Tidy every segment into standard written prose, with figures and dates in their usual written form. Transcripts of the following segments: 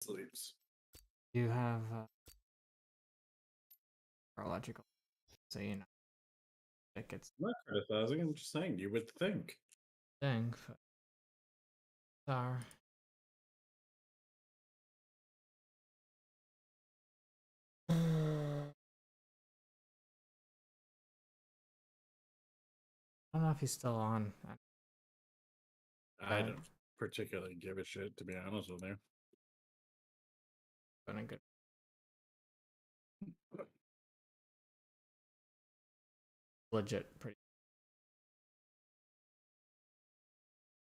sleeps. You have neurological, so you know, like it's I'm not criticizing. I'm just saying you would think. thing. Sorry. I don't know if he's still on. I don't particularly give a shit, to be honest with you. Been a good. Legit, pretty.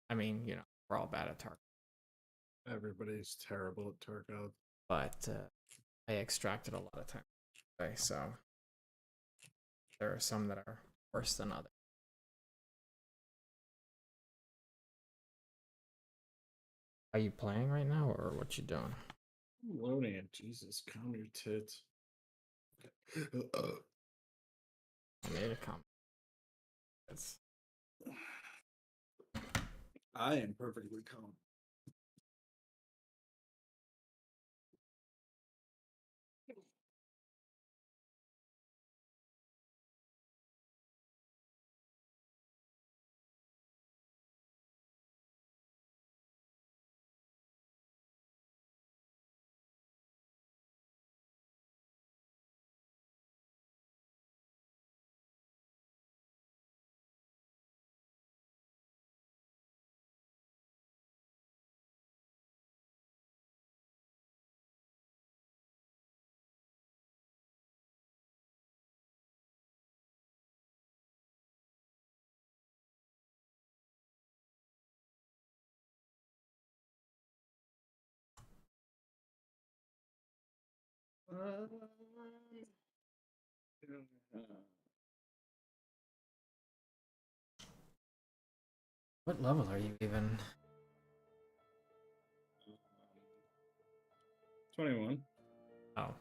I mean, you know, we're all bad at Tarkov, Everybody's terrible at Tarkov. but I extracted a lot of time today, so there are some that are worse than others. Are you playing right now, or what you doing? I'm loading it. Jesus, calm your tits. I made a comment. I am perfectly calm. What level are you even? 21. Oh.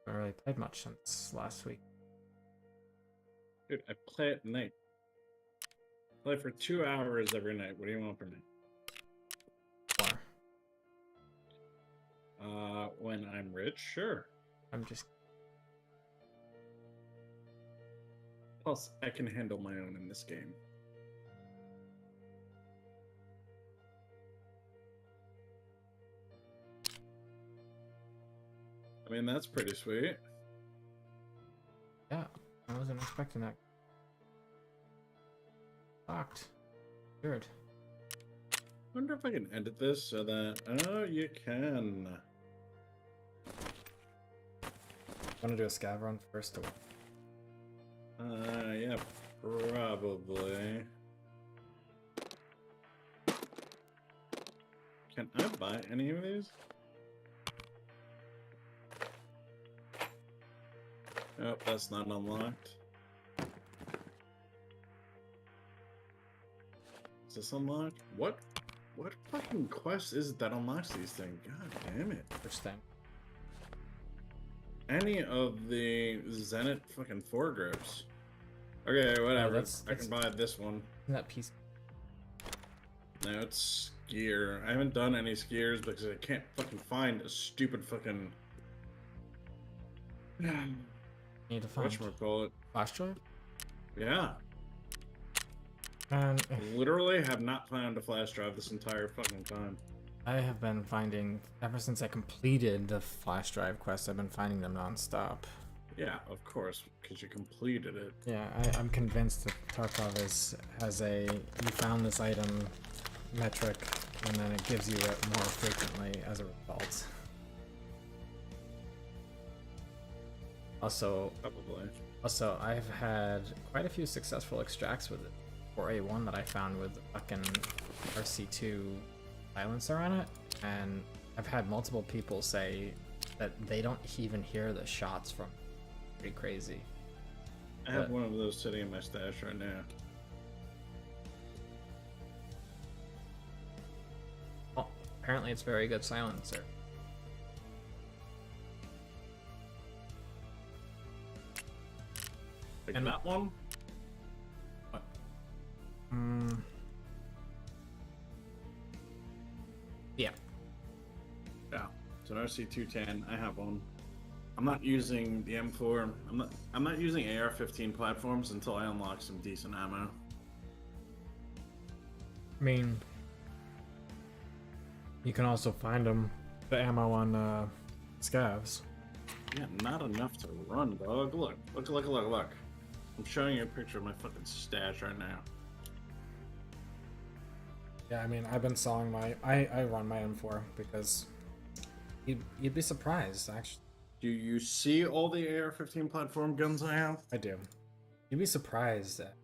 Haven't really played much since last week. Dude, I play at night. Play for 2 hours every night. What do you want from me? When I'm rich, sure. I'm just. Plus, I can handle my own in this game. I mean, that's pretty sweet. Yeah, I wasn't expecting that. Locked. Weird. Wonder if I can edit this so that... Oh, you can. Want to do a scav run first? Yeah, probably. Can I buy any of these? Oh, that's not unlocked. Is this unlocked? What fucking quest is it that unlocks these things? God damn it. Which thing? Any of the Zenit fucking foregrips. Okay, whatever. I can buy this one. That piece. No, it's skier. I haven't done any skiers because I can't fucking find a stupid fucking... Need to find. Whatchamacallit? Flash drive? Yeah. And Literally have not found a flash drive this entire fucking time. I have been finding, ever since I completed the flash drive quest, I've been finding them non-stop. Yeah, of course, because you completed it. Yeah, I'm convinced that Tarkov has a you found this item metric, and then it gives you it more frequently as a result. Also, Probably. Also, I've had quite a few successful extracts with it. For A1 that I found with the fucking RC2 silencer on it, and I've had multiple people say that they don't even hear the shots from it. Pretty crazy. I have one of those sitting in my stash right now. Well, apparently it's very good silencer. Like and that one? What? Yeah. Yeah. So an RC210, I have one. I'm not using the M4. I'm not using AR-15 platforms until I unlock some decent ammo. I mean, you can also find them, the ammo on scavs. Yeah, not enough to run, dog. Look. I'm showing you a picture of my fucking stash right now. Yeah, I mean, I've been selling my... I run my M4 because you'd be surprised, actually. Do you see all the AR-15 platform guns I have? I do. You'd be surprised at...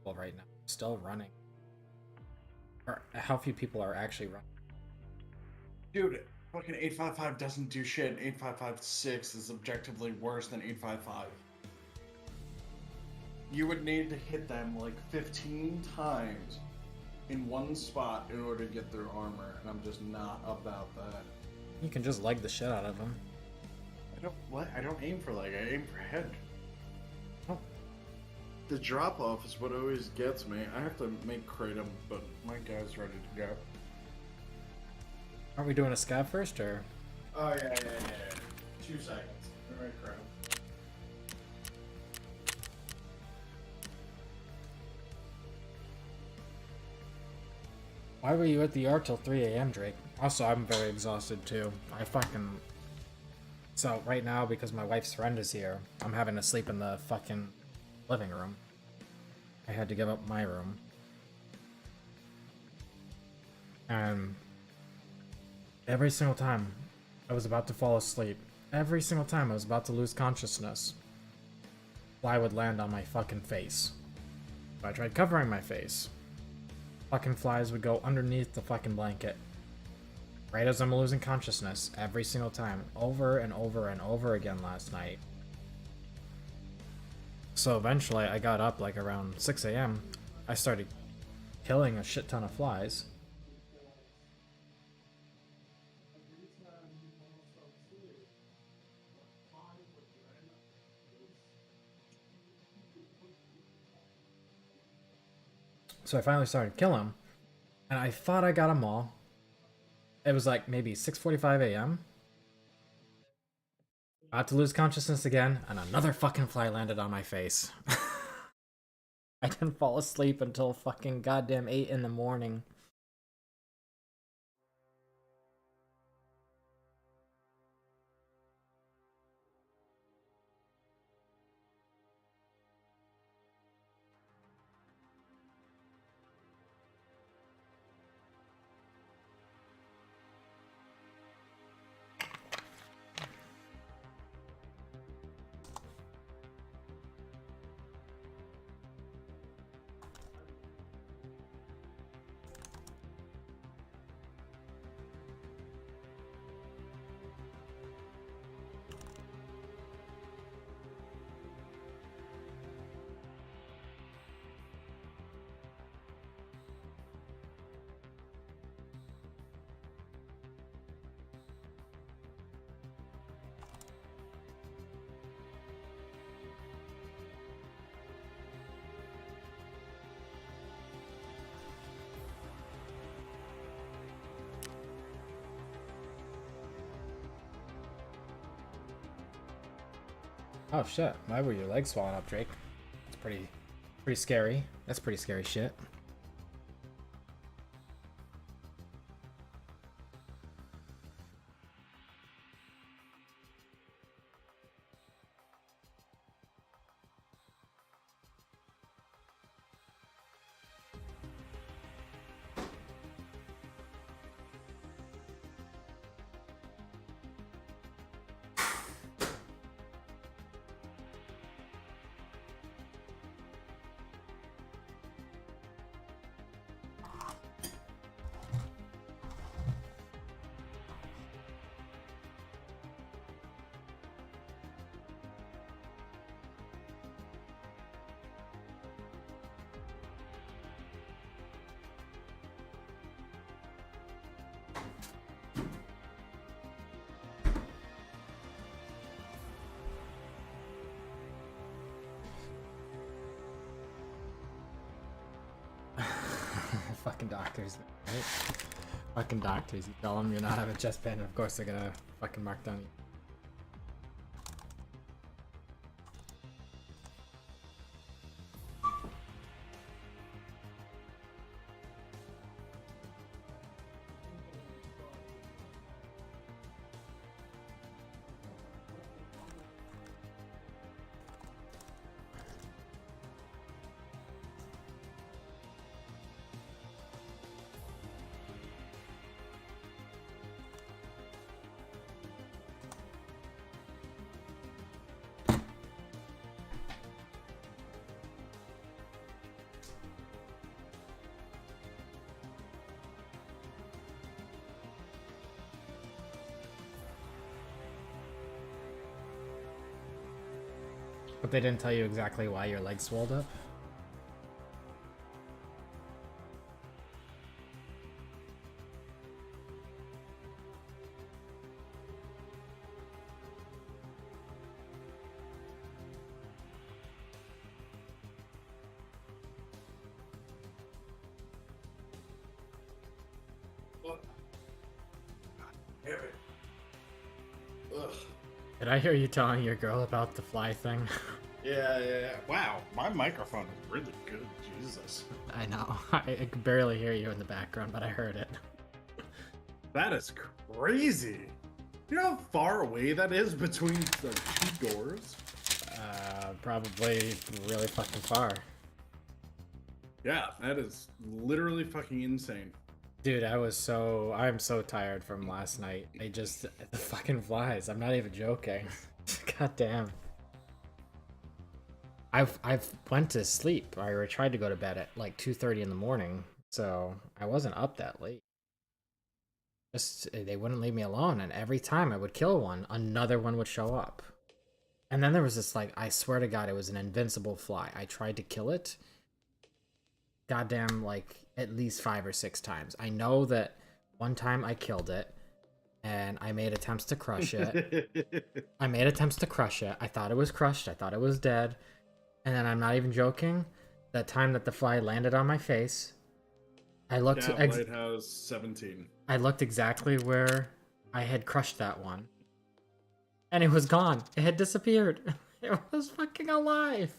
Well, right now, still running. Or how few people are actually running. Dude, fucking 855 doesn't do shit. 855-6 is objectively worse than 855. You would need to hit them like 15 times in one spot in order to get their armor, and I'm just not about that. You can just leg the shit out of them. I don't aim for leg, I aim for head. Oh. The drop off is what always gets me. I have to make kratom, but my guy's ready to go. Aren't we doing a scav first, or? Oh yeah. 2 seconds. Alright, kratom. Why were you at the yard till 3 a.m., Drake? Also, I'm very exhausted too. So, right now, because my wife's friend is here, I'm having to sleep in the fucking living room. I had to give up my room. And every single time I was about to fall asleep, every single time I was about to lose consciousness, fly would land on my fucking face. So I tried covering my face. Fucking flies would go underneath the fucking blanket. Right as I'm losing consciousness, every single time, over and over and over again last night. So eventually I got up like around 6 a.m. I started killing a shit ton of flies. So I finally started killing them, and I thought I got them all. It was like maybe 6:45 a.m. About to lose consciousness again, and another fucking fly landed on my face. I didn't fall asleep until fucking goddamn 8 in the morning. Oh shit, why were your legs swollen up, Drake? That's pretty scary. That's pretty scary shit. Fucking doctors, right? fucking doctors. You tell them you're not having chest pain, and of course they're gonna fucking mark down you. But they didn't tell you exactly why your legs swelled up? Ugh. Did I hear you telling your girl about the fly thing? Yeah. Wow, my microphone is really good. Jesus. I know. I could barely hear you in the background, but I heard it. That is crazy. You know how far away that is between the two doors? Probably really fucking far. Yeah, that is literally fucking insane. Dude, I'm so tired from last night. The fucking flies. I'm not even joking. God damn. I've went to sleep. I tried to go to bed at like 2:30 in the morning, so I wasn't up that late. They wouldn't leave me alone, and every time I would kill one, another one would show up. And then there was this, like, I swear to God, it was an invincible fly. I tried to kill it. Goddamn, like, at least 5 or 6 times. I know that one time I killed it, and I made attempts to crush it. I thought it was crushed. I thought it was dead. And then I'm not even joking. That time that the fly landed on my face, I looked. Yeah, Lighthouse 17. I looked exactly where I had crushed that one, and it was gone. It had disappeared. It was fucking alive.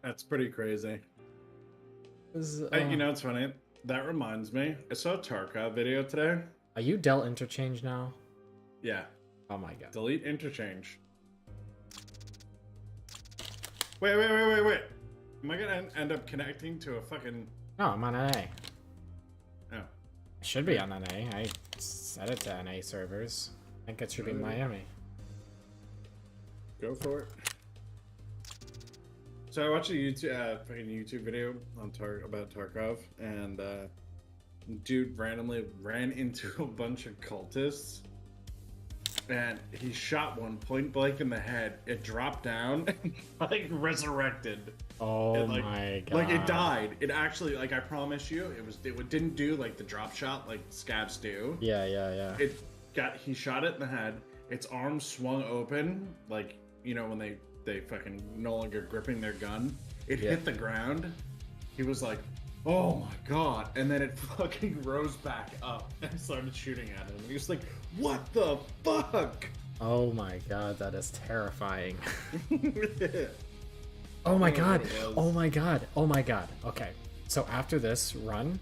That's pretty crazy. Was, You know, it's funny. That reminds me. I saw a Tarkov video today. Are you Dell Interchange now? Yeah. Oh my god. Delete interchange. Wait. Am I gonna end up connecting to a fucking... No, I'm on NA. Oh. I should be on NA. I set it to NA servers. I think it should be Miami. Go for it. So I watched a YouTube video on about Tarkov, and dude randomly ran into a bunch of cultists, and he shot one point blank in the head. It dropped down and like resurrected. Oh like, my god! Like it died. It actually, like I promise you, it didn't do like the drop shot like scabs do. Yeah. He shot it in the head. Its arms swung open, like you know when they fucking no longer gripping their gun. It hit the ground. He was like, oh my god. And then it fucking rose back up and started shooting at him. He was like, what the fuck? Oh my god, that is terrifying. Oh my god. Oh my god. Oh my god. Okay. So after this run,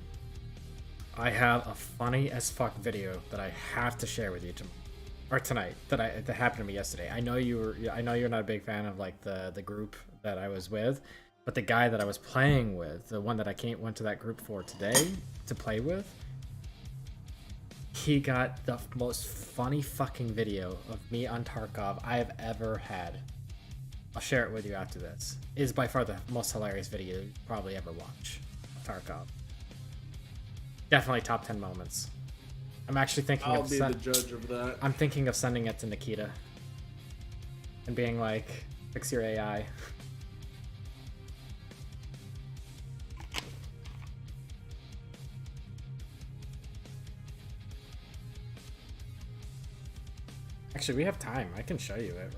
I have a funny as fuck video that I have to share with you tonight that happened to me yesterday. I know you're not a big fan of like the group that I was with, but the guy that I was playing with, the one that I went to that group for today to play with, he got the most funny fucking video of me on Tarkov I have ever had. I'll share it with you after this. It is by far the most hilarious video you probably ever watch of Tarkov. Definitely top 10 moments. I'm actually thinking I'll be the judge of that. I'm thinking of sending it to Nikita and being like, fix your AI. Actually, we have time. I can show you it.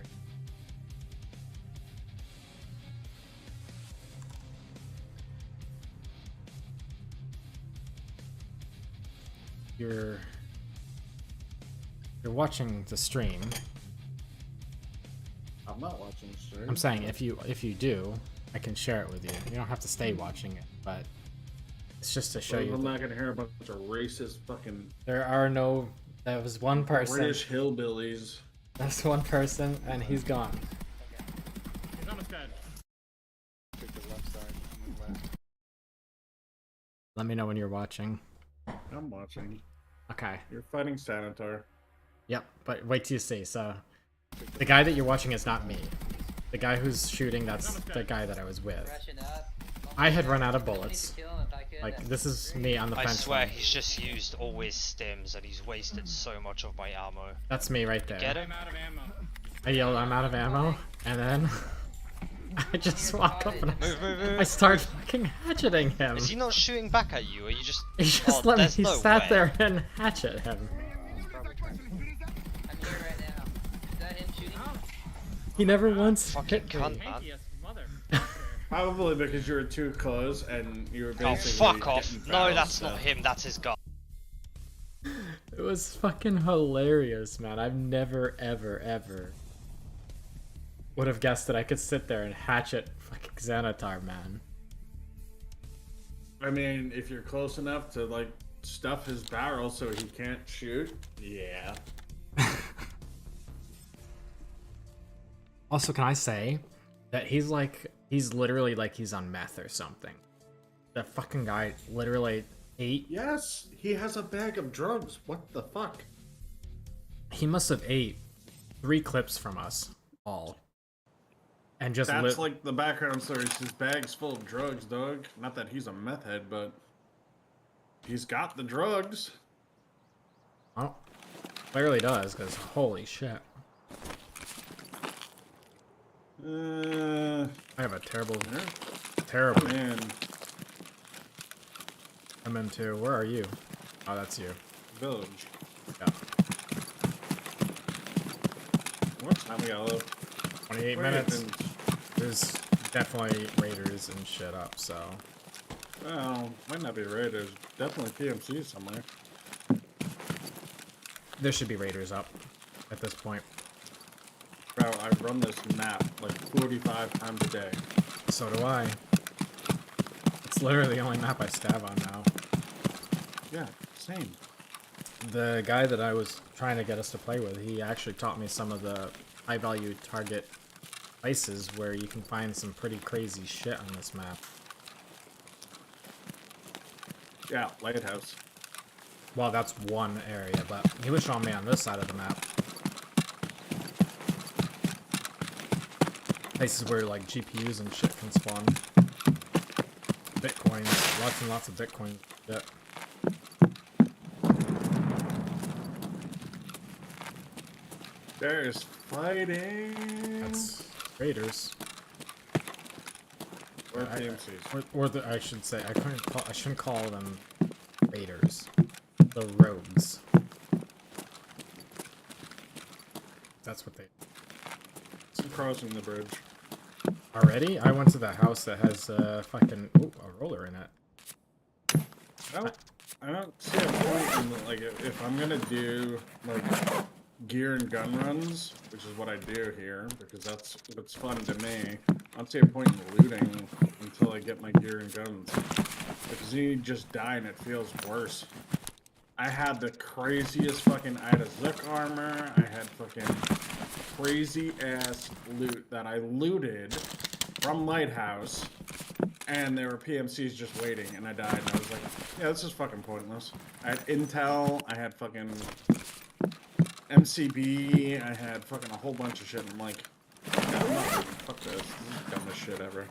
you're watching the stream. I'm not watching the stream. I'm saying if you do, I can share it with you. You don't have to stay watching it, but it's just to show you. I'm not gonna hear a bunch of racist fucking. There are no. That was one person. British hillbillies. That's one person, and he's gone. He's almost dead. Take the left side. I'm on the left. Let me know when you're watching. I'm watching. Okay. You're fighting Sanitar. Yep, but wait till you see. So, the guy that you're watching is not me. The guy who's shooting, that's the guy that I was with. I had run out of bullets. Like, this is me on the I fence swear line. he's just used all his stims and he's wasted so much of my ammo. That's me right there. Get him? I'm out of ammo. I yelled, I'm out of ammo, and then I just walk up and Move. I start fucking hatcheting him. Is he not shooting back at you? Or you just? He just Oh, let me there's no sat way. there and hatchet him. I'm here right now. Is that him shooting? He never once Fucking hit me. cunt, man. Atheist mother. Probably because you were too close and you were Oh, basically. fuck off. getting No, barrel that's stuff. not him, that's his guy. It was fucking hilarious, man. I've never, ever would have guessed that I could sit there and hatchet fucking Xanatar, man. I mean, if you're close enough to like stuff his barrel so he can't shoot, yeah. Also, can I say that he's literally like he's on meth or something. That fucking guy literally ate. Yes, he has a bag of drugs. What the fuck? He must have ate 3 clips from us all. And just That's like the background story. His bag's full of drugs, dog. Not that he's a meth head, but he's got the drugs. Oh, clearly does, because holy shit. I have a terrible Man, MM2. Where are you? Oh, that's you. village. Yeah. What time we got left? 28 minutes. There's definitely raiders and shit up, so. Well, might not be raiders. Definitely PMC somewhere. There should be raiders up at this point. Bro, I run this map like 45 times a day. So do I. It's literally the only map I stab on now. Yeah, same. The guy that I was trying to get us to play with, he actually taught me some of the high value target places where you can find some pretty crazy shit on this map. Yeah, lighthouse. Well, that's one area, but he was showing me on this side of the map. Places where like GPUs and shit can spawn. Bitcoins, lots and lots of Bitcoin shit. There's fighting. That's raiders. Or PMCs. I should say, I shouldn't call them raiders. The rogues. That's what they. I'm crossing the bridge. Already? I went to the house that has fucking a roller in it. I don't see a point in like if I'm gonna do like gear and gun runs, which is what I do here because that's what's fun to me. I don't see a point in looting until I get my gear and guns because you just die and it feels worse. I had the craziest fucking Ida Zook armor. I had fucking crazy ass loot that I looted from Lighthouse, and there were PMCs just waiting, and I died. And I was like, yeah, this is fucking pointless. I had intel. I had fucking MCB. I had fucking a whole bunch of shit. And I'm like, yeah, I'm not looting. Fuck this. This is the dumbest shit ever.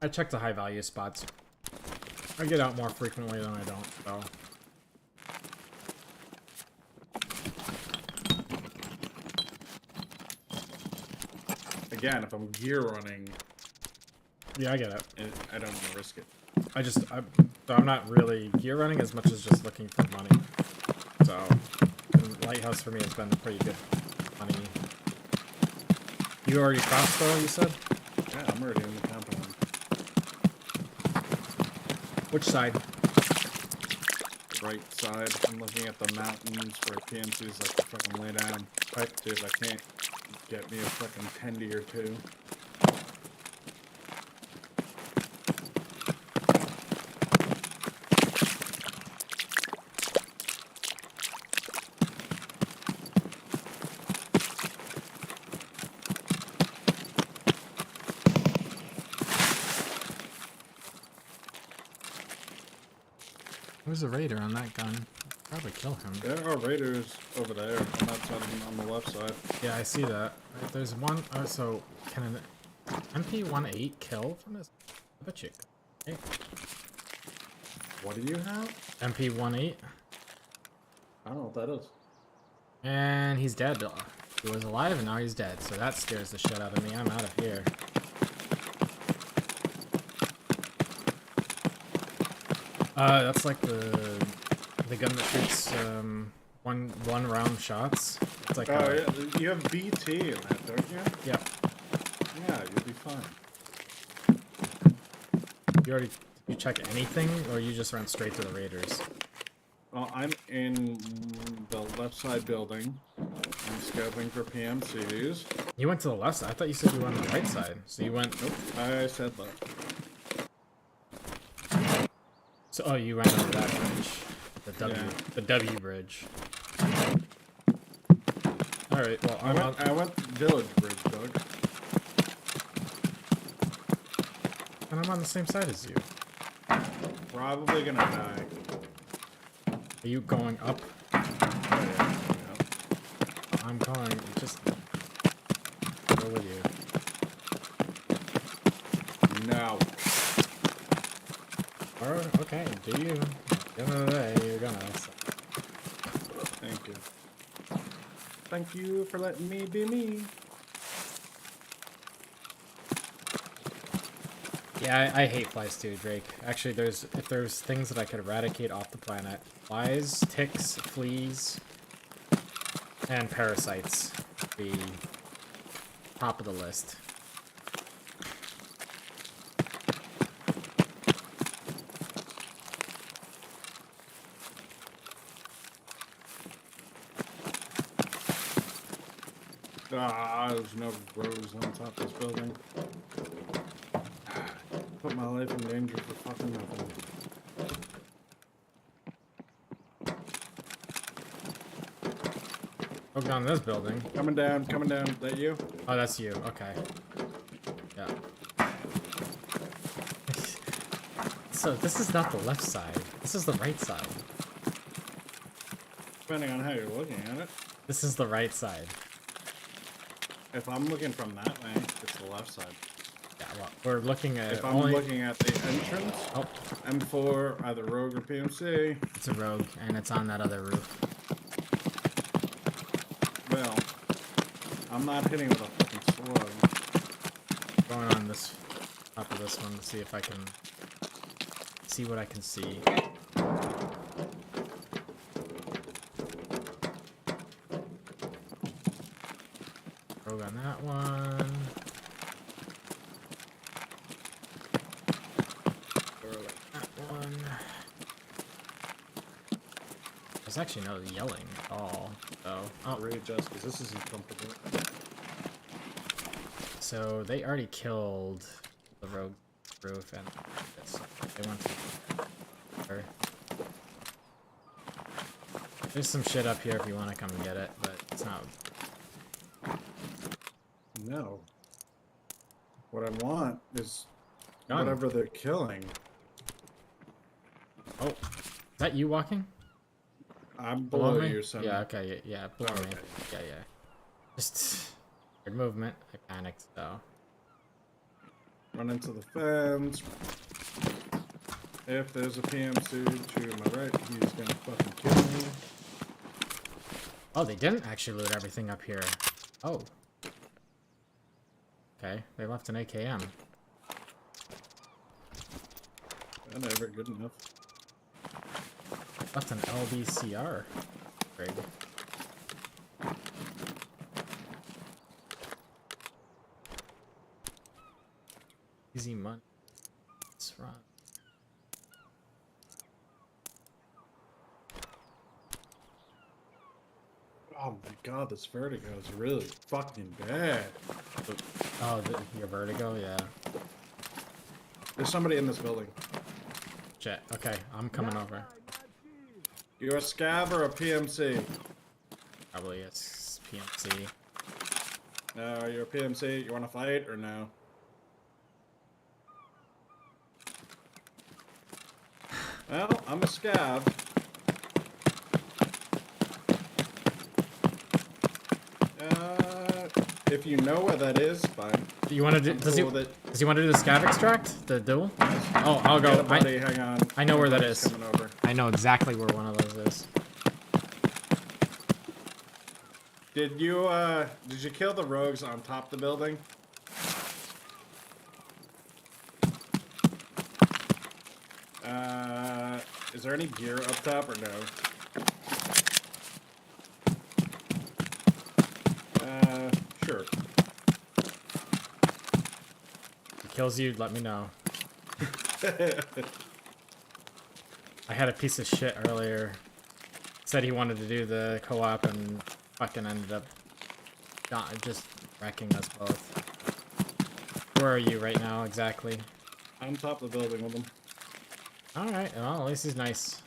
I check the high value spots. I get out more frequently than I don't, so. Again, if I'm gear running, Yeah, I get it. I don't want to risk it. I'm not really gear running as much as just looking for money. So, and Lighthouse for me has been pretty good money. You already crossed though, you said? Yeah, I'm already in the compound. Which side? right side. I'm looking at the mountains where PMCs like to fucking lay down. Right. See if I can't get me a fucking tendy or two. There's a raider on that gun. Probably kill him. There are raiders over there on that side on the left side. Yeah, I see that. Right, there's one. Oh, so can an MP18 kill from this? I bet you. Hey, What do you have? MP18, I don't know what that is. and he's dead. He was alive, and now he's dead. So that scares the shit out of me. I'm out of here. That's like the gun that shoots one round shots. It's like Oh yeah, you have BT in that, don't you? yeah. Yeah, you'll be fine. You already did you check anything, or you just ran straight to the raiders? Well, I'm in the left side building. I'm scoping for PMCs. You went to the left side. I thought you said you went on the right side. So you went. Nope, I said left. So oh, you ran over that bridge, Yeah. the W bridge. All right. Well, I went Village Bridge, Doug. and I'm on the same side as you. Probably gonna die. Are you going up? Oh, yeah, I'm going. Just go with you. yeah. No. Or okay, do you? At the end of the day, you're gonna. So. Thank you. Thank you for letting me be me. Yeah, I hate flies too, Drake. Actually, if there's things that I could eradicate off the planet, flies, ticks, fleas, and parasites would be top of the list. Ah, there's no rows on top of this building. Put my life in danger for fucking nothing. Look down this building. Coming down, coming down. That you? Oh, that's you. Okay. Yeah. So this is not the left side. This is the right side. Depending on how you're looking at it. This is the right side. If I'm looking from that way, it's the left side. Yeah, well, we're looking at If I'm looking at the entrance, Oh, M4, either Rogue or PMC, it's a rogue, and it's on that other roof. well, I'm not hitting with a fucking slug. Going on this top of this one to see if I can see what I can see. Rogue on that one. Rogue on that one. There's actually no yelling at all, so. Oh, Readjust, because this isn't comfortable. so they already killed the rogue roof, and this. They went to. There's some shit up here if you want to come and get it, but it's not. No. What I want is Gun. whatever they're killing. Oh, is that you walking? I'm below me? you, son. Yeah, okay, yeah, below me. Okay. Yeah, yeah. Just weird movement. I panicked though. Run into the fence. If there's a PMC to my right, he's gonna fucking kill me. Oh, they didn't actually loot everything up here. Oh. Okay, they left an AKM. That ever good enough. Left an LBCR. Rig. Easy money. Let's run. Oh my god, this vertigo is really fucking bad. Oh, your vertigo, yeah. There's somebody in this building. Shit. Okay, I'm coming over. You a scav or a PMC? Probably it's PMC. No, you're a PMC. You want to fight or no? Well, I'm a scav. If you know where that is, fine. Do you want to do? I'm Does cool he? with it. Does he want to do the scav extract? The duel? Oh, I'll go. Get it, buddy, hang on. I know where that Somebody's is. coming over. I know exactly where one of those is. Did you kill the rogues on top of the building? Is there any gear up top or no? Sure. If he kills you, let me know. I had a piece of shit earlier. Said he wanted to do the co-op and fucking ended up just wrecking us both. Where are you right now exactly? On top of the building with them. Alright, well, at least he's nice.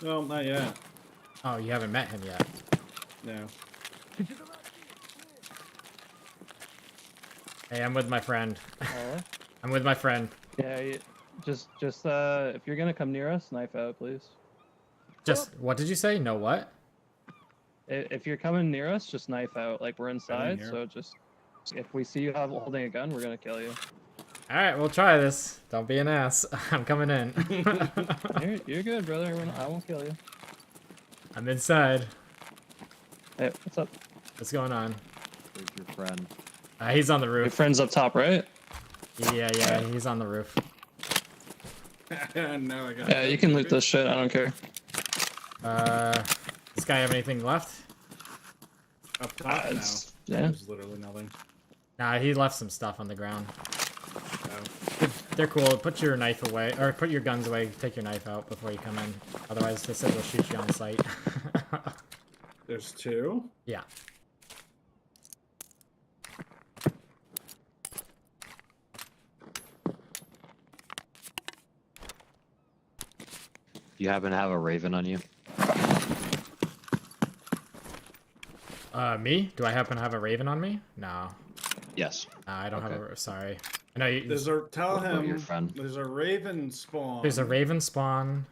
No, not yet. Oh, you haven't met him yet. No. Hey, I'm with my friend. Alright. I'm with my friend. Yeah, just if you're gonna come near us, knife out, please. Just, what did you say? No what? If you're coming near us, just knife out. Like, we're inside, here. so just if we see you holding a gun, we're gonna kill you. Alright, we'll try this. Don't be an ass. I'm coming in. You're good, brother. I won't kill you. I'm inside. Hey, what's up? What's going on? Where's your friend? He's on the Your roof. friend's up top, right? Yeah, he's on the roof. No, I got Yeah, you can loot this shit. I don't care. Does this guy have anything left? Up top now. Yeah. There's literally nothing. Nah, he left some stuff on the ground. No. They're cool. Put your knife away, or put your guns away. Take your knife out before you come in. Otherwise, they said they'll shoot you on sight. There's two. Yeah. You happen to have a raven on you? Me? Do I happen to have a raven on me? No. Yes. I don't have Okay. a. Sorry. I know you. There's a tell What about your him. friend? There's a raven spawn. There's a raven spawn.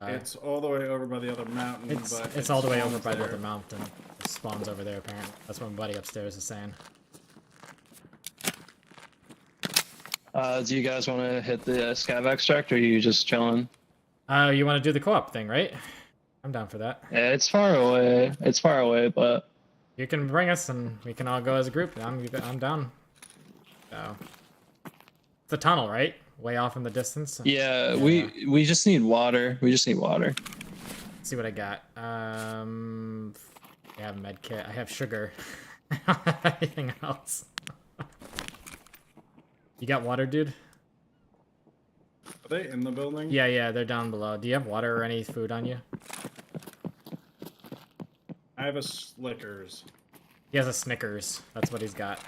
It's all the way over by the other mountain. But It's it all the way over spawns by the there. other mountain. It spawns over there apparently. That's what my buddy upstairs is saying. Do you guys want to hit the scav extract, or are you just chilling? You want to do the co-op thing, right? I'm down for that. Yeah, it's far away. It's far away, but You can bring us and we can all go as a group. I'm down. So, it's a tunnel, right? Way off in the distance. yeah, we just need water. We just need water. Let's see what I got. I have med kit. I have sugar. Anything else? You got water, dude? Are they in the building? Yeah, they're down below. Do you have water or any food on you? I have a Slickers. He has a Snickers. That's what he's got.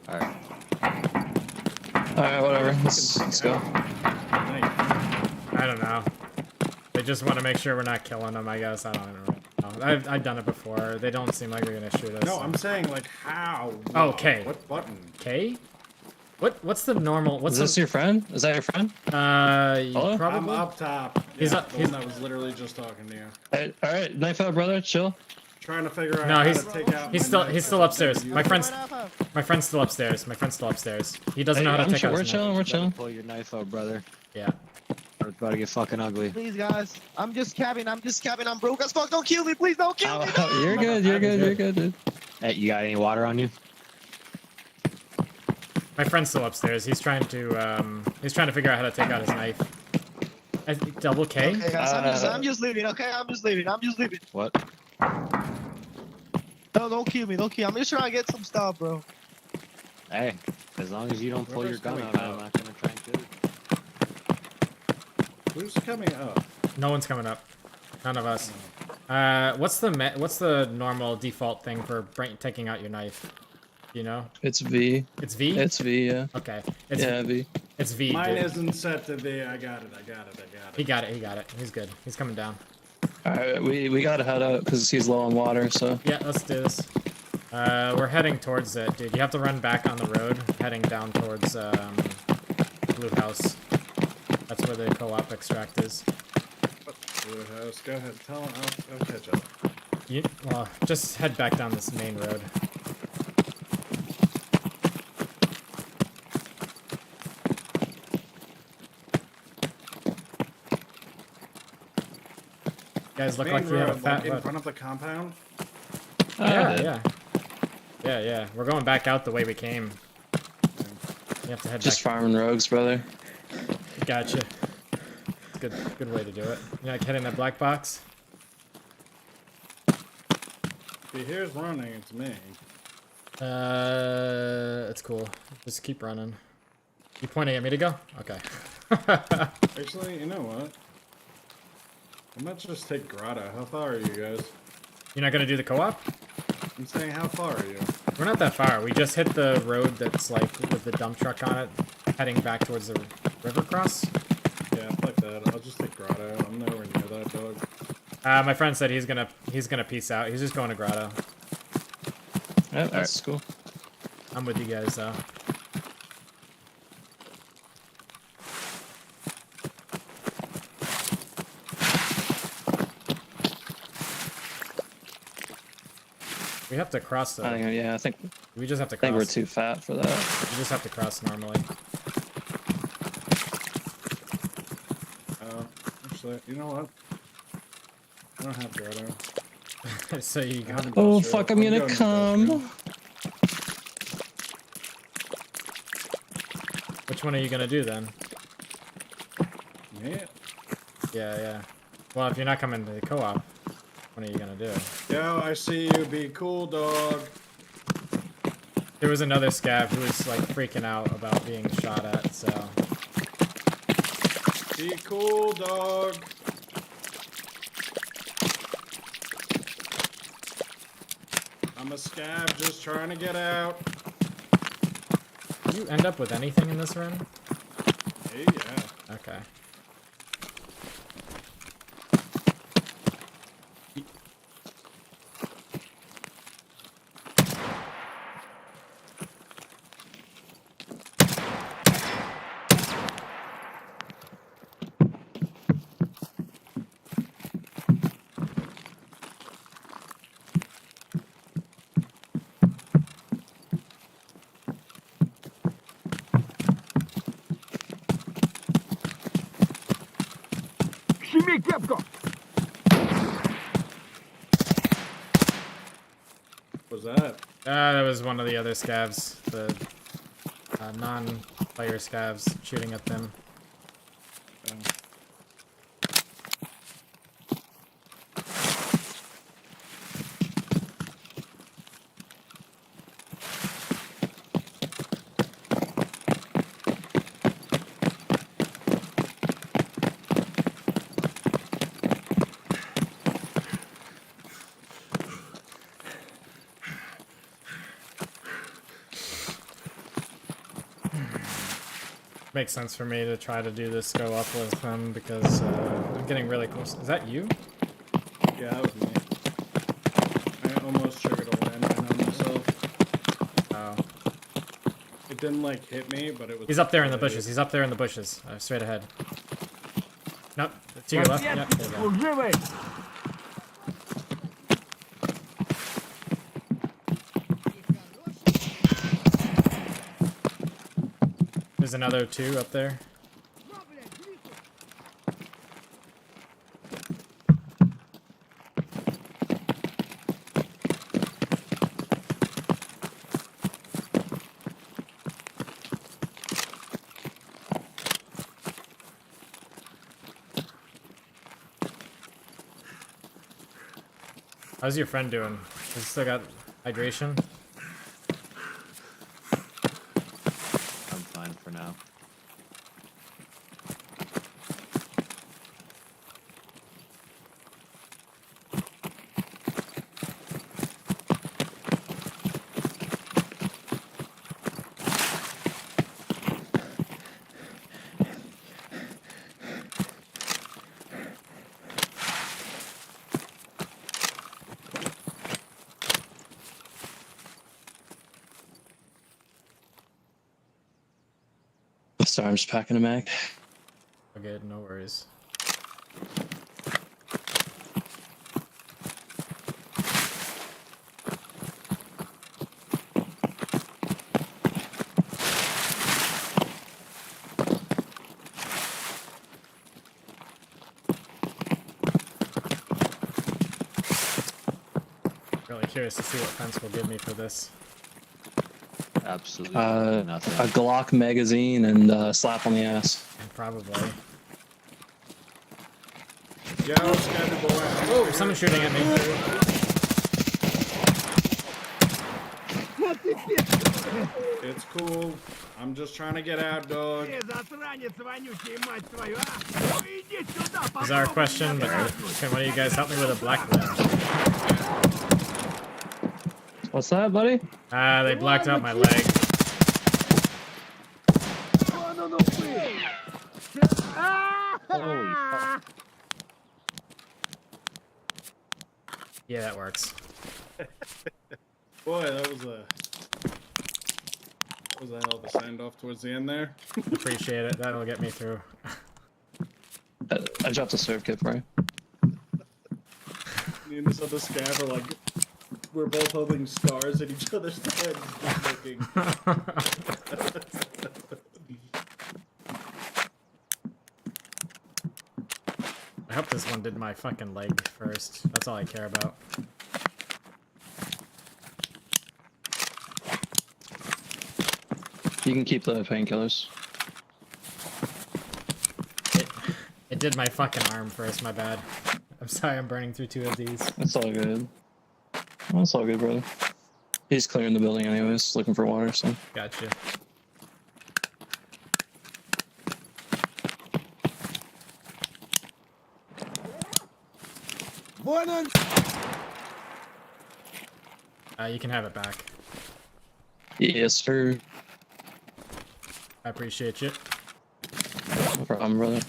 Alright. Alright, whatever. Let's go. Nice. I don't know. They just want to make sure we're not killing them, I guess. I don't know. I've done it before. They don't seem like they're gonna shoot us. No, I'm saying like how? Oh, okay. What button? K? What's the normal? What's Is this your friend? Is that your friend? Hello? I'm probably. up top. He's Yeah, up- the he's- one that was literally just talking to you. Alright, knife out, brother. Chill. Trying to figure out No, how he's to take out. he's my knife. still upstairs. My friend's Right still upstairs. My friend's still upstairs. He doesn't know how to I'm take chill. out We're his knife. chilling. We're Better chilling. pull your knife out, brother. Yeah. Or it's about to get fucking ugly. Please, guys. I'm just capping. I'm broke as fuck. Don't kill me. Please don't kill me. Oh, you're good. You're good. You're good, dude. Hey, you got any water on you? My friend's still upstairs. He's trying to figure out how to take out his knife. Double K? Okay, guys, I'm just leaving. Okay, I'm just leaving. What? No, don't kill me. Don't kill me. I'm just trying to get some stuff, bro. Hey, as long as you don't pull your gun out, I'm not gonna try and kill you. Who's coming up? No one's coming up. None of us. What's the normal default thing for taking out your knife? You know? It's V. It's V. It's V, yeah. Okay. It's Yeah, V. It's V. Mine Dude. isn't set to V. I got it. He got it. He got it. He's good. He's coming down. Alright, we gotta head out because he's low on water, so. Yeah, let's do this. We're heading towards it, dude. You have to run back on the road, heading down towards Blue House. That's where the co-op extract is. Blue House. Go ahead. Tell him. I'll catch up. Well, just head back down this main road. You guys look Main like you have a road, fat like in butt. front of the compound. Yeah. We're going back out the way we came. You have to head Just back. farming rogues, brother. Gotcha. Good way to do it. You like heading that black box? See, here's running. It's me. It's cool. Just keep running. You pointing at me to go? Okay. Actually, you know what? I might just take Grotto. How far are you guys? You're not gonna do the co-op? I'm saying, how far are you? We're not that far. We just hit the road that's like with the dump truck on it, heading back towards the river cross. Yeah, fuck that. I'll just take Grotto. I'm nowhere near that dog. My friend said he's gonna peace out. He's just going to Grotto. Yeah, that's cool. I'm with you guys though. We have to cross the. I think We just have to I think we're cross. too fat for that. We just have to cross normally. Actually, you know what? I don't have Grotto. So you got. Oh Industrial. fuck, I'm gonna going come. industrial. Which one are you gonna do then? Yeah. Yeah. Well, if you're not coming to the co-op, what are you gonna do? Yo, I see you. Be cool, dog. There was another scav who was like freaking out about being shot at, so. Be cool, dog. I'm a scav just trying to get out. Did you end up with anything in this run? Hey, yeah. Okay. What's that? That was one of the other scavs, the non-player scavs shooting at them. Makes sense for me to try to do this go up with them because I'm getting really close. Is that you? Yeah, that was me. I almost triggered a landmine on myself. Oh. It didn't like hit me, but it was. He's up there in the bushes. He's up there in the bushes. Straight ahead. Nope. To your left. Yep. There you go. There's another two up there. How's your friend doing? Has he still got hydration? I'm fine for now. Sorry, I'm just packing a mag. Okay, no worries. Really curious to see what fence will give me for this. Absolutely A nothing. Glock magazine and a slap on the ass. And probably. Yo, Scabby boy. Oh, someone's shooting at me. It's cool. I'm just trying to get out, dog. Bizarre question, but can one of you guys help me with a black leg? What's that, buddy? They blacked out my leg. Holy fuck. Yeah, that works. Boy, that was a hell of a send off towards the end there. Appreciate it. That'll get me through. I dropped a serve kit for you. Me and this other scab are like, we're both holding stars at each other's heads, just looking. I hope this one did my fucking leg first. That's all I care about. You can keep the painkillers. It did my fucking arm first, my bad. I'm sorry I'm burning through 2 of these. That's all good. That's all good, brother. He's clearing the building anyways, looking for water, so. Gotcha. You can have it back. Yes, sir. I appreciate you. No problem, brother.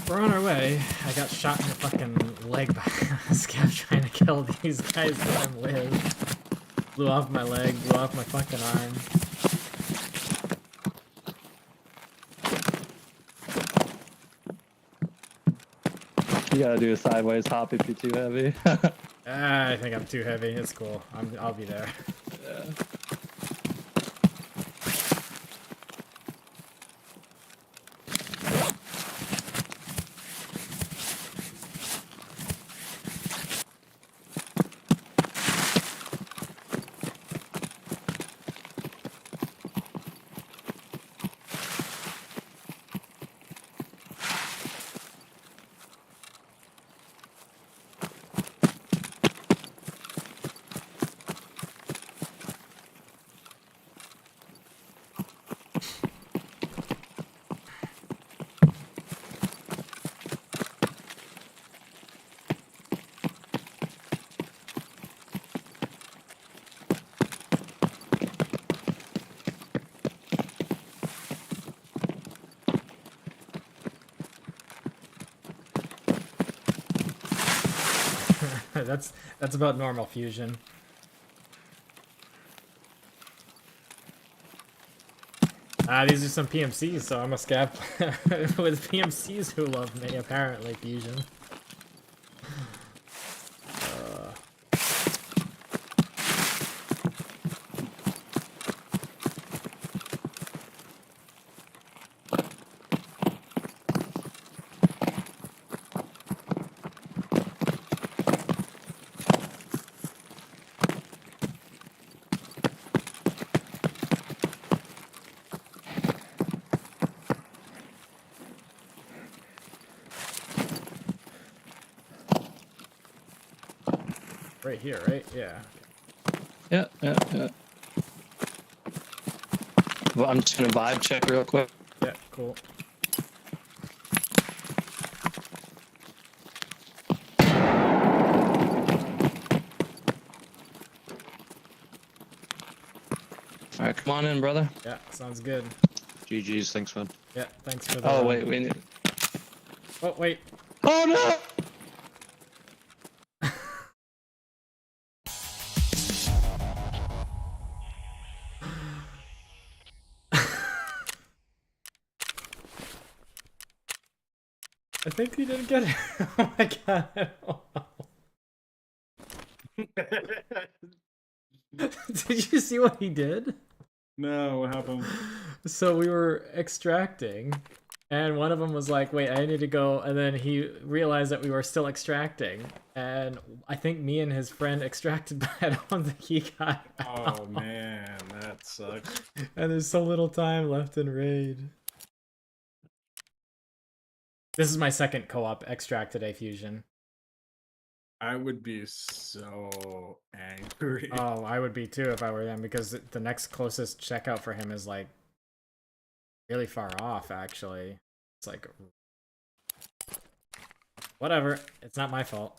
We're on our way. I got shot in the fucking leg by a scab trying to kill these guys that I'm with. Blew off my leg, blew off my fucking arm. You gotta do a sideways hop if you're too heavy. I think I'm too heavy. It's cool. I'll be there. Yeah. That's about normal fusion. These are some PMCs, so I'm a scab with PMCs who love me, apparently, fusion. Right here, right? Yeah. Yeah. Well, I'm just gonna vibe check real quick. Yeah, cool. Alright, come on in, brother. Yeah, sounds good. GG's, thanks, man. Yeah, thanks for the... Oh, wait, we need... Oh, wait. Oh, no! I think he didn't get it. Oh my god. Did you see what he did? No, what happened? So we were extracting, and one of them was like, wait, I need to go, and then he realized that we were still extracting, and I think me and his friend extracted, but I don't think he got out. Oh man, that sucks. And there's so little time left in raid. This is my second co-op extract today, Fusion. I would be so angry. Oh, I would be too if I were him, because the next closest checkout for him is like really far off, actually. It's like, whatever, it's not my fault.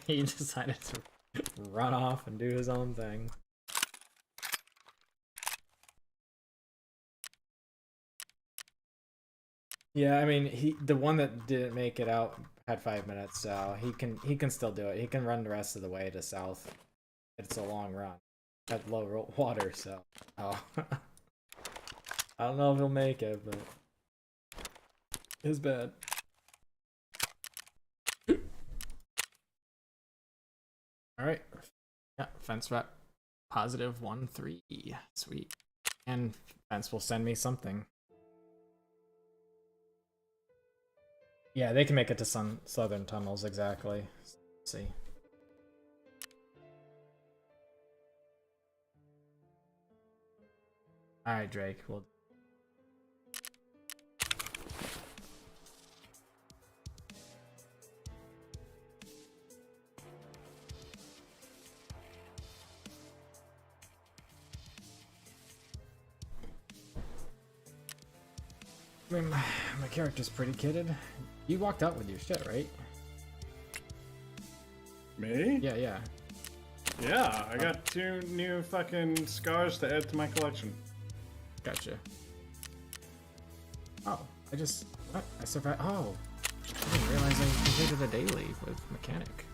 He decided to run off and do his own thing. Yeah, I mean, the one that didn't make it out had 5 minutes, so he can still do it. He can run the rest of the way to south. It's a long run at low water, so I don't know if he'll make it, but it's bad. All right, yeah, fence rep positive 1-3, sweet, and fence will send me something. Yeah, they can make it to some southern tunnels, exactly. Let's see. Alright, Drake, we'll... I mean, my character's pretty kitted. You walked out with your shit, right? Me? Yeah, yeah. Yeah, I got 2 new fucking scars to add to my collection. Gotcha. Oh, what? I survived. Oh, I didn't realize I completed a daily with mechanic.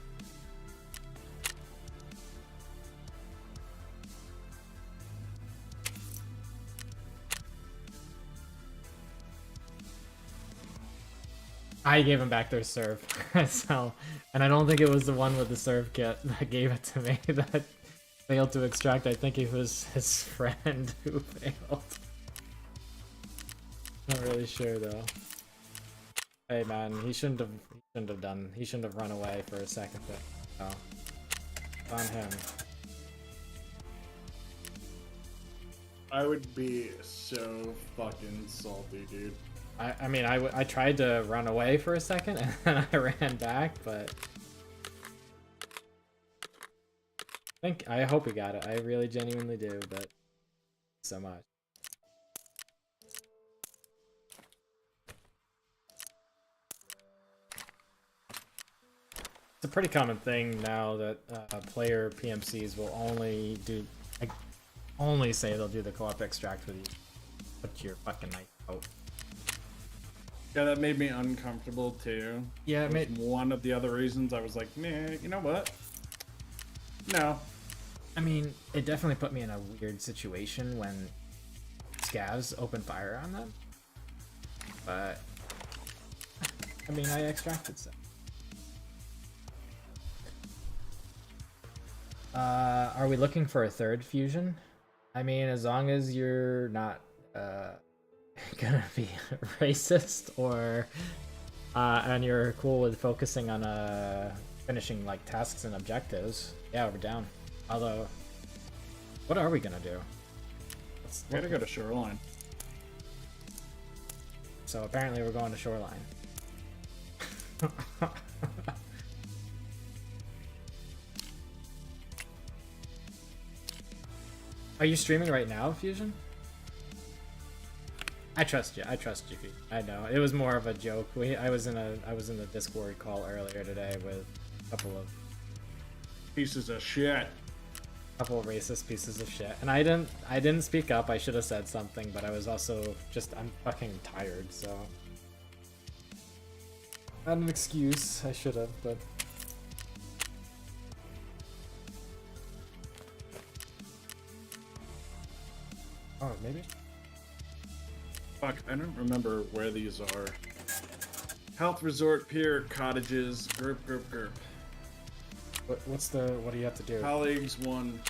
I gave him back their serve, so, and I don't think it was the one with the serve kit that gave it to me that failed to extract. I think it was his friend who failed. Not really sure though. Hey man, he shouldn't have run away for a second there. Oh, it's on him. I would be so fucking salty, dude. I mean, I tried to run away for a second and then I ran back, but I hope he got it. I really genuinely do, but so much. It's a pretty common thing now that player PMCs will only say they'll do the co-op extract with you. Put your fucking knife out. Yeah, that made me uncomfortable too. Yeah, it That was made... one of the other reasons I was like, nah, you know what? No. I mean, it definitely put me in a weird situation when scavs open fire on them. But I mean, I extracted some. Are we looking for a third fusion? I mean, as long as you're not gonna be racist or and you're cool with focusing on finishing like tasks and objectives, yeah, we're down. Although, what are we gonna do? We gotta go to Shoreline. So apparently we're going to Shoreline. Are you streaming right now, Fusion? I trust you. I trust you. I know. It was more of a joke. I was in the Discord call earlier today with a couple of Pieces of shit. racist pieces of shit. And I didn't speak up. I should have said something, but I was also I'm fucking tired, so not an excuse. I should have, but oh, maybe. Fuck, I don't remember where these are. Health resort, pier, cottages, group. What do you have to do? Colleagues 1.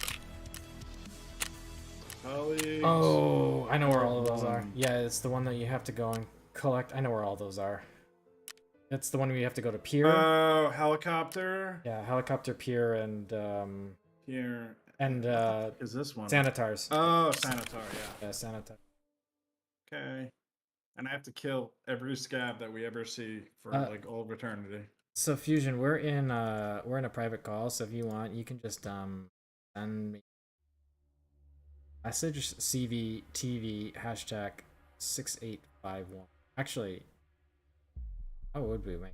Colleagues. Oh, I know where all of those are. one. Yeah, it's the one that you have to go and collect. I know where all those are. It's the one where you have to go to pier. Oh, helicopter. Yeah, helicopter, pier, and Here. is this one? Sanitars. Oh, Sanitar, yeah. Yeah, Sanitar. Okay. And I have to kill every scab that we ever see for like all of eternity. So Fusion, we're in a private call, so if you want, you can just send me message CVTV hashtag 6851. Actually, how would we make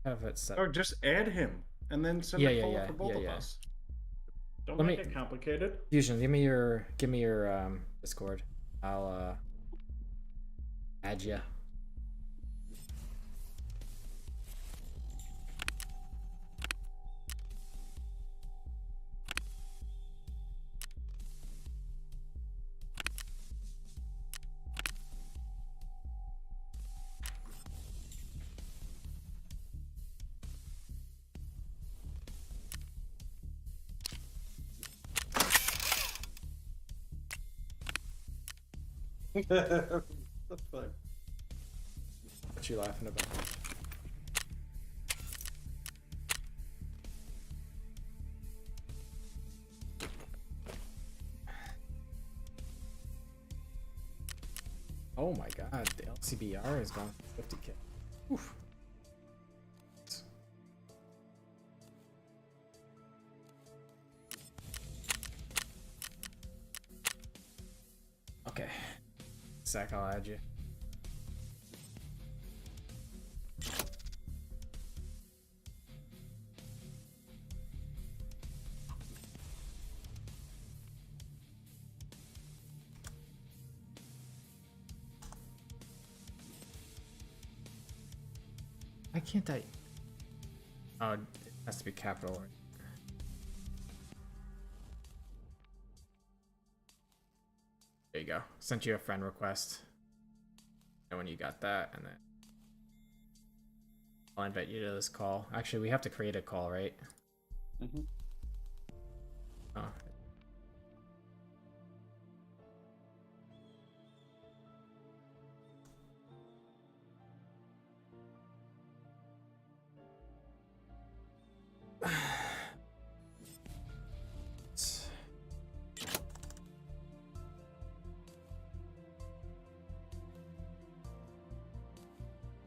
have it set? Oh, just add him and then send a call for both of us. Don't make it complicated. Fusion, give me your Discord. I'll add ya. What the fuck? What you laughing about? Oh my god, the LCBR has gone 50k. Oof. Okay. Zach, I'll add you. Why can't I? Oh, it has to be capital. There you go. Sent you a friend request. And when you got that, and then I'll invite you to this call. Actually, we have to create a call, right? Mm-hmm. Oh.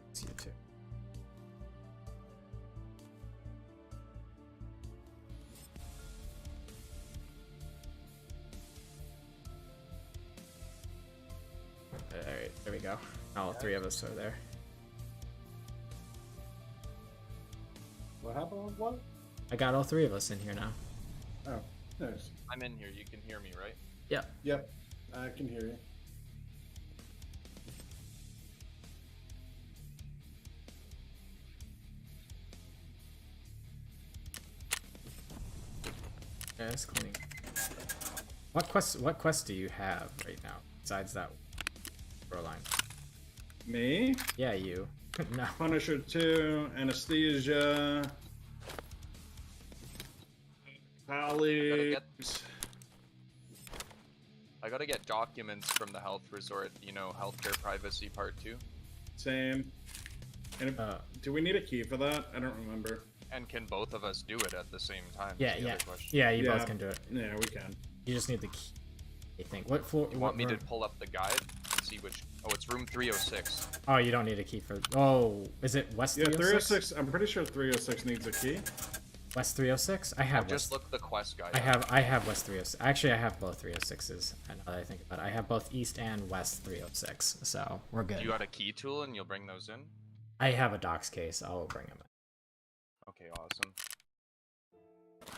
It's you too. Alright, there we go. All three of us are there. What happened with what? I got all three of us in here now. Oh, nice. I'm in here. You can hear me, right? Yeah. Yep, I can hear you. Yeah, it's clean. What quest do you have right now besides that row line? Me? Yeah, you. No. Punisher 2, Anesthesia, colleagues. I gotta get documents from the health resort, you know, healthcare privacy part 2. Same. And do we need a key for that? I don't remember. And can both of us do it at the same time? Yeah, is the yeah. other question. Yeah, you both can do it. Yeah, we can. You just need the key, I think. What floor? You want me to pull up the guide and see which... Oh, it's room 306. Oh, you don't need a key for... Oh, is it West 306? 306. I'm pretty sure 306 needs a key. West 306? I have Just West... look the quest guide. I have West 306. Actually, I have both 306s. I know that I think about it. I have both East and West 306, so we're good. You got a key tool and you'll bring those in? I have a docs case. I'll bring them in. Okay, awesome.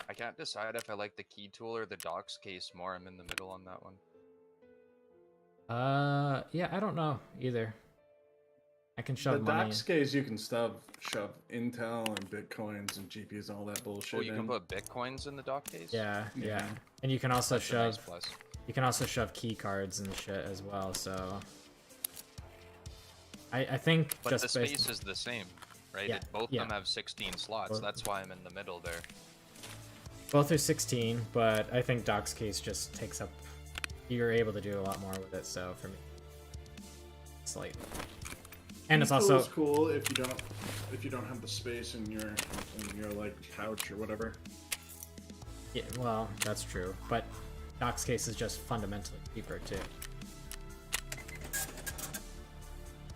I can't decide if I like the key tool or the docs case more. I'm in the middle on that one. Yeah, I don't know either. I can shove The money. docs case you can shove Intel and Bitcoins and GPUs and all that bullshit. Oh, you in. can put Bitcoins in the doc case? Yeah, yeah. And you can also That's a nice shove... plus. You can also shove key cards and shit as well, so... I think But just the space based... is the same, right? Yeah, Both yeah. of them have 16 slots. Both- That's why I'm in the middle there. Both are 16, but I think Doc's case just takes up... You're able to do a lot more with it, so for me... Slightly. And it's also... It's cool if you don't have the space in your like couch or whatever. Yeah, well, that's true, but Doc's case is just fundamentally cheaper, too.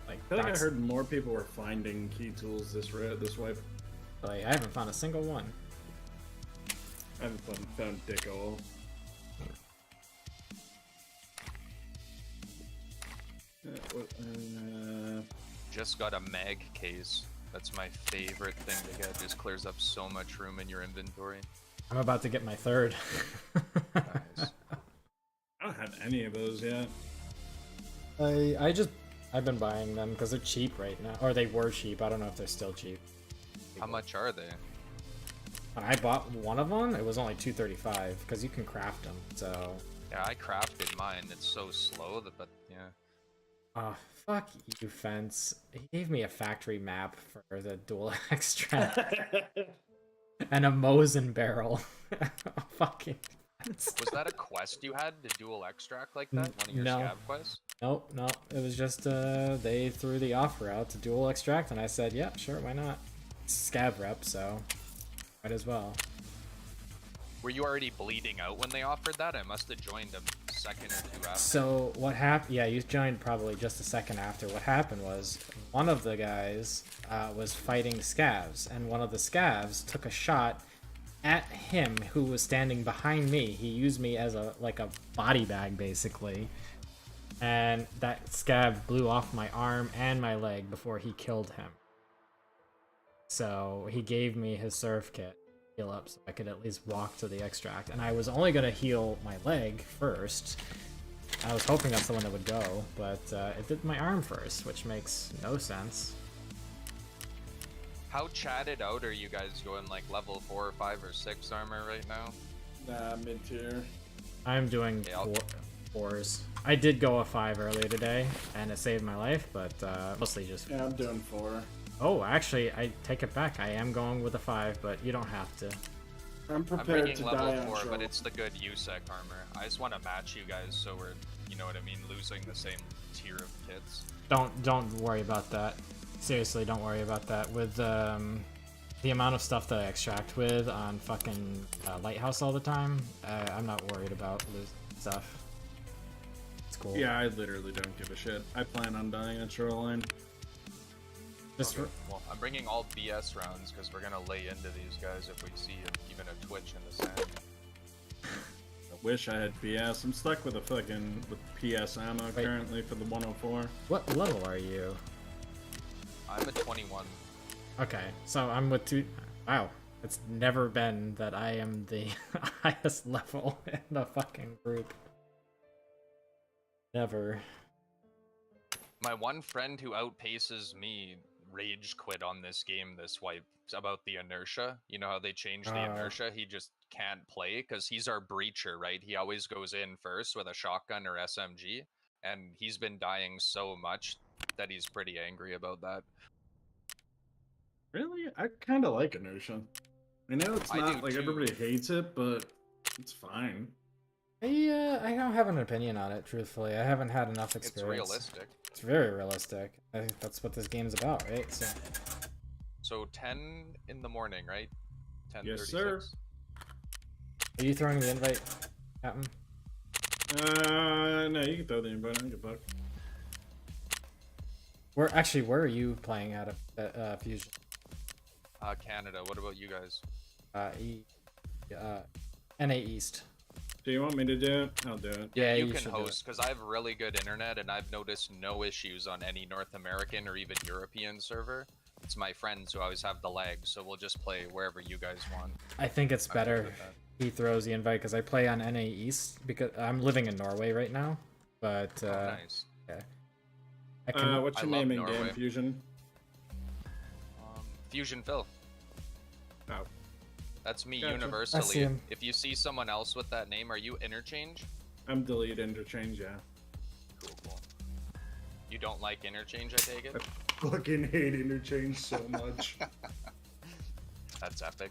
Like, I feel like I Doc's- heard more people were finding key tools this wipe. Like, I haven't found a single one. I haven't found dick all. Just got a mag case. That's my favorite thing to get. Just clears up so much room in your inventory. I'm about to get my third. Nice. I don't have any of those yet. I've been buying them because they're cheap right now, or they were cheap. I don't know if they're still cheap. How much are they? When I bought one of them, it was only $2.35 because you can craft them. So, Yeah, I crafted mine. It's so slow, but yeah. oh fuck you, Fence. He gave me a factory map for the dual extract and a Mosin barrel. Fucking Fence. Was that a quest you had to dual extract like that? One of your No. scab quests? Nope. It was just they threw the offer out to dual extract, and I said, "Yep, sure, why not?" Scab rep, so might as well. Were you already bleeding out when they offered that? I must have joined a second or two after. So what happened? Yeah, you joined probably just a second after. What happened was one of the guys was fighting scavs, and one of the scavs took a shot at him who was standing behind me. He used me as a body bag basically, and that scav blew off my arm and my leg before he killed him. So he gave me his surf kit. Heal up so I could at least walk to the extract, and I was only gonna heal my leg first. I was hoping that's the one that would go, but it did my arm first, which makes no sense. How chatted out are you guys going, like level 4 or 5 or 6 armor right now? Nah, mid tier. I'm doing Yeah, I'll- fours. I did go a 5 earlier today, and it saved my life, but mostly just... Yeah, I'm doing 4. Oh, actually, I take it back. I am going with a 5, but you don't have to. I'm I'm prepared bringing to level die on 4, troll. but it's the good USEC armor. I just want to match you guys so we're, you know what I mean, losing the same tier of kits. Don't worry about that. Seriously, don't worry about that. With the amount of stuff that I extract with on fucking Lighthouse all the time, I'm not worried about losing stuff. It's cool. Yeah, I literally don't give a shit. I plan on dying on shoreline. Just Okay, well, I'm bringing all BS rounds because we're gonna lay into these guys if we see even a twitch in the sand. I wish I had PS. I'm stuck with with PS ammo Wait. currently for the 104. what level are you? I'm at 21. Okay, so I'm with 2. Wow, it's never been that I am the highest level in the fucking group. Never. My one friend who outpaces me rage quit on this game this wipe about the inertia. You know how they changed the inertia? He just can't play because he's our breacher, right? He always goes in first with a shotgun or SMG, and he's been dying so much that he's pretty angry about that. Really? I kind of like inertia. I know it's I not do like too. everybody hates it, but it's fine. I don't have an opinion on it, truthfully. I haven't had enough It's experience. realistic. It's very realistic. I think that's what this game's about, right? So 10 in the morning, right? 10:36. Yes, sir. Are you throwing the invite, Captain? No, you can throw the invite. I don't give a fuck. Where are you playing out of Fusion? Canada. What about you guys? NA East. Do you want me to do it? I'll do it. Yeah, you you can should do it. host because I have really good internet and I've noticed no issues on any North American or even European server. It's my friends who always have the lag, so we'll just play wherever you guys want. I think it's I'm good better with that. he throws the invite because I play on NA East because I'm living in Norway right now. But Oh, nice. I can. What's I your love name in Norway. game, Fusion? Fusion Phil. Oh. That's me Gotcha. I see universally. him. If you see someone else with that name, are you interchange? I'm delete interchange, yeah. Cool, cool. You don't like interchange, I take it? Fucking hate interchange so much. That's epic.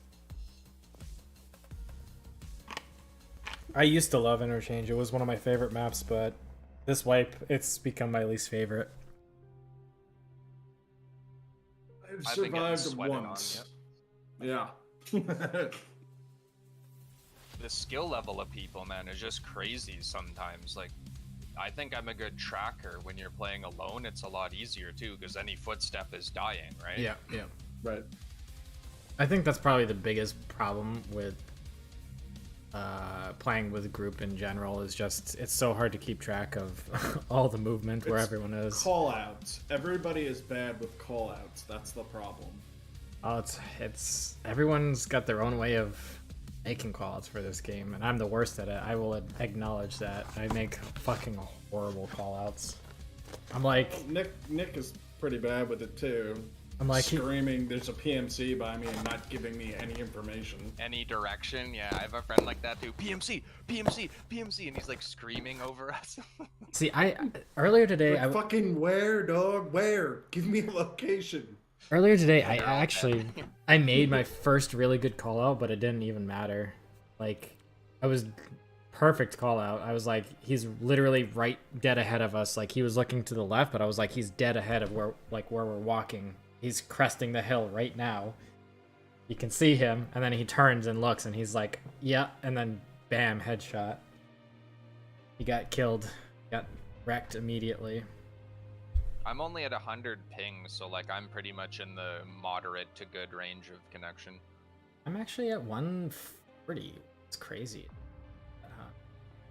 I used to love Interchange. It was one of my favorite maps, but this wipe, it's become my least favorite. I've been getting survived sweated on, once. yep. Yeah. The skill level of people, man, is just crazy sometimes. Like, I think I'm a good tracker. When you're playing alone, it's a lot easier too, because any footstep is dying, right? Yeah. Right. I think that's probably the biggest problem with playing with a group in general, is just it's so hard to keep track of all the movement where everyone is. Call outs. Everybody is bad with call outs. That's the problem. Oh, it's everyone's got their own way of making callouts for this game, and I'm the worst at it. I will acknowledge that. I make fucking horrible callouts. I'm like, Nick is pretty bad with it too. I'm like screaming, there's a PMC by me and not giving me any information. Any direction. Yeah, I have a friend like that too. PMC, PMC, PMC, and he's like screaming over us. See, earlier today, Like, fucking where, dog? Where? Give me a location. Earlier today, I made my first really good call out, but it didn't even matter. Like, I was perfect call out. I was like, he's literally right dead ahead of us. Like, he was looking to the left, but I was like, he's dead ahead of where we're walking. He's cresting the hill right now. You can see him, and then he turns and looks, and he's like, yeah, and then bam, headshot. He got killed. Got wrecked immediately. I'm only at 100 ping, so like I'm pretty much in the moderate to good range of connection. I'm actually at 140. It's crazy.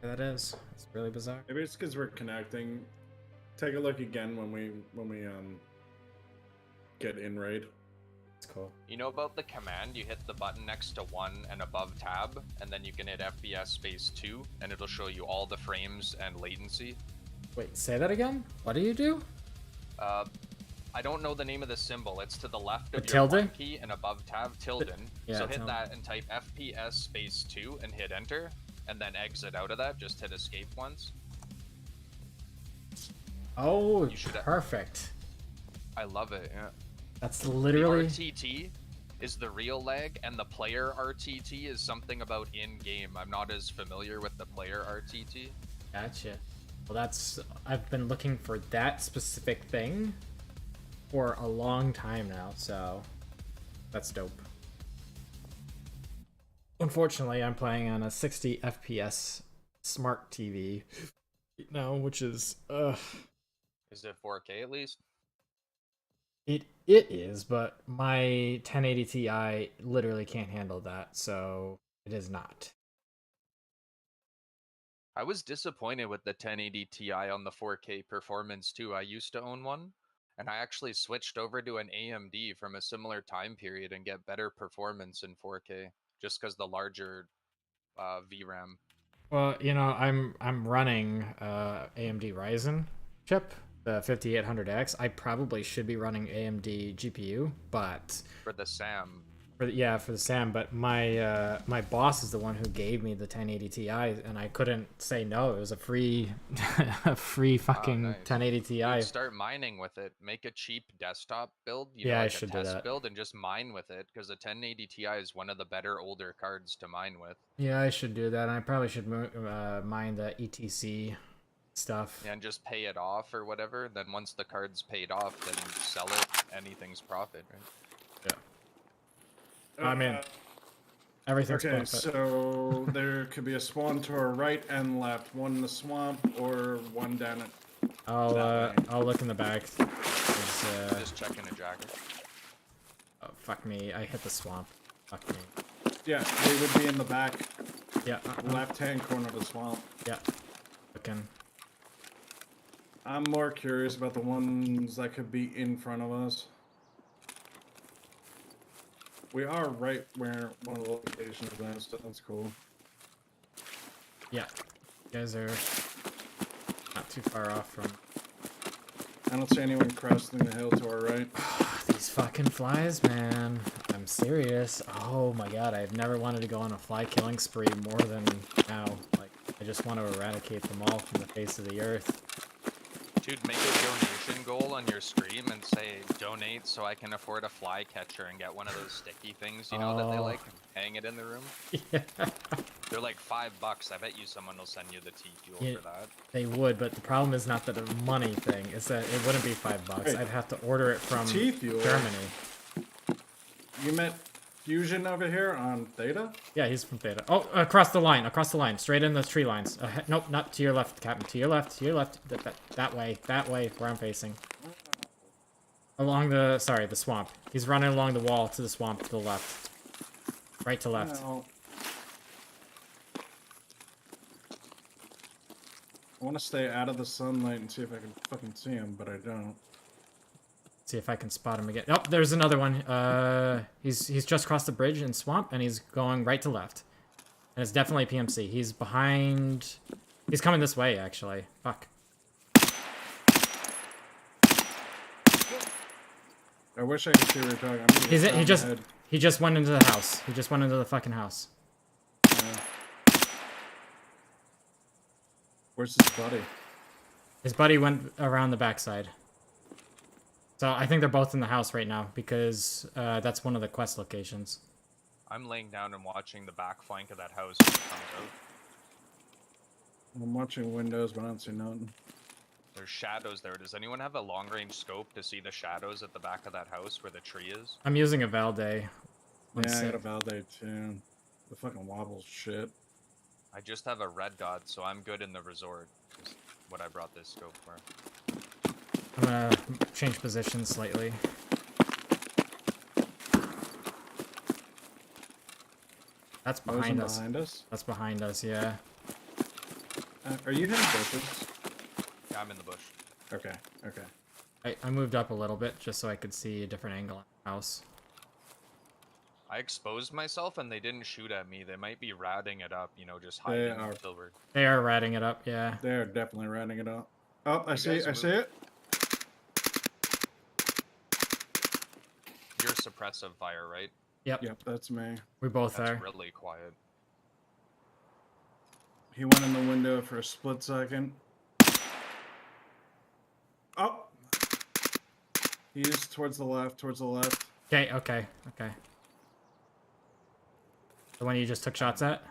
That is. It's really bizarre. Maybe it's because we're connecting. Take a look again when we get in raid. It's cool. You know about the command? You hit the button next to 1 and above tab, and then you can hit FPS space 2, and it'll show you all the frames and latency. Wait, say that again? What do you do? I don't know the name of the symbol. It's to the left of your tilde? 1 key and above tab, tilde. Yeah, so hit tilde. that and type FPS space 2 and hit enter, and then exit out of that. Just hit escape once. Oh, You should- perfect. I love it, yeah. That's literally... The RTT is the real lag, and the player RTT is something about in-game. I'm not as familiar with the player RTT. Gotcha. Well, I've been looking for that specific thing for a long time now, so that's dope. Unfortunately, I'm playing on a 60 FPS smart TV now, which is Is it 4K at least? it is, but my 1080 Ti literally can't handle that, so it is not. I was disappointed with the 1080 Ti on the 4K performance too. I used to own one, and I actually switched over to an AMD from a similar time period and get better performance in 4K just because the larger VRAM. Well, you know, I'm running AMD Ryzen chip, the 5800X. I probably should be running AMD GPU, but For the SAM. for the SAM. But my boss is the one who gave me the 1080 Ti, and I couldn't say no. It was a free fucking nice. 1080 Ti. Dude, start mining with it. Make a cheap desktop build, Yeah, know, I like should a do test that. build, and just mine with it, because the 1080 Ti is one of the better older cards to mine with. Yeah, I should do that. And I probably should mine the ETC stuff. And just pay it off or whatever. Then once the card's paid off, then sell it. Anything's profit, right? I mean, everything's Okay, profit. so there could be a spawn to our right and left. One in the swamp or one down at... I'll look in the back. Just checking a jacket. Oh, fuck me. I hit the swamp. Fuck me. Yeah, they would be in the back Yeah. left-hand corner of the swamp. Yeah. Looking. I'm more curious about the ones that could be in front of us. We are right where one of the locations is, so that's cool. Yeah. You guys are not too far off from... I don't see anyone crossing the hill to our right. These fucking flies, man. I'm serious. Oh my god, I've never wanted to go on a fly killing spree more than now. Like, I just want to eradicate them all from the face of the earth. Dude, make a donation goal on your stream and say, donate so I can afford a fly catcher and get one of those sticky things, you know, that they like, and hang it in the room. Yeah. They're like $5. I bet you someone will send you the T-Fuel Yeah, for that. they would, but the problem is not the money thing. It's that it wouldn't be $5. Wait. I'd have to order it from T-Fuel? Germany. You met Fusion over here on Theta? Yeah, he's from Theta. Oh, across the line, straight in those tree lines. Nope, not to your left, Captain. To your left, that way, where I'm facing. Along the, sorry, the swamp. He's running along the wall to the swamp to the left. Right to left. No. I want to stay out of the sunlight and see if I can fucking see him, but I don't. See if I can spot him again. Oh, there's another one. He's just crossed the bridge in swamp, and he's going right to left. And it's definitely PMC. He's behind... He's coming this way, actually. Fuck. I wish I could see where you're talking. I'm gonna get shot in the head. He just went into the house. He just went into the fucking house. Where's his buddy? His buddy went around the backside. So I think they're both in the house right now, because that's one of the quest locations. I'm laying down and watching the back flank of that house when it comes out. I'm watching windows, but I don't see nothing. There's shadows there. Does anyone have a long-range scope to see the shadows at the back of that house where the tree is? I'm using a Valday. Yeah, I got a Valday too. The fucking wobbles shit. I just have a red dot, so I'm good in the resort. Is what I brought this scope for. I'm gonna change position slightly. That's behind us. Behind us? That's behind us, yeah. Are you hitting bushes? Yeah, I'm in the bush. Okay, okay. I moved up a little bit just so I could see a different angle on the house. I exposed myself and they didn't shoot at me. They might be ratting it up, you know, just hiding in silver. They are ratting it up, yeah. They're definitely ratting it up. Oh, I see it. You're suppressive fire, right? Yep. Yep, that's me. We both That's are. really quiet. He went in the window for a split second. Oh! He's towards the left, Okay, okay, okay. The one you just took shots at?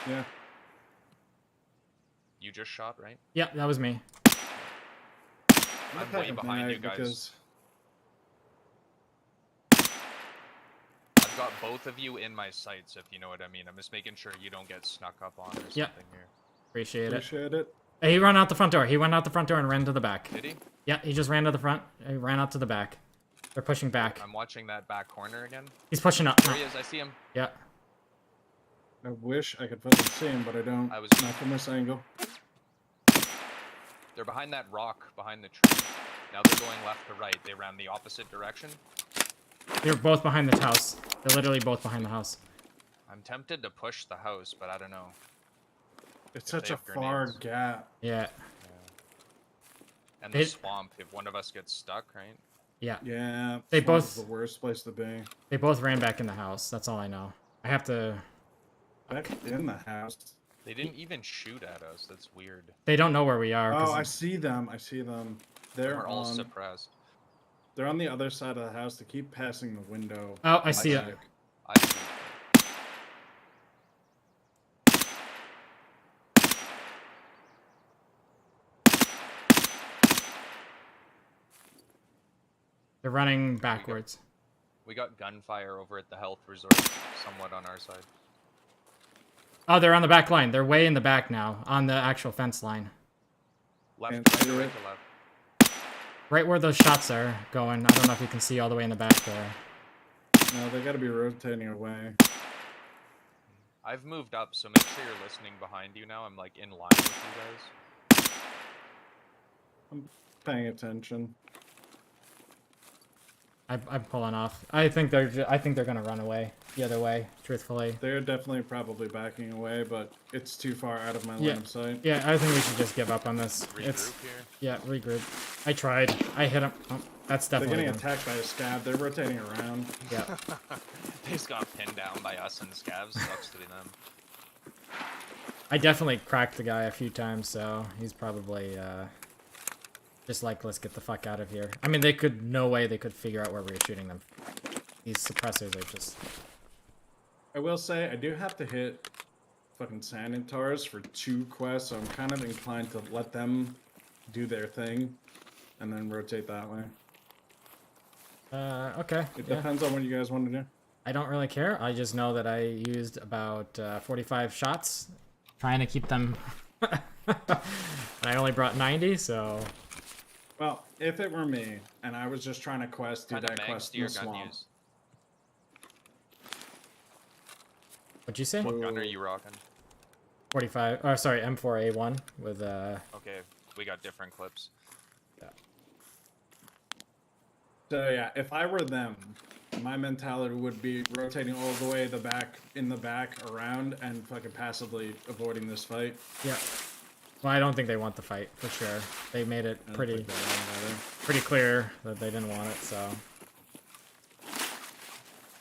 Yeah. You just shot, right? Yeah, that was me. I'm way behind you guys. Because I've got both of you in my sights, if you know what I mean. I'm just making sure you don't get snuck up on or something here. Appreciate it. Hey, he ran out the front door. He went out the front door and ran to the back. Did he? Yeah, he just ran to the front. He ran out to the back. They're pushing back. I'm watching that back corner again. He's pushing up. There he is. I see him. Yeah. I wish I could fucking see him, but I don't. I was not from this angle. They're behind that rock, behind the tree. Now they're going left to right. They ran the opposite direction. They're both behind this house. They're literally both behind the house. I'm tempted to push the house, but I don't know. It's such a far gap. Yeah. And the swamp, if one of us gets stuck, right? Yeah. Yeah. They swamp's both the worst place to be. They both ran back in the house. That's all I know. I have to. Back in the house. They didn't even shoot at us. That's weird. They don't know where we are. Oh, I see them. We're all suppressed. They're on the other side of the house. They keep passing the window. Oh, I see it. I see it. They're running backwards. We got gunfire over at the health resort, somewhat on our side. Oh, they're on the back line. They're way in the back now, on the actual fence line. Left, right to left. Right where those shots are going. I don't know if you can see all the way in the back there. No, they gotta be rotating away. I've moved up, so make sure you're listening behind you now. I'm like in line with you guys. I'm paying attention. I'm pulling off. I think they're gonna run away the other way. Truthfully, they're definitely probably backing away, but it's too far out of my line of sight. Yeah, I think we should just give up on this. Regroup here. Yeah, regroup. I tried. I hit him. Oh, that's definitely. They're getting attacked by a scab. They're rotating around. Yeah. They just got pinned down by us and scabs. Sucks to be them. I definitely cracked the guy a few times, so he's probably Just like, let's get the fuck out of here. I mean, they could, no way they could figure out where we were shooting them. These suppressors are just... I will say, I do have to hit fucking Sanitars for 2 quests, so I'm kind of inclined to let them do their thing and then rotate that way. Okay. It Yeah. depends on what you guys want to do. I don't really care. I just know that I used about 45 shots trying to keep them... and I only brought 90, so... Well, if it were me, and I was just trying to do Kind of that mags quest do in your the gun swamp. use? What'd you say? What gun are you rocking? 45... Oh, sorry, M4A1 with... Okay, we got different clips. So yeah, if I were them, my mentality would be rotating all the way in the back around and fucking passively avoiding this fight. Yeah. Well, I don't think they want the fight, for sure. They made it I don't pretty think they want either. pretty clear that they didn't want it, so...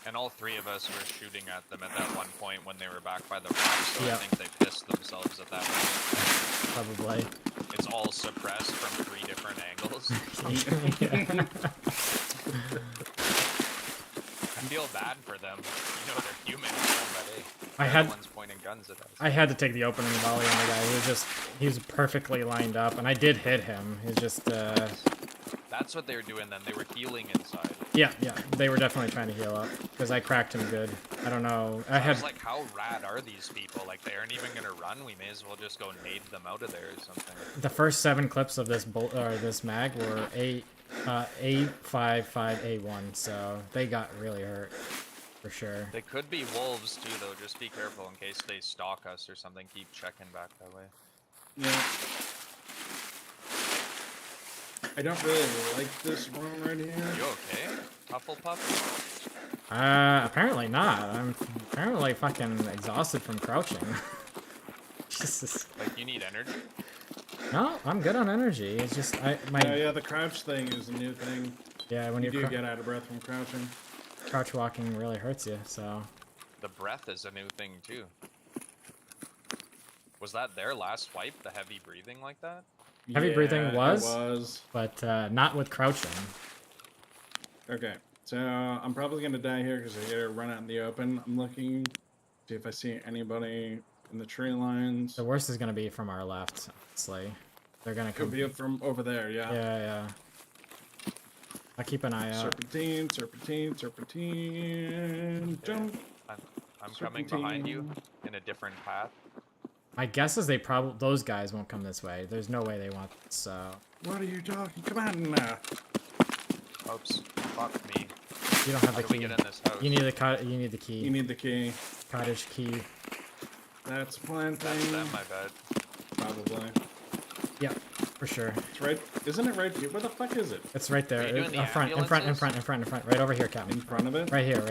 And all 3 of us were shooting at them at that one point when they were back by the rock, so Yeah. I think they pissed themselves at that point. Probably. It's all suppressed from 3 different angles. Yeah. I feel bad for them. You know, they're human, but hey, I they're had- the ones pointing guns at us. I had to take the opening volley on the guy. He was perfectly lined up, and I did hit him. He just, That's what they were doing then. They were healing inside. yeah, they were definitely trying to heal up, because I cracked him good. I don't know. I I had, was like, how rad are these people? Like, they aren't even gonna run. We may as well just go nade them out of there or something. the first 7 clips of this this mag were A55A1, so they got really hurt, for sure. They could be wolves too, though. Just be careful in case they stalk us or something. Keep checking back that way. Yeah. I don't really like this room right here. You okay, Hufflepuff? Apparently not. I'm apparently fucking exhausted from crouching. Jesus. Like, you need energy? No, I'm good on energy. It's just my Yeah, the crouch thing is a new thing. yeah, when You you're do get out of breath from crouching. crouch walking really hurts you. So The breath is a new thing too. Was that their last wipe? The heavy breathing like that? Heavy breathing Yeah, was? It was. but not with crouching. Okay, so I'm probably gonna die here because I gotta run out in the open. I'm looking, see if I see anybody in the tree lines. The worst is gonna be from our left. Honestly, they're gonna come. Could be from over there, yeah. Yeah. I'll keep an eye out. Serpentine, serpentine, serpentine, jump. I'm coming behind you in a different path. My guess is those guys won't come this way. There's no way they want this. So What are you talking? Come on. Oops. Fuck me. you don't have How the do we key. get in this house? You need the You need the key. You need the key. Cottage key. That's a plan That's thing. them, I bet. Probably. Yeah, for sure. It's right. Isn't it right here? Where the fuck is it? It's right there. Are you doing the In front. Right over here, In Captain. front of it? Right here.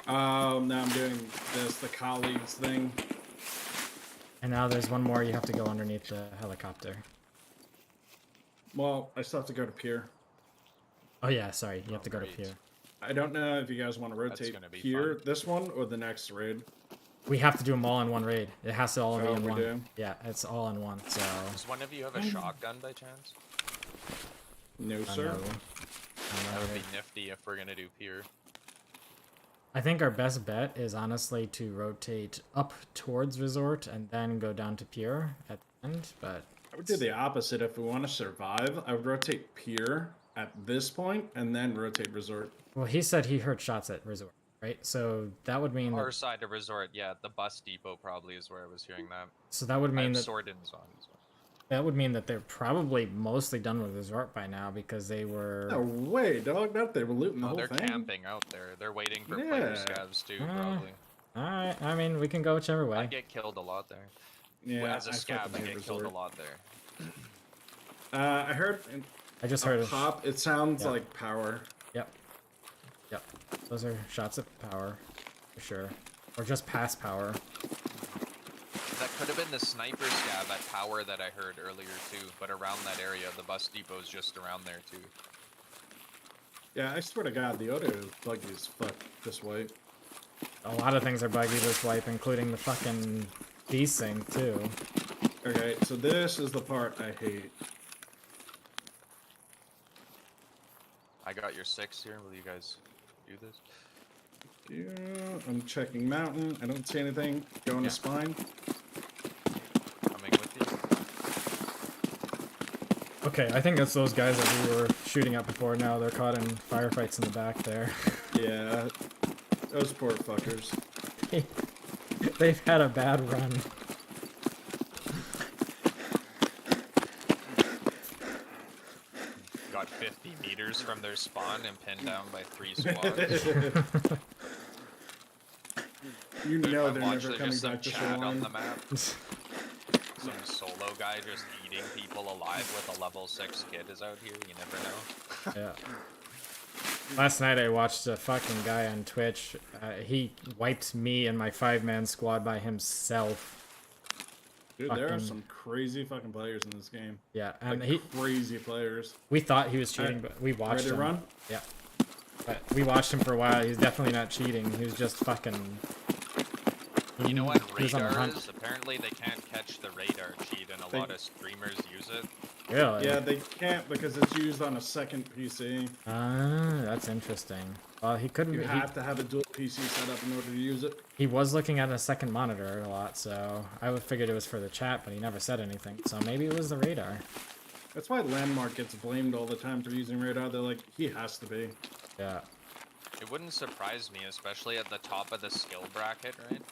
Now I'm doing the colleagues thing. And now there's one more. You have to go underneath the helicopter. Well, I still have to go to pier. Oh yeah, sorry. You have to go to great. pier. I don't know if you guys want to rotate gonna be pier, fun. this one, or the next raid. We have to do them all in one raid. It has to all be Oh, in we one. do? Yeah, it's all in one. So. Does one of you have a shotgun by chance? No, I sir. know. That would be nifty if we're gonna do pier. I think our best bet is honestly to rotate up towards resort and then go down to pier at the end. But I would do the opposite. If we want to survive, I would rotate pier at this point and then rotate resort. well, he said he heard shots at resort, right? So that would mean Our that. side of resort, yeah, the bus depot probably is where I was hearing that. So that would I mean have that. sword-ins on as well. That would mean that they're probably mostly done with resort by now because they were. No way, dog. Not they were looting the Oh, whole they're thing. camping out there. They're waiting for player Yeah. scavs too, probably. All right. I mean, we can go whichever way. I get killed a lot there. Yeah, As a I scav, fucking I hate get killed a resort. lot there. I heard I just a heard. pop. It sounds Yeah. like power. Yep. Those are shots at power, for sure, or just past power. That could have been the sniper scav at power that I heard earlier too, but around that area, the bus depot's just around there too. Yeah, I swear to God, the audio is buggy as fuck this way. A lot of things are buggy this wipe, including the fucking desync too. Okay, so this is the part I hate. I got your 6 here. Will you guys do this? Yeah, I'm checking mountain. I don't see anything. Going to spine. Coming with you. Okay, I think that's those guys that we were shooting at before. Now they're caught in firefights in the back there. Yeah, those poor fuckers. They've had a bad run. Got 50 meters from their spawn and pinned down by 3 squads. You know I'm they're watching never coming just some back to chat on Salon. the map. Some solo guy just eating people alive with a level 6 kid is out here. You never know. Yeah. Last night I watched a fucking guy on Twitch. He wiped me and my 5-man squad by himself. Dude, there are some crazy fucking players in this game. Yeah, and Like, crazy players. we thought he was cheating, but we watched Ready to him. run? Yeah. But we watched him for a while. He's definitely not cheating. He was just fucking... You know what he was on the radar hunt. is? Apparently they can't catch the radar cheat and a lot of streamers use it. Really? Yeah, they can't because it's used on a second PC. Ah, that's interesting. Well, he couldn't... You have to have a dual PC set up in order to use it. He was looking at a second monitor a lot, so I would figured it was for the chat, but he never said anything. So maybe it was the radar. That's why Landmark gets blamed all the time for using radar. They're like, he has to be. Yeah. It wouldn't surprise me, especially at the top of the skill bracket, right?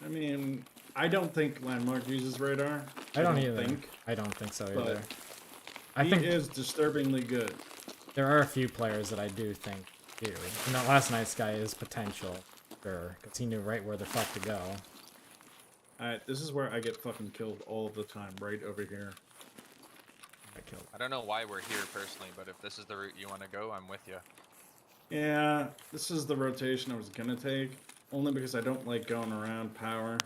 I mean, I don't think Landmark uses radar. I don't either. think. I don't think so But either. I he think is disturbingly good. there are a few players that I do think do. You know, last night's guy is potential, sure, because he knew right where the fuck to go. Alright, this is where I get fucking killed all the time, right over here. I killed. I don't know why we're here personally, but if this is the route you want to go, I'm with you. Yeah, this is the rotation I was gonna take. Only because I don't like going around power.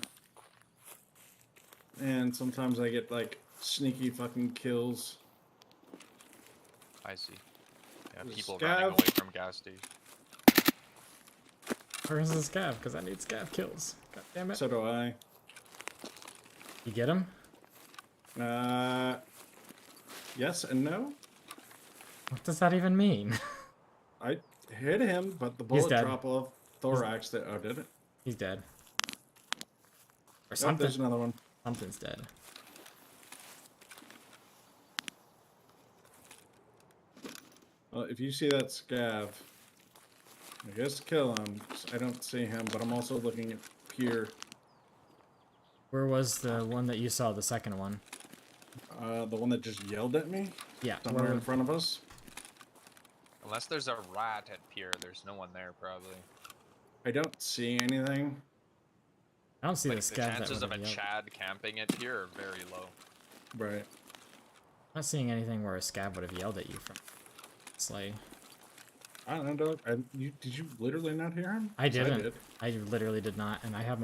And sometimes I get, like, sneaky fucking kills. I see. Yeah, There's people Scav. running away from gas station. Where's the scav? Because I need scav kills. God damn it. So do I. You get him? Yes and no. What does that even mean? I hit him, but the He's bullet dead. drop off thorax that. Oh, did it? He's dead. Or Oh, something. there's another one. Something's dead. Well, if you see that scav, I guess kill him. I don't see him, but I'm also looking at Pier. Where was the one that you saw, the second one? The one that just yelled at me Yeah, somewhere where, in front of us. Unless there's a rat at pier, there's no one there probably. I don't see anything. I don't see Like, the the scav that chances of a would've yelled. Chad camping at pier are very low. Right. I'm not seeing anything where a scav would have yelled at you from. It's like... I don't know, dog. Did you literally not hear him? I 'Cause didn't. did. I literally did not, and I have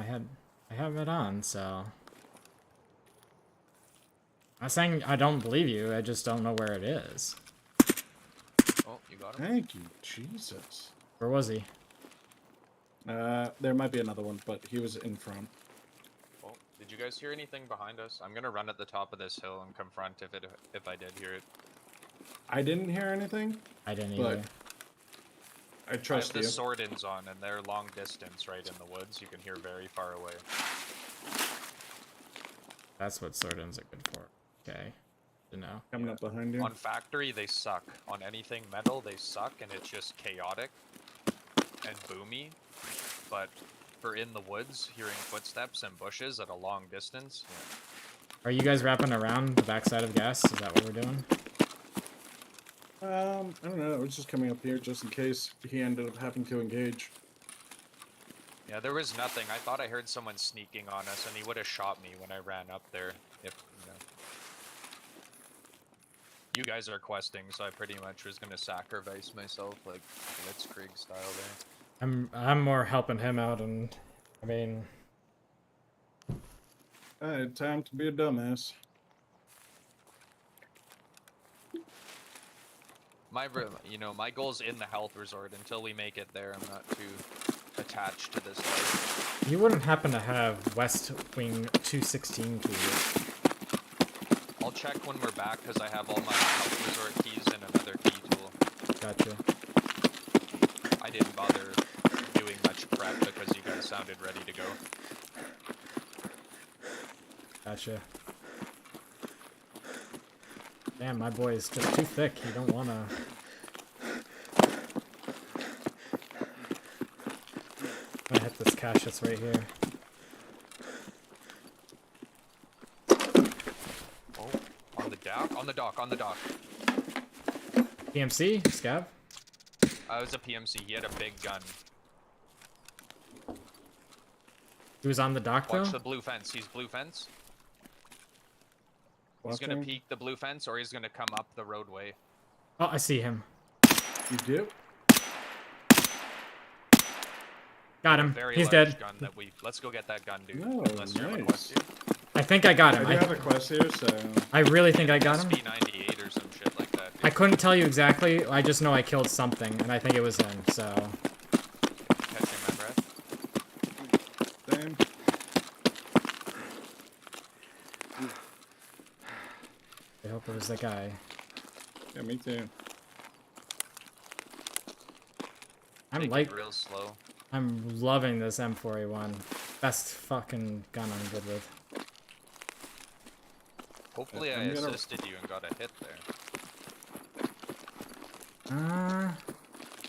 it on, so... I'm not saying I don't believe you, I just don't know where it is. Oh, you got him? Thank you, Jesus. Where was he? There might be another one, but he was in front. Oh, did you guys hear anything behind us? I'm gonna run at the top of this hill and confront if I did hear it. I didn't hear anything. I didn't But either. I trust I have you. the sword-ins on, and they're long distance right in the woods. You can hear very far away. That's what sword-ins are good for. Okay. You know. Coming up behind you. On factory, they suck. On anything metal, they suck, and it's just chaotic and boomy. But for in the woods, hearing footsteps and bushes at a long distance, yeah. Are you guys wrapping around the backside of gas? Is that what we're doing? I don't know. I was just coming up here just in case he ended up having to engage. Yeah, there was nothing. I thought I heard someone sneaking on us, and he would have shot me when I ran up there. If you know. You guys are questing, so I pretty much was gonna sacrifice myself, like Blitzkrieg style there. I'm more helping him out, and I mean, Alright, time to be a dumbass. My goal's in the health resort. Until we make it there, I'm not too attached to this life. you wouldn't happen to have West Wing 216 keys. I'll check when we're back because I have all my health resort keys and another key tool. Gotcha. I didn't bother doing much prep because you guys sounded ready to go. Gotcha. Damn, my boy is just too thick. You don't wanna... I'm gonna hit this cache that's right here. Oh, on the dock? On the dock, on the dock. PMC? Scav? It was a PMC. He had a big gun. He was on the dock, though? Watch the blue fence. He's blue fence. He's gonna peek the blue fence, or he's gonna come up the roadway. Oh, I see him. You do? Got him. Very He's large dead. gun that we. Let's go get that gun, dude. Oh, Unless you have a nice. quest here. I think I got him. I do have a quest here, so... I really think I got him. SP98 or some shit like that. Dude. I couldn't tell you exactly. I just know I killed something, and I think it was him, so... Catching my breath. Same. I hope it was the guy. Yeah, me too. I'm Take it real slow. I'm loving this M4A1. Best fucking gun I'm good with. Hopefully I I'm gonna- assisted you and got a hit there.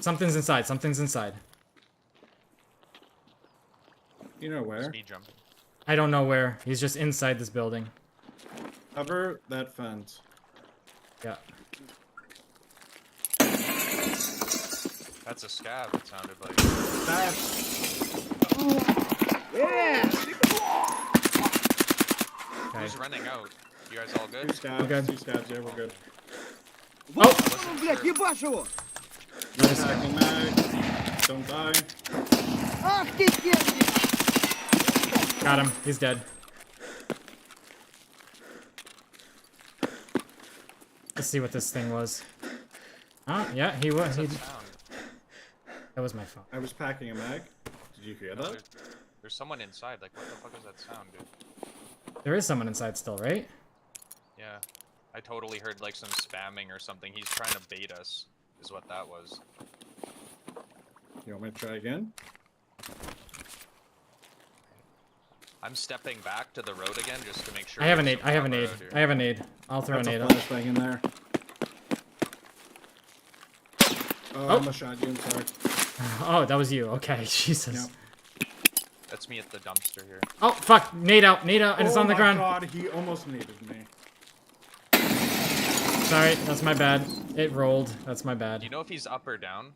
Something's inside. Something's inside. You know where? Speed jump. I don't know where. He's just inside this building. Cover that fence. Yeah. That's a scab, it sounded like. Okay. Who's running out? You guys all good? Two scabs, good. two scabs, yeah, we're good. Oh! Wasn't sure. Attacking mag. Don't die. Got him. He's dead. Let's see what this thing was. Oh, yeah, he was. What's that sound? That was my fault. I was packing a mag. Did you hear No, that? there's someone inside. Like, what the fuck is that sound, dude? There is someone inside still, right? Yeah. I totally heard, like, some spamming or something. He's trying to bait us, is what that was. You want me to try again? I'm stepping back to the road again just to make sure. I have a there's nade. some I have a cover nade. out here. I have a nade. I'll throw That's a nade a up. flashbang in there. Oh, I almost shot you, I'm sorry. Oh, that was you. Okay, Jesus. Yep. That's me at the dumpster here. Oh, fuck. Nade out, and it's on the ground. Oh my god, he almost needed me. Sorry, that's my bad. It rolled. That's my Do bad. you know if he's up or down?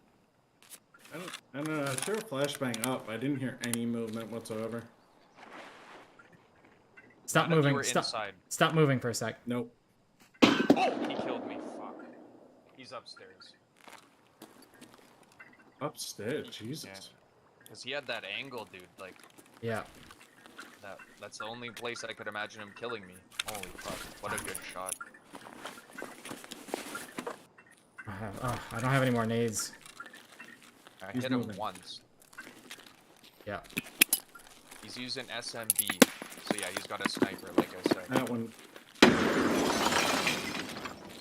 I don't know, I threw a flashbang up. I didn't hear any movement whatsoever. Stop None of you moving. were Stop. inside. Stop moving for a sec. Nope. Oh, he killed me. Fuck. He's upstairs. Upstairs, Jesus. Yeah. Cause he had that angle, dude. Like Yeah. that's the only place I could imagine him killing me. Holy fuck! What a good shot. I don't have any more nades. I He's hit him moving. once. Yeah. He's using SMB, so yeah, he's got a sniper, like I said. That one.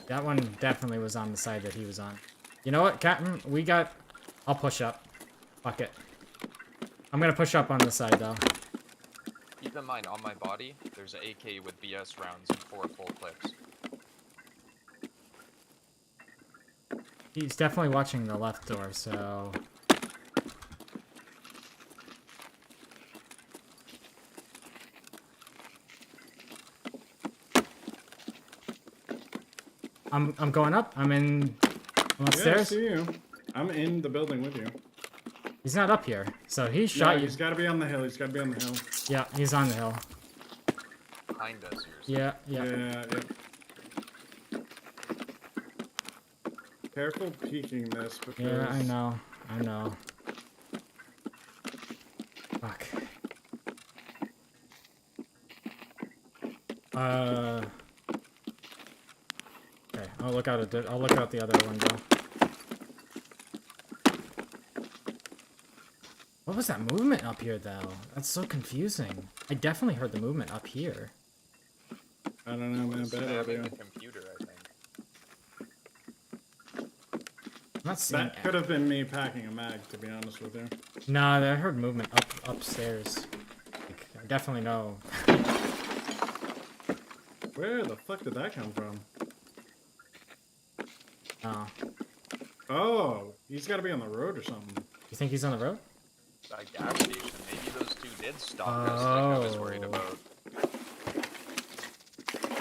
That one definitely was on the side that he was on. You know what, Captain? I'll push up. Fuck it. I'm gonna push up on the side, though. Keep in mind, on my body, there's an AK with BS rounds and 4 full clips. He's definitely watching the left door, so... I'm going up. I'm Yeah, I upstairs. see you. I'm in the building with you. He's not up here, so he shot Yeah, you. he's gotta be on the hill. He's gotta be on the hill. Yeah, he's on the hill. Behind us, yours. Yeah. Yeah. Careful peeking this because... Yeah, I know. Fuck. Okay, I'll look out the other window. What was that movement up here, though? That's so confusing. I definitely heard the movement up here. I don't know, man. Bad Spamming idea. the computer, I think. not seeing. That could have been me packing a mag, to be honest with you. Nah, I heard movement upstairs. Like, I definitely know. Where the fuck did that come from? Oh, Oh, he's got to be on the road or something. you think he's on the road? That gas station. Maybe those two did stalk us like I was worried Oh. about.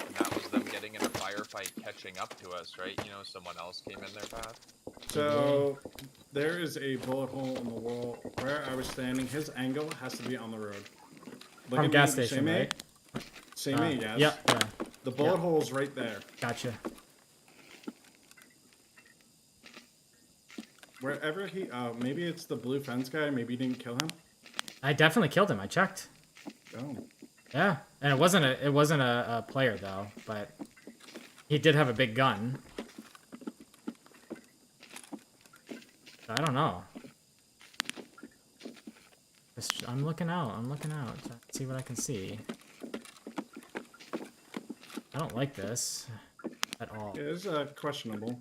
And that was them getting in a firefight catching up to us, right? You know, someone else came in their path. So, there is a bullet hole in the wall where I was standing. His angle has to be on the road. Look From at gas me, station, see me? right? See me, yes. Yeah, yeah. The bullet yeah. hole's right there. Gotcha. Wherever he, maybe it's the blue fence guy. Maybe you didn't kill him. I definitely killed him. I checked. Oh. Yeah, and it wasn't a player though, but he did have a big gun. I don't know. I'm looking out. I'm looking out to see what I can see. I don't like this at all. It is questionable.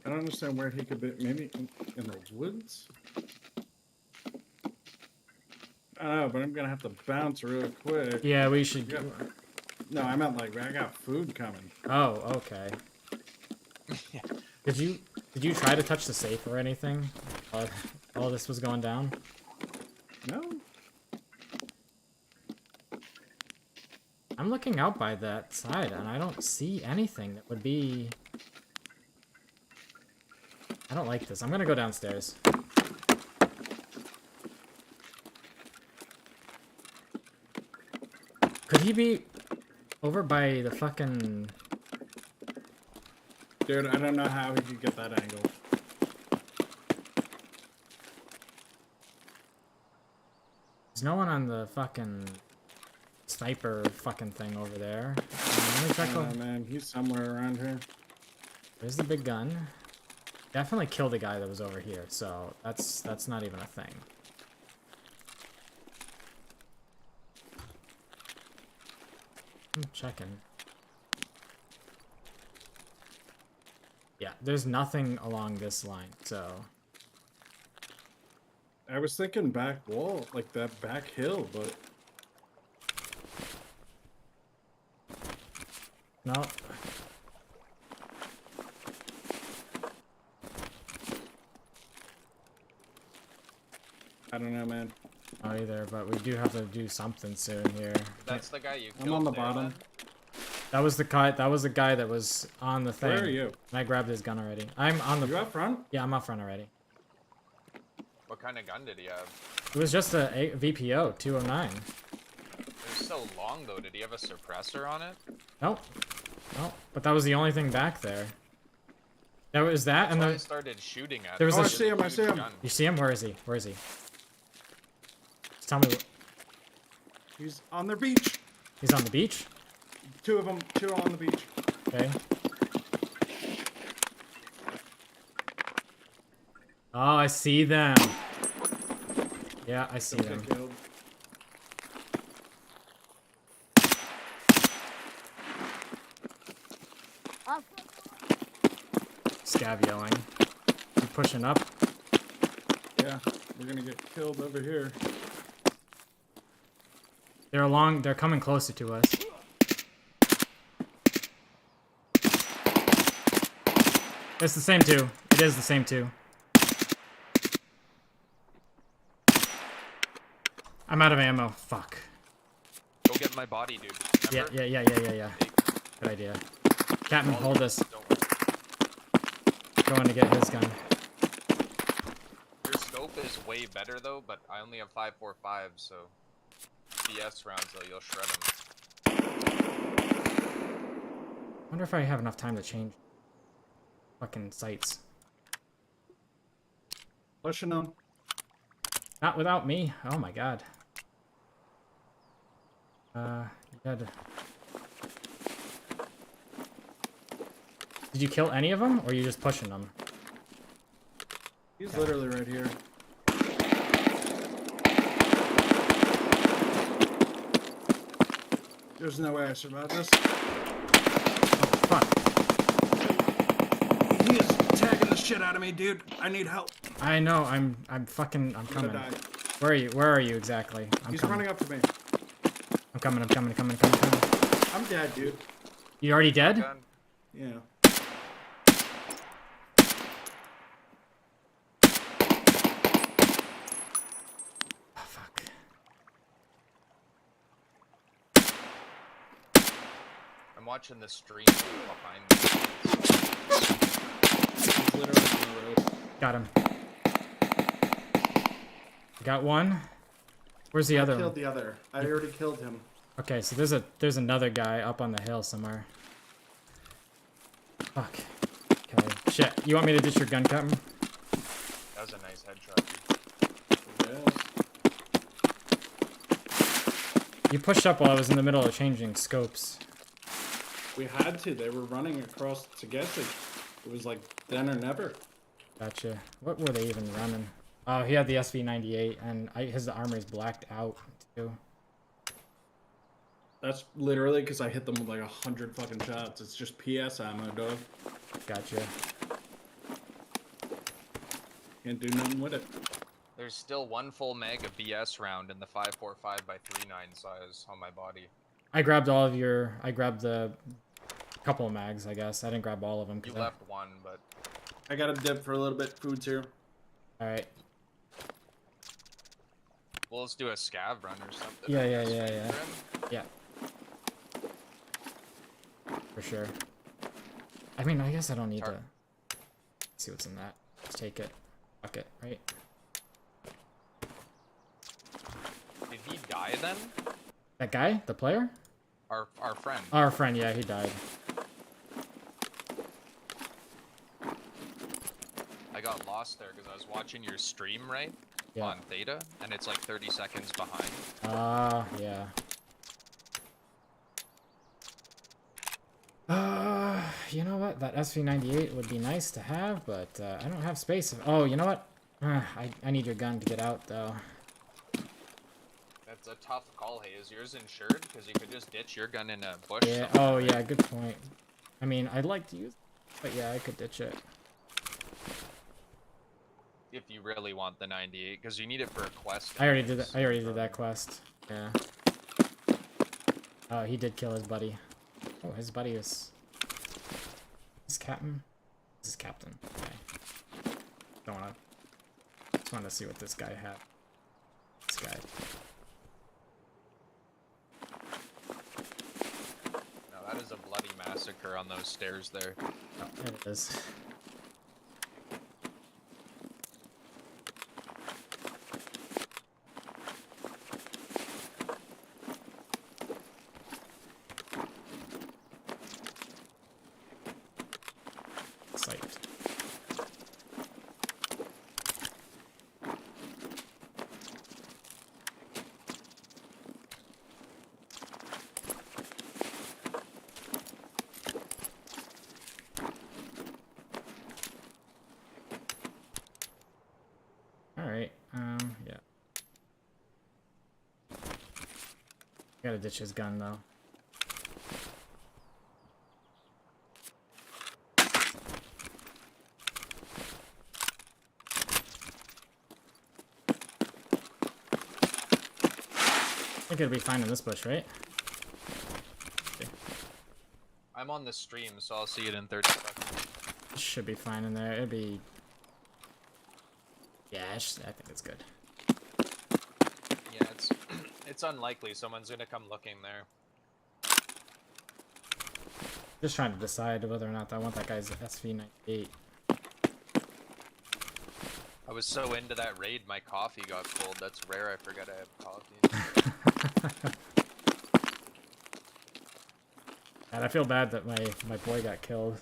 I don't understand where he could be. Maybe in the woods? I don't know, but I'm gonna have to bounce real quick. Yeah, we should. Yeah. No, I meant like I got food coming. Oh, okay. Did you try to touch the safe or anything? All this was going down. No. I'm looking out by that side and I don't see anything that would be. I don't like this. I'm gonna go downstairs. Could he be over by the fucking... Dude, I don't know how he could get that angle. There's no one on the fucking sniper fucking thing over there. Let me check over. Man, he's somewhere around here. There's the big gun. Definitely killed the guy that was over here, so that's not even a thing. I'm checking. Yeah, there's nothing along this line, so... I was thinking back wall, like that back hill, but... No. I don't know, man. Not either, but we do have to do something soon here. That's the guy you killed. I'm on the there, bottom. then? That was the guy. That was the guy that was on the thing. Where are you? And I grabbed his gun already. I'm on the. You up front? Yeah, I'm up front already. What kind of gun did he have? It was just a VPO 209. It was so long though. Did he have a suppressor on it? Nope. Nope. But that was the only thing back there. That was that, and That's why I then started shooting at there him. was I see him, I see him. Gun. you see him. Where is he? Where is he? Just tell me. He's on their beach. He's on the beach. Two of them, two on the beach. Okay. Oh, I see them. Yeah, I see them. Get killed. Scav yelling. You pushing up? Yeah, we're gonna get killed over here. They're coming closer to us. It's the same two. It is the same two. I'm out of ammo. Fuck. Go get my body, dude. Yeah. Remember? Good idea. Captain, hold this. Don't worry. Going to get his gun. Your scope is way better though, but I only have 5.45, so CS rounds though, you'll shred them. Wonder if I have enough time to change fucking sights. Pushing them. Not without me. Oh my god. Dead. Did you kill any of them, or are you just pushing them? He's literally right here. There's no way I survived this. shit out of me, dude. I need help. I know. I'm coming. I'm gonna die. Where are you? Where are you exactly? He's coming. running up to me. I'm coming. I'm dead, dude. You already dead? Gun. Yeah. Oh, fuck. I'm watching the stream behind me. He's literally on the road. Got him. Got one. Where's the other I killed one? the other. I already killed him. Okay, so there's another guy up on the hill somewhere. Fuck. Okay. Shit. You want me to ditch your gun, Captain? That was a nice headshot. Yes. You pushed up while I was in the middle of changing scopes. We had to. They were running across to get it. It was like then or never. Gotcha. What were they even running? Oh, he had the SV98, and his armor is blacked out too. That's literally because I hit them with like 100 fucking shots. It's just PS ammo, dog. Gotcha. Can't do nothing with it. There's still one full mag of BS round in the 5.45x39 size on my body. I grabbed all of your. I grabbed the couple of mags, I guess. I didn't grab all of them. You left one, but I got a dip for a little bit. Food's here. All right. well, let's do a scav run or something. Yeah, I yeah, guess, yeah, right, yeah. Grim? Yeah. For sure. I mean, I guess I don't need to see what's in that. Let's take it. Fuck it, right? Did he die then? That guy? The player? Our friend. Our friend, yeah, he died. I got lost there because I was watching your stream, right? Yeah. On Theta, and it's like 30 seconds behind. Yeah. You know what? That SV98 would be nice to have, but I don't have space. Oh, you know what? I need your gun to get out, though. That's a tough call. Hey, is yours insured? Because you could just ditch your gun in a bush. Yeah. somewhere, Oh, right? yeah. Good point. I mean, I'd like to use, but yeah, I could ditch it. If you really want the 98, because you need it for a quest. I already did that. I already did that quest. Yeah. Oh, he did kill his buddy. Oh, his buddy is. Is Captain? This is Captain. Okay. Don't wanna. Just wanted to see what this guy had. This guy. No, that is a bloody massacre on those stairs there. Oh, there it is. Psyched. Alright, yeah. Gotta ditch his gun, though. I think it'll be fine in this bush, right? I'm on the stream, so I'll see it in 30 seconds. Should be fine in there. It'd be... Yeah, I think it's good. Yeah, it's unlikely someone's gonna come looking there. Just trying to decide whether or not I want that guy's SV98. I was so into that raid, my coffee got cold. That's rare. I forgot I have coffee. And I feel bad that my boy got killed.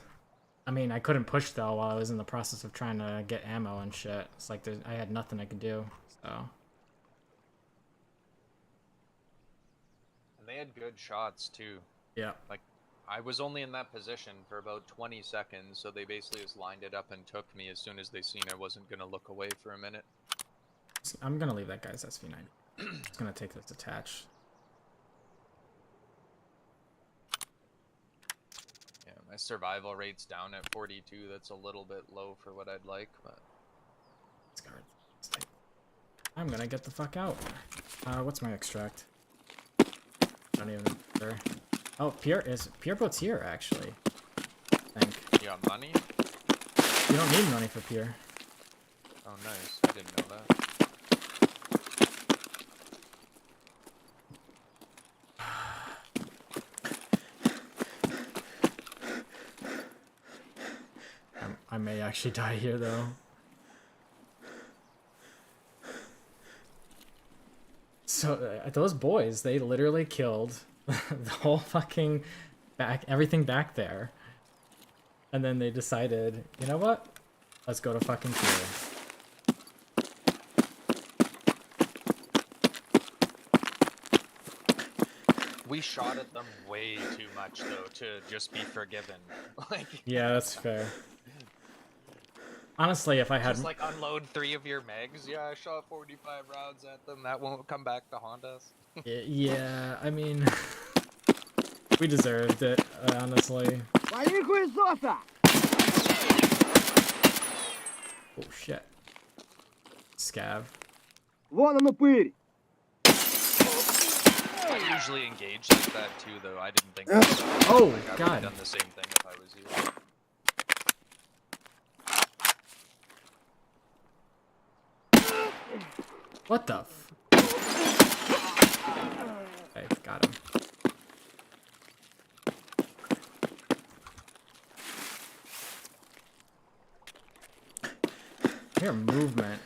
I mean, I couldn't push though while I was in the process of trying to get ammo and shit. It's like I had nothing I could do, so. And they had good shots too. Yeah. Like, I was only in that position for about 20 seconds, so they basically just lined it up and took me as soon as they seen I wasn't gonna look away for a minute. I'm gonna leave that guy's SV90. It's gonna take this attach. Yeah, my My survival rate's down at 42. That's a little bit low for what I'd like, but I'm gonna get the fuck out. What's my extract? Don't even sure. Oh, Pure Boat's here actually. I think. you got money? You don't need money for Pure. Oh, nice. I didn't know that. I may actually die here though. So those boys, they literally killed the whole fucking everything back there, and then they decided, you know what? Let's go to fucking Pure. We shot at them way too much though to just be forgiven. Like Yeah, that's fair. Honestly, if I had just like unload 3 of your megs, yeah, I shot 45 rounds at them. That won't come back to haunt us. yeah, I mean, we deserved it, honestly. Oh shit. Scav. I usually engage like that too, though. I didn't think. Oh like, I god. would've done the same thing if I was you. What the f- Okay, got him. I hear movement.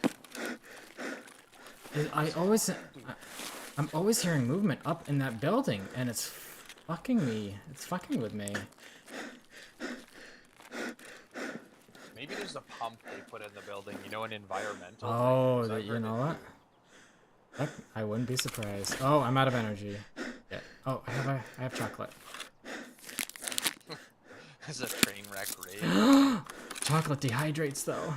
I'm always hearing movement up in that building, and it's fucking me. It's fucking with me. Maybe there's a pump they put in the building, you know, an environmental. Oh, thing, 'cause I've you heard know it- what? I wouldn't be surprised. Oh, I'm out of energy. Yeah. Oh, I have chocolate. It's a train wreck raid. Chocolate dehydrates though.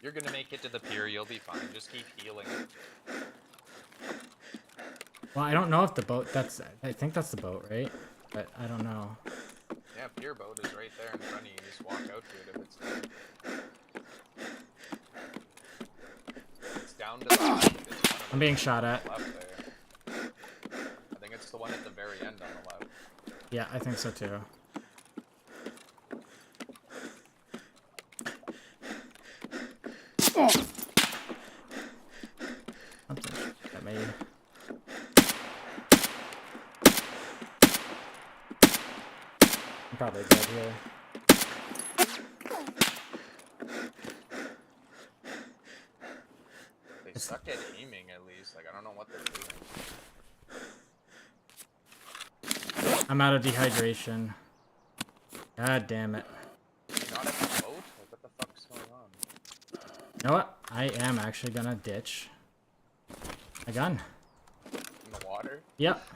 You're gonna make it to the pier, you'll be fine. Just keep healing. Well, I don't know if the boat. I think that's the boat, right? But I don't know. Yeah, pier boat is right there in front of you. Just walk out to it if it's there. It's down to the left. It's one of I'm being shot at. the left there. I think it's the one at the very end on the left. Yeah, I think so too. Something at me. I'm probably dead here. They suck at aiming at least. Like I don't know what they're doing. I'm out of dehydration. God damn it. Not at the boat? Like what the fuck's going on? You know what? I am actually gonna ditch my gun. In the water? Yep.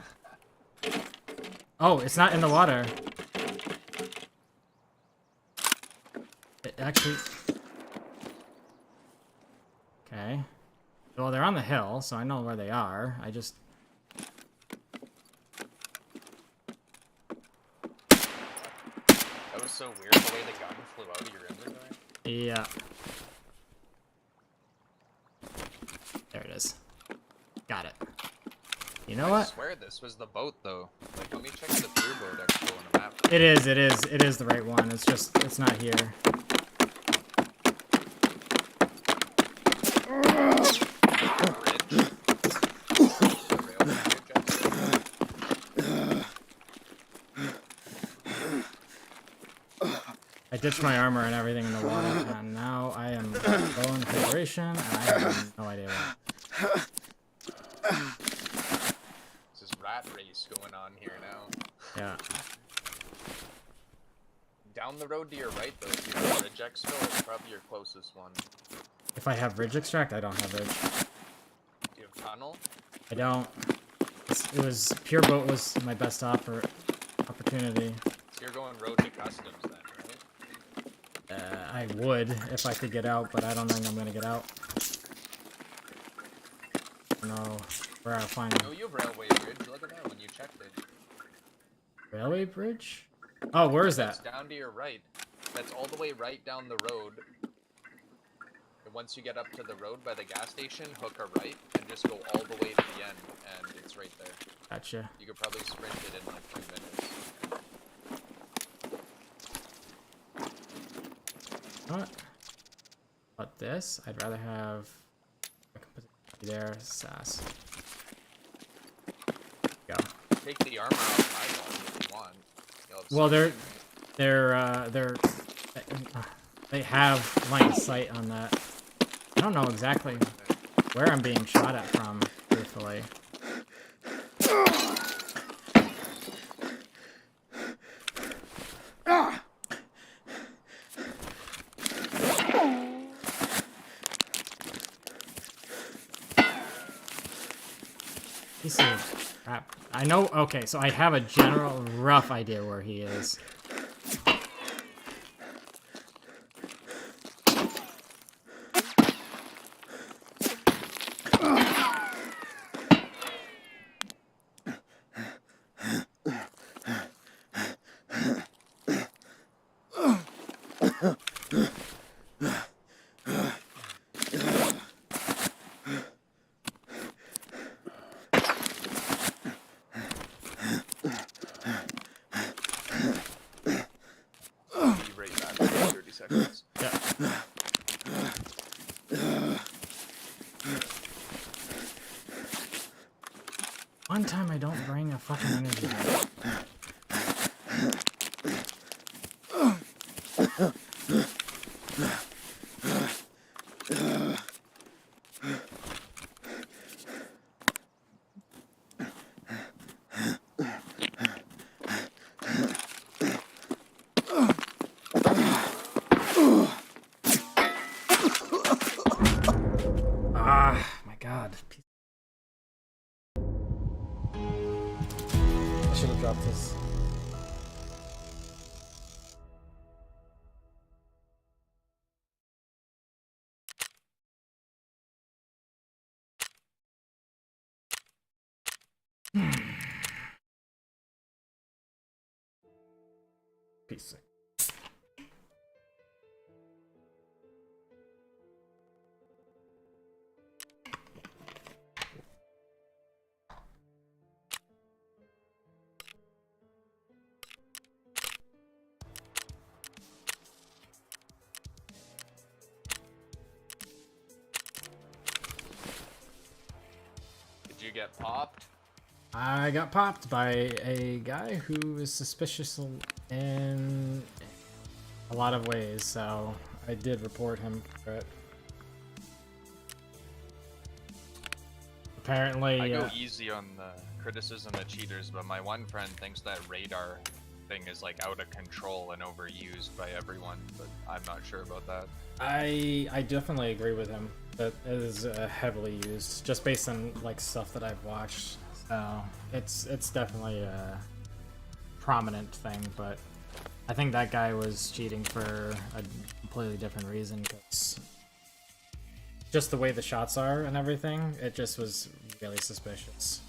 Oh, it's not in the water. It actually... Okay. Well, they're on the hill, so I know where they are. I just... That was so weird the way the gun flew out of your inventory. Yeah. There it is. Got it. You know I what? swear this was the boat though. Like let me check the pier boat expo on the map. It is the right one. It's just, it's not here. I ditched my armor and everything in the water, and now I am low in hydration, and I have no idea what. This is rat race going on here now. Yeah. Down the road to your right though, if you have Ridge Expo, it's probably your closest one. If I have Ridge Extract, I don't have Ridge. Do you have Tunnel? I don't. It was Pure Boat was my best opportunity. So you're going road to Customs then, right? I would if I could get out, but I don't think I'm gonna get out. No. where I'll find No, you have railway bridge. Look at that when you checked it. railway bridge. Oh, where is It's that? down to your right. That's all the way right down the road. And once you get up to the road by the gas station, hook a right and just go all the way to the end, and it's right there. Gotcha. You could probably sprint it in like 2 minutes. What? But this, I'd rather have. I can put it there. Sass. Go. Take the armor off my wall if you want. You'll have Well, something. they have line of sight on that. I don't know exactly where I'm being shot at from, truthfully. Piece of crap. I know. Okay, so I have a general rough idea where he is. Be right back in 30 seconds. Yeah. One time I don't bring a fucking energy drink. Ah, my God. I should have dropped this. Piece of. Did you get popped? I got popped by a guy who is suspicious in a lot of ways, so I did report him for it. Apparently, I go easy on the criticism of cheaters, but my one friend thinks that radar thing is like out of control and overused by everyone, but I'm not sure about that. I definitely agree with him. That it is heavily used, just based on like stuff that I've watched. So it's definitely a prominent thing, but I think that guy was cheating for a completely different reason, because just the way the shots are and everything, it just was really suspicious.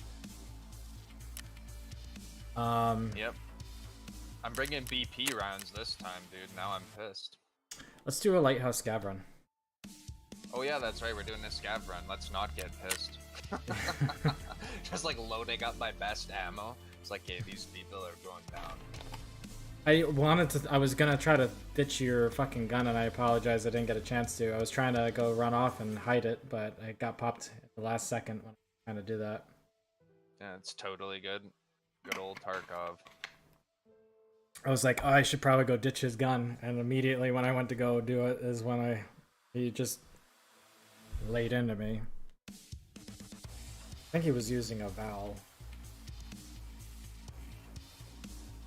Yep. I'm bringing BP rounds this time, dude. Now I'm pissed. Let's do a lighthouse scav run. Oh yeah, that's right. We're doing a scav run. Let's not get pissed. Just like loading up my best ammo. It's like, hey, these people are going down. I was gonna try to ditch your fucking gun, and I apologize I didn't get a chance to. I was trying to go run off and hide it, but I got popped at the last second when I was trying to do that. Yeah, it's totally good. Good old Tarkov. I was like, oh, I should probably go ditch his gun, and immediately when I went to go do it is when he just laid into me. I think he was using a valve.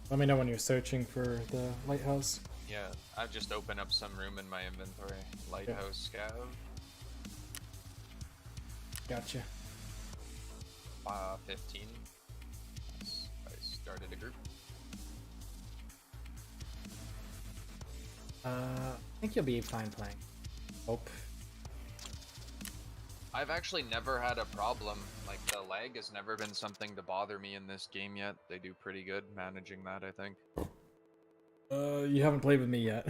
Let me know when you're searching for the lighthouse. Yeah, I've just opened up some room in my inventory. Lighthouse scav. Gotcha. 15. I started a group. I think you'll be fine playing. Hope. I've actually never had a problem. Like, Like, the lag has never been something to bother me in this game yet. They do pretty good managing that, I think. You haven't played with me yet.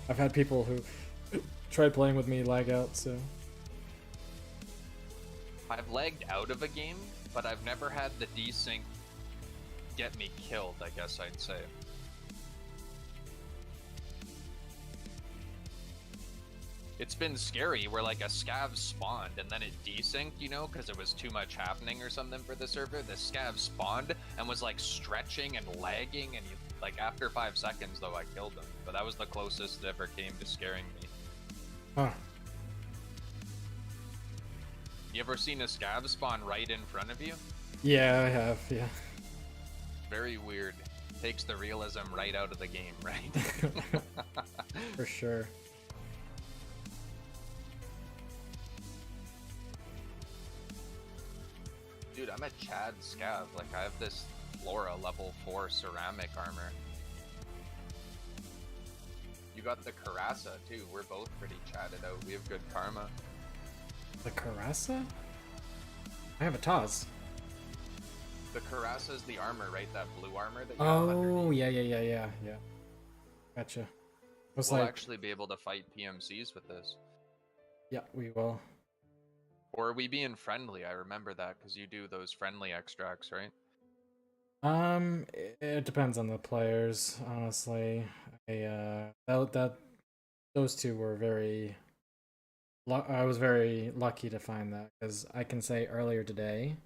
I've had people who tried playing with me lag out, so... I've lagged out of a game, but I've never had the desync get me killed, I guess I'd say. It's been scary where like a scav spawned and then it desynced, you know, because it was too much happening or something for the server. The scav spawned and was like stretching and lagging, and like after 5 seconds though I killed him. But that was the closest it ever came to scaring me. Huh. You ever seen a scav spawn right in front of you? Yeah, I have, yeah. Very weird. Takes the realism right out of the game, right? For sure. Dude, I'm a Chad scav. Like, I have this Flora level 4 ceramic armor. You got the Karasa too. We're both pretty chatted out. We have good karma. The Karasa? I have a Taz. The Karasa is the armor, right? That blue armor that you have Oh, underneath. yeah. Gotcha. Was We'll like, actually be able to fight PMCs with this. yeah, we will. Or are we being friendly? I remember that because you do those friendly extracts, right? It depends on the players, honestly. Those two were very. I was very lucky to find that, because I can say earlier today,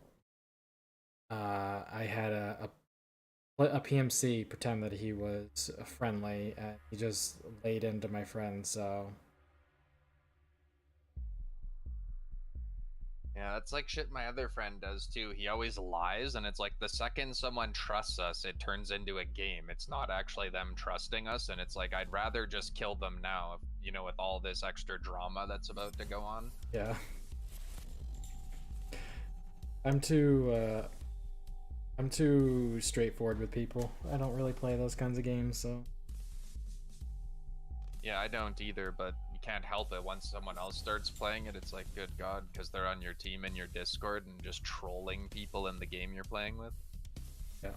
I had a PMC pretend that he was friendly, and he just laid into my friend. So Yeah, that's like shit my other friend does too. He always lies, and it's like the second someone trusts us, it turns into a game. It's not actually them trusting us, and it's like I'd rather just kill them now, you know, with all this extra drama that's about to go on. yeah, I'm too straightforward with people. I don't really play those kinds of games, so. Yeah, I don't either, but you can't help it. Once someone else starts playing it, it's like, good God, because they're on your team in your Discord and just trolling people in the game you're playing with. Yeah.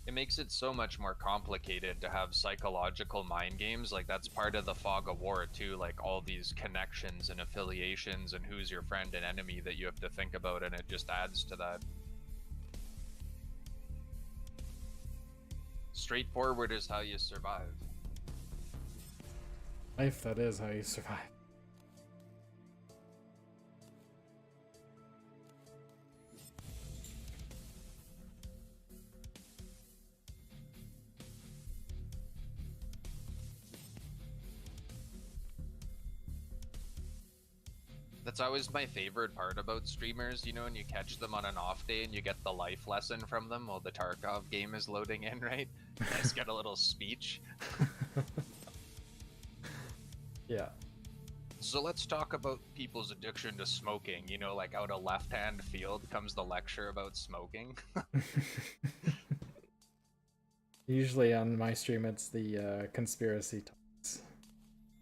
It makes it so much more complicated to have psychological mind games. Like, that's part of the fog of war too, like all these connections and affiliations and who's your friend and enemy that you have to think about, and it just adds to that. Straightforward is how you survive. Life, that is how you survive. That's always my favorite part about streamers, you know, when you catch them on an off day and you get the life lesson from them while the Tarkov game is loading in, right? You just get a little speech. Yeah. So let's talk about people's addiction to smoking. You know, like out of left-hand field comes the lecture about smoking. Usually on my stream, it's the conspiracy talks.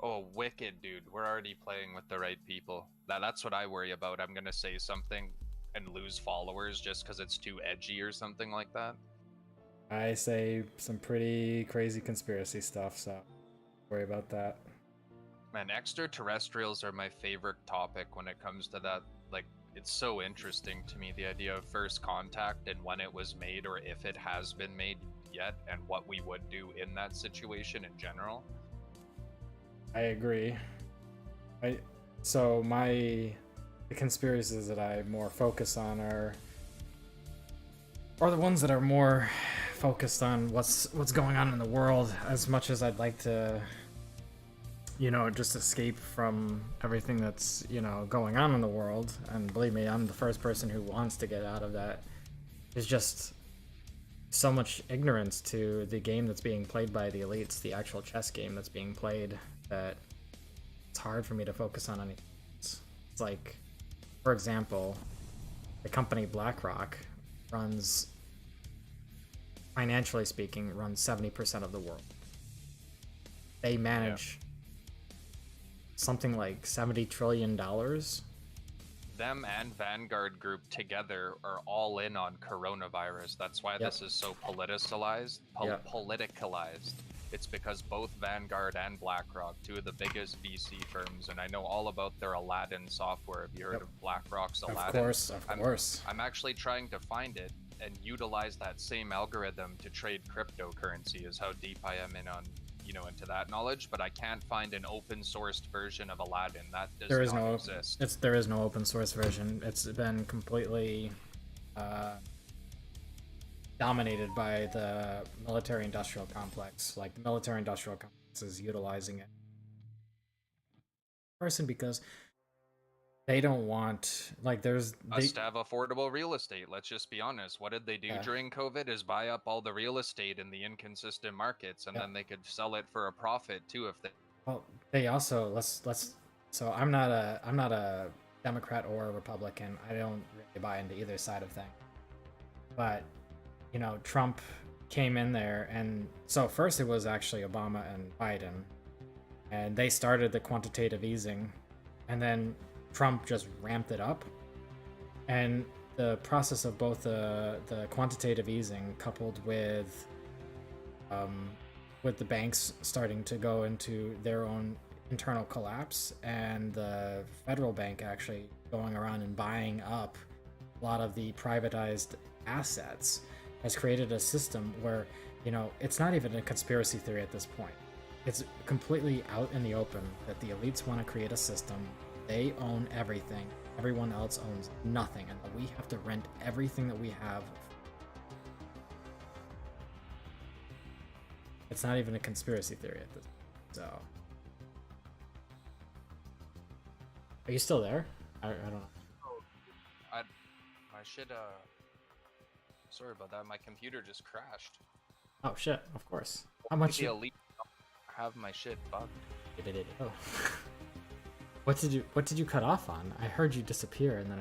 Oh, wicked, dude. We're already playing with the right people. That's what I worry about. I'm gonna say something and lose followers just because it's too edgy or something like that. I say some pretty crazy conspiracy stuff, so don't worry about that. Man, extraterrestrials are my favorite topic when it comes to that. Like, it's so interesting to me, the idea of first contact and when it was made, or if it has been made yet, and what we would do in that situation in general. I agree. The conspiracies that I more focus on are the ones that are more focused on what's going on in the world, as much as I'd like to, you know, just escape from everything that's, you know, going on in the world. And believe me, I'm the first person who wants to get out of that. There's just so much ignorance to the game that's being played by the elites, the actual chess game that's being played, that it's hard for me to focus on anything else. It's like, for example, the company BlackRock runs, financially speaking, runs 70% of the world. They manage something like $70 trillion. Them and Vanguard Group together are all in on coronavirus. That's why Yep. this is so politicized. Yep. Politicalized. It's because both Vanguard and BlackRock, two of the biggest VC firms, and I know all about their Aladdin software. Have you heard Yep. of BlackRock's Of Aladdin? course. I'm actually trying to find it and utilize that same algorithm to trade cryptocurrency. Is how deep I am in on, into that knowledge. But I can't find an open sourced version of Aladdin. That does not exist. There is no open source version. It's been completely dominated by the military industrial complex. Like the military industrial complex is utilizing it because they don't want, like, Us to have affordable real estate. Let's just be honest. What did they do during COVID is buy up all the real estate in the inconsistent markets, and then they could sell it for a profit too if they. Well, they also let's. So I'm not a Democrat or a Republican. I don't really buy into either side of things. But Trump came in there, and so first it was actually Obama and Biden, and they started the quantitative easing, and then Trump just ramped it up. And the process of both the quantitative easing coupled with the banks starting to go into their own internal collapse, and the federal bank actually going around and buying up a lot of the privatized assets, has created a system where, it's not even a conspiracy theory at this point. It's completely out in the open that the elites want to create a system. They own everything. Everyone else owns nothing, and we have to rent everything that we have. It's not even a conspiracy theory at this point. So, are you still there? I don't know. My shit. Sorry about that. My computer just crashed. Oh shit! Of course. How much? The elite have my shit bugged. Oh. What did you cut off on? I heard you disappear, and then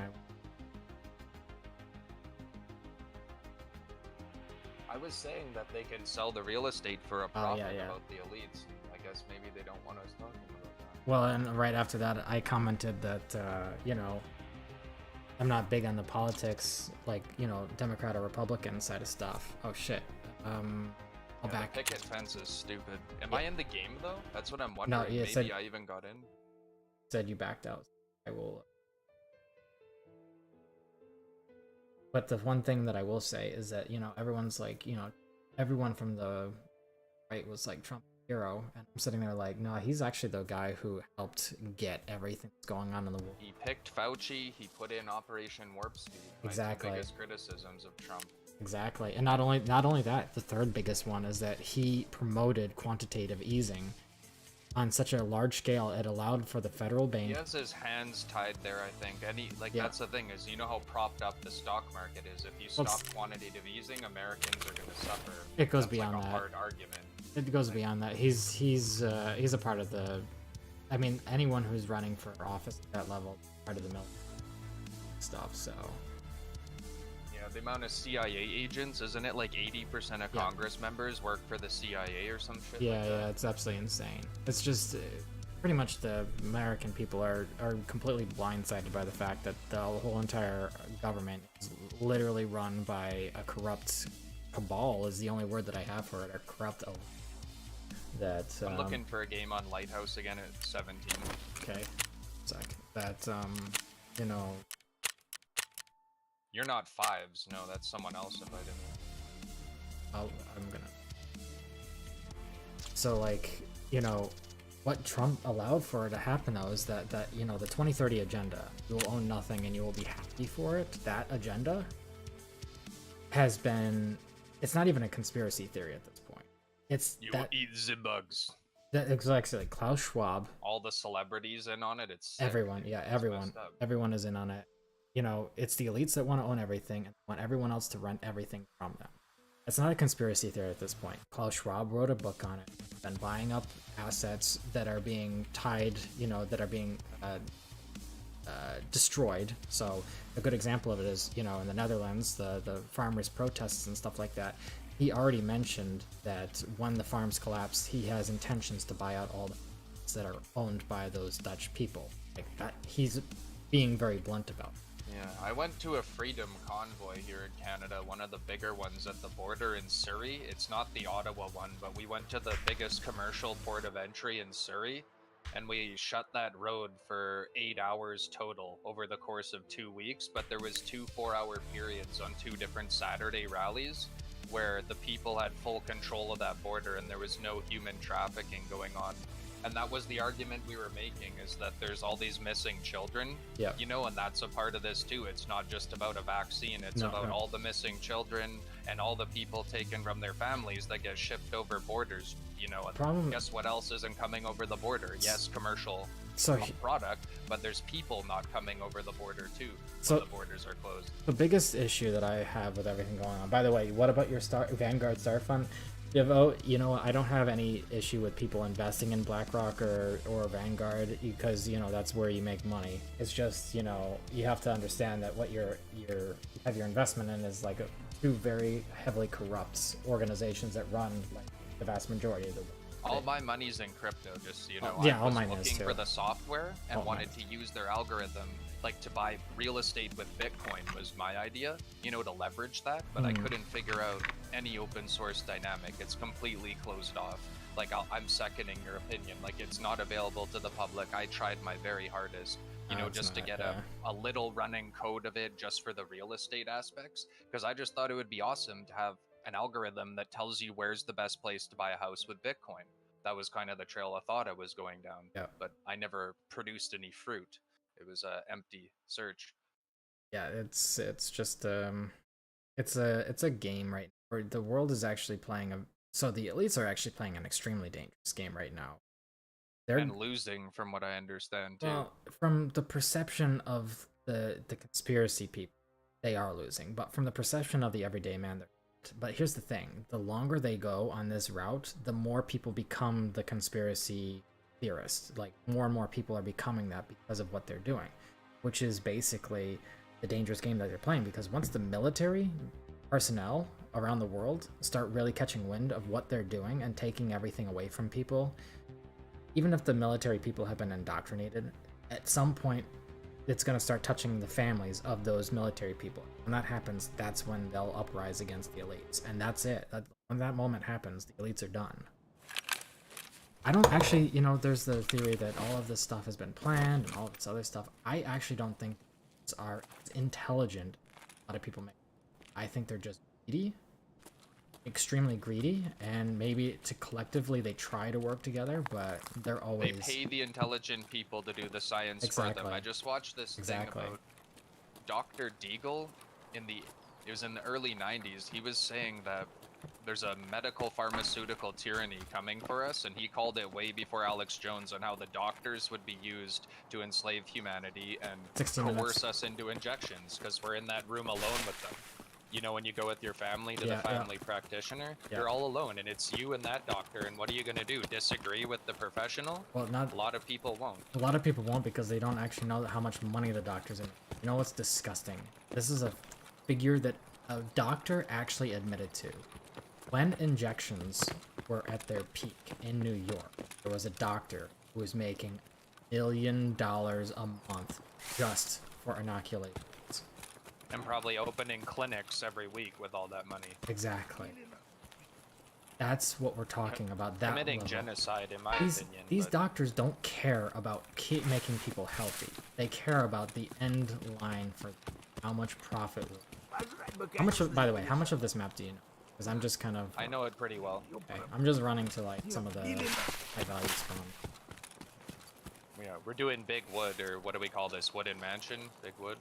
I was saying that they can sell the real estate for a profit about the elites. I guess maybe they don't want us talking about that. Well, and right after that, I commented that I'm not big on the politics, like Democrat or Republican side of stuff. Oh shit. I'll back. The picket fence is stupid. Am I in the game though? That's what I'm wondering. No, yeah, maybe I even got in. Said you backed out. I will. But the one thing that I will say is that everyone's like everyone from the right was like Trump hero, and I'm sitting there like, no, he's actually the guy who helped get everything that's going on in the world. He picked Fauci. He put in Operation Warp Speed. Exactly. My two biggest criticisms of Trump. Exactly, and not only that, the third biggest one is that he promoted quantitative easing on such a large scale. It allowed for the federal bank. He has his hands tied there, I think. And that's the thing is, how propped up the stock market is. If you stop quantitative easing, Americans are going to suffer. It goes beyond like a that. hard argument. It goes beyond that. He's a part of the. I mean, anyone who's running for office at that level, part of the military stuff. So. Yeah, the amount of CIA agents, isn't it like 80% of Congress members work for the CIA or some shit? Yeah, it's absolutely insane. It's just pretty much the American people are completely blindsided by the fact that the whole entire government is literally run by a corrupt cabal. Is the only word that I have for it. Or corrupt. That I'm looking for a game on Lighthouse again at 17. Okay, sec. That You're not Fives. No, that's someone else invited me. I'm gonna. So what Trump allowed for it to happen though is that the 2030 agenda, you will own nothing and you will be happy for it. That agenda has been. It's not even a conspiracy theory at this point. You will eat the bugs. That exactly, like Klaus Schwab. All the celebrities in on it. It's sick. Everyone, everyone is in on it. It's the elites that want to own everything and want everyone else to rent everything from them. It's not a conspiracy theory at this point. Klaus Schwab wrote a book on it. Been buying up assets that are being tied, that are being destroyed. So a good example of it is, in the Netherlands, the farmers' protests and stuff like that. He already mentioned that when the farms collapse, he has intentions to buy out all the elites that are owned by those Dutch people. Like that, he's being very blunt about. Yeah, I went to a freedom convoy here in Canada, one of the bigger ones at the border in Surrey. It's not the Ottawa one, but we went to the biggest commercial port of entry in Surrey, and we shut that road for 8 hours total over the course of 2 weeks, but there was 2 4-hour periods on 2 different Saturday rallies where the people had full control of that border and there was no human trafficking going on. And that was the argument we were making, is that there's all these missing children, Yeah. you know, and that's a part of this too. It's not just about a vaccine, it's about all the missing children and all the people taken from their families that get shipped over borders, you know. And guess what else isn't coming over the border? Yes, commercial product, but there's people not coming over the border too, so the borders are closed. The biggest issue that I have with everything going on, by the way, what about your Vanguard Star Fund? You know, I don't have any issue with people investing in BlackRock or Vanguard, because, you know, that's where you make money. It's just, you know, you have to understand that what you have your investment in is like two very heavily corrupt organizations that run like the vast majority of the. All my money's in crypto, just so you know. Yeah, I all was mine is looking too. for the software and wanted to use their algorithm, like to buy real estate with Bitcoin was my idea, you know, to leverage that, but I couldn't figure out any open source dynamic. It's completely closed off. Like, I'm seconding your opinion. Like, it's not available to the public. I tried my very hardest, you know, just to get a little running code of it just for the real estate aspects, because I just thought it would be awesome to have an algorithm that tells you where's the best place to buy a house with Bitcoin. That was kind of the trail of thought I was going down, but I never produced any fruit. It was a empty search. Yeah, it's just it's a game right now where the world is actually playing so the elites are actually playing an extremely dangerous game right now. They're losing, from what I understand too. Well, from the perception of the conspiracy people, they are losing, but from the perception of the everyday man, they're. But here's the thing: the longer they go on this route, the more people become the conspiracy theorists. Like, more and more people are becoming that because of what they're doing, which is basically the dangerous game that they're playing. Because once the military personnel around the world start really catching wind of what they're doing and taking everything away from people, even if the military people have been indoctrinated, at some point it's going to start touching the families of those military people. When that happens, that's when they'll uprise against the elites, and that's it. When that moment happens, the elites are done. I don't actually, you know, there's the theory that all of this stuff has been planned and all this other stuff. I actually don't think it's intelligent. A lot of people make. I think they're just greedy, extremely greedy, and maybe collectively they try to work together, but they're always. They pay the intelligent people to do the science for them. I just watched this thing about Dr. Deagle it was in the early 90s. He was saying that there's a medical pharmaceutical tyranny coming for us, and he called it way before Alex Jones, on how the doctors would be used to enslave humanity and coerce us into injections, because we're in that room alone with them. You know, when you go with your family to the family practitioner, you're all alone, and it's you and that doctor, and what are you going to do? Disagree with the professional? Well, a lot of people won't. A lot of people won't, because they don't actually know how much money the doctor's in. You know what's disgusting? This is a figure that a doctor actually admitted to. When injections were at their peak in New York, there was a doctor who was making $1 million a month just for inoculations. And probably opening clinics every week with all that money. Exactly. That's what we're talking about. That committing level. Genocide, in my opinion. These doctors don't care about making people healthy. They care about the end line for how much profit. How much of, by the way, how much of this map do you know? Because I'm just kind of. I know it pretty well. Okay, I'm just running to like some of the high value spawn. Yeah, we're doing Big Wood, or what do we call this? Wooden Mansion? Big Wood?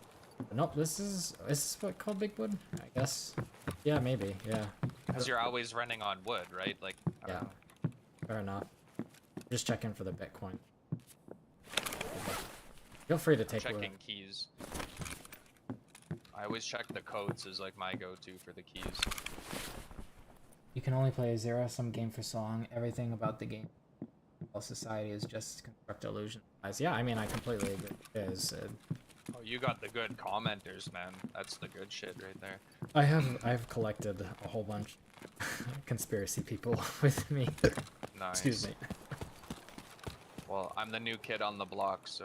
Nope, this is what called Big Wood? I guess. Yeah, maybe, yeah. Because you're always running on wood, right? Like, I don't know. Fair enough. Just checking for the Bitcoin. Feel free to take checking keys. I always check the codes as like my go-to for the keys. You can only play a zero-sum game for so long. Everything about the game, all society is just construct illusion. Yeah, I mean, I completely agree. It is. Oh, you got the good commenters, man. That's the good shit right there. I've collected a whole bunch of conspiracy people with me. Nice. Excuse me. Well, I'm the new kid on the block, so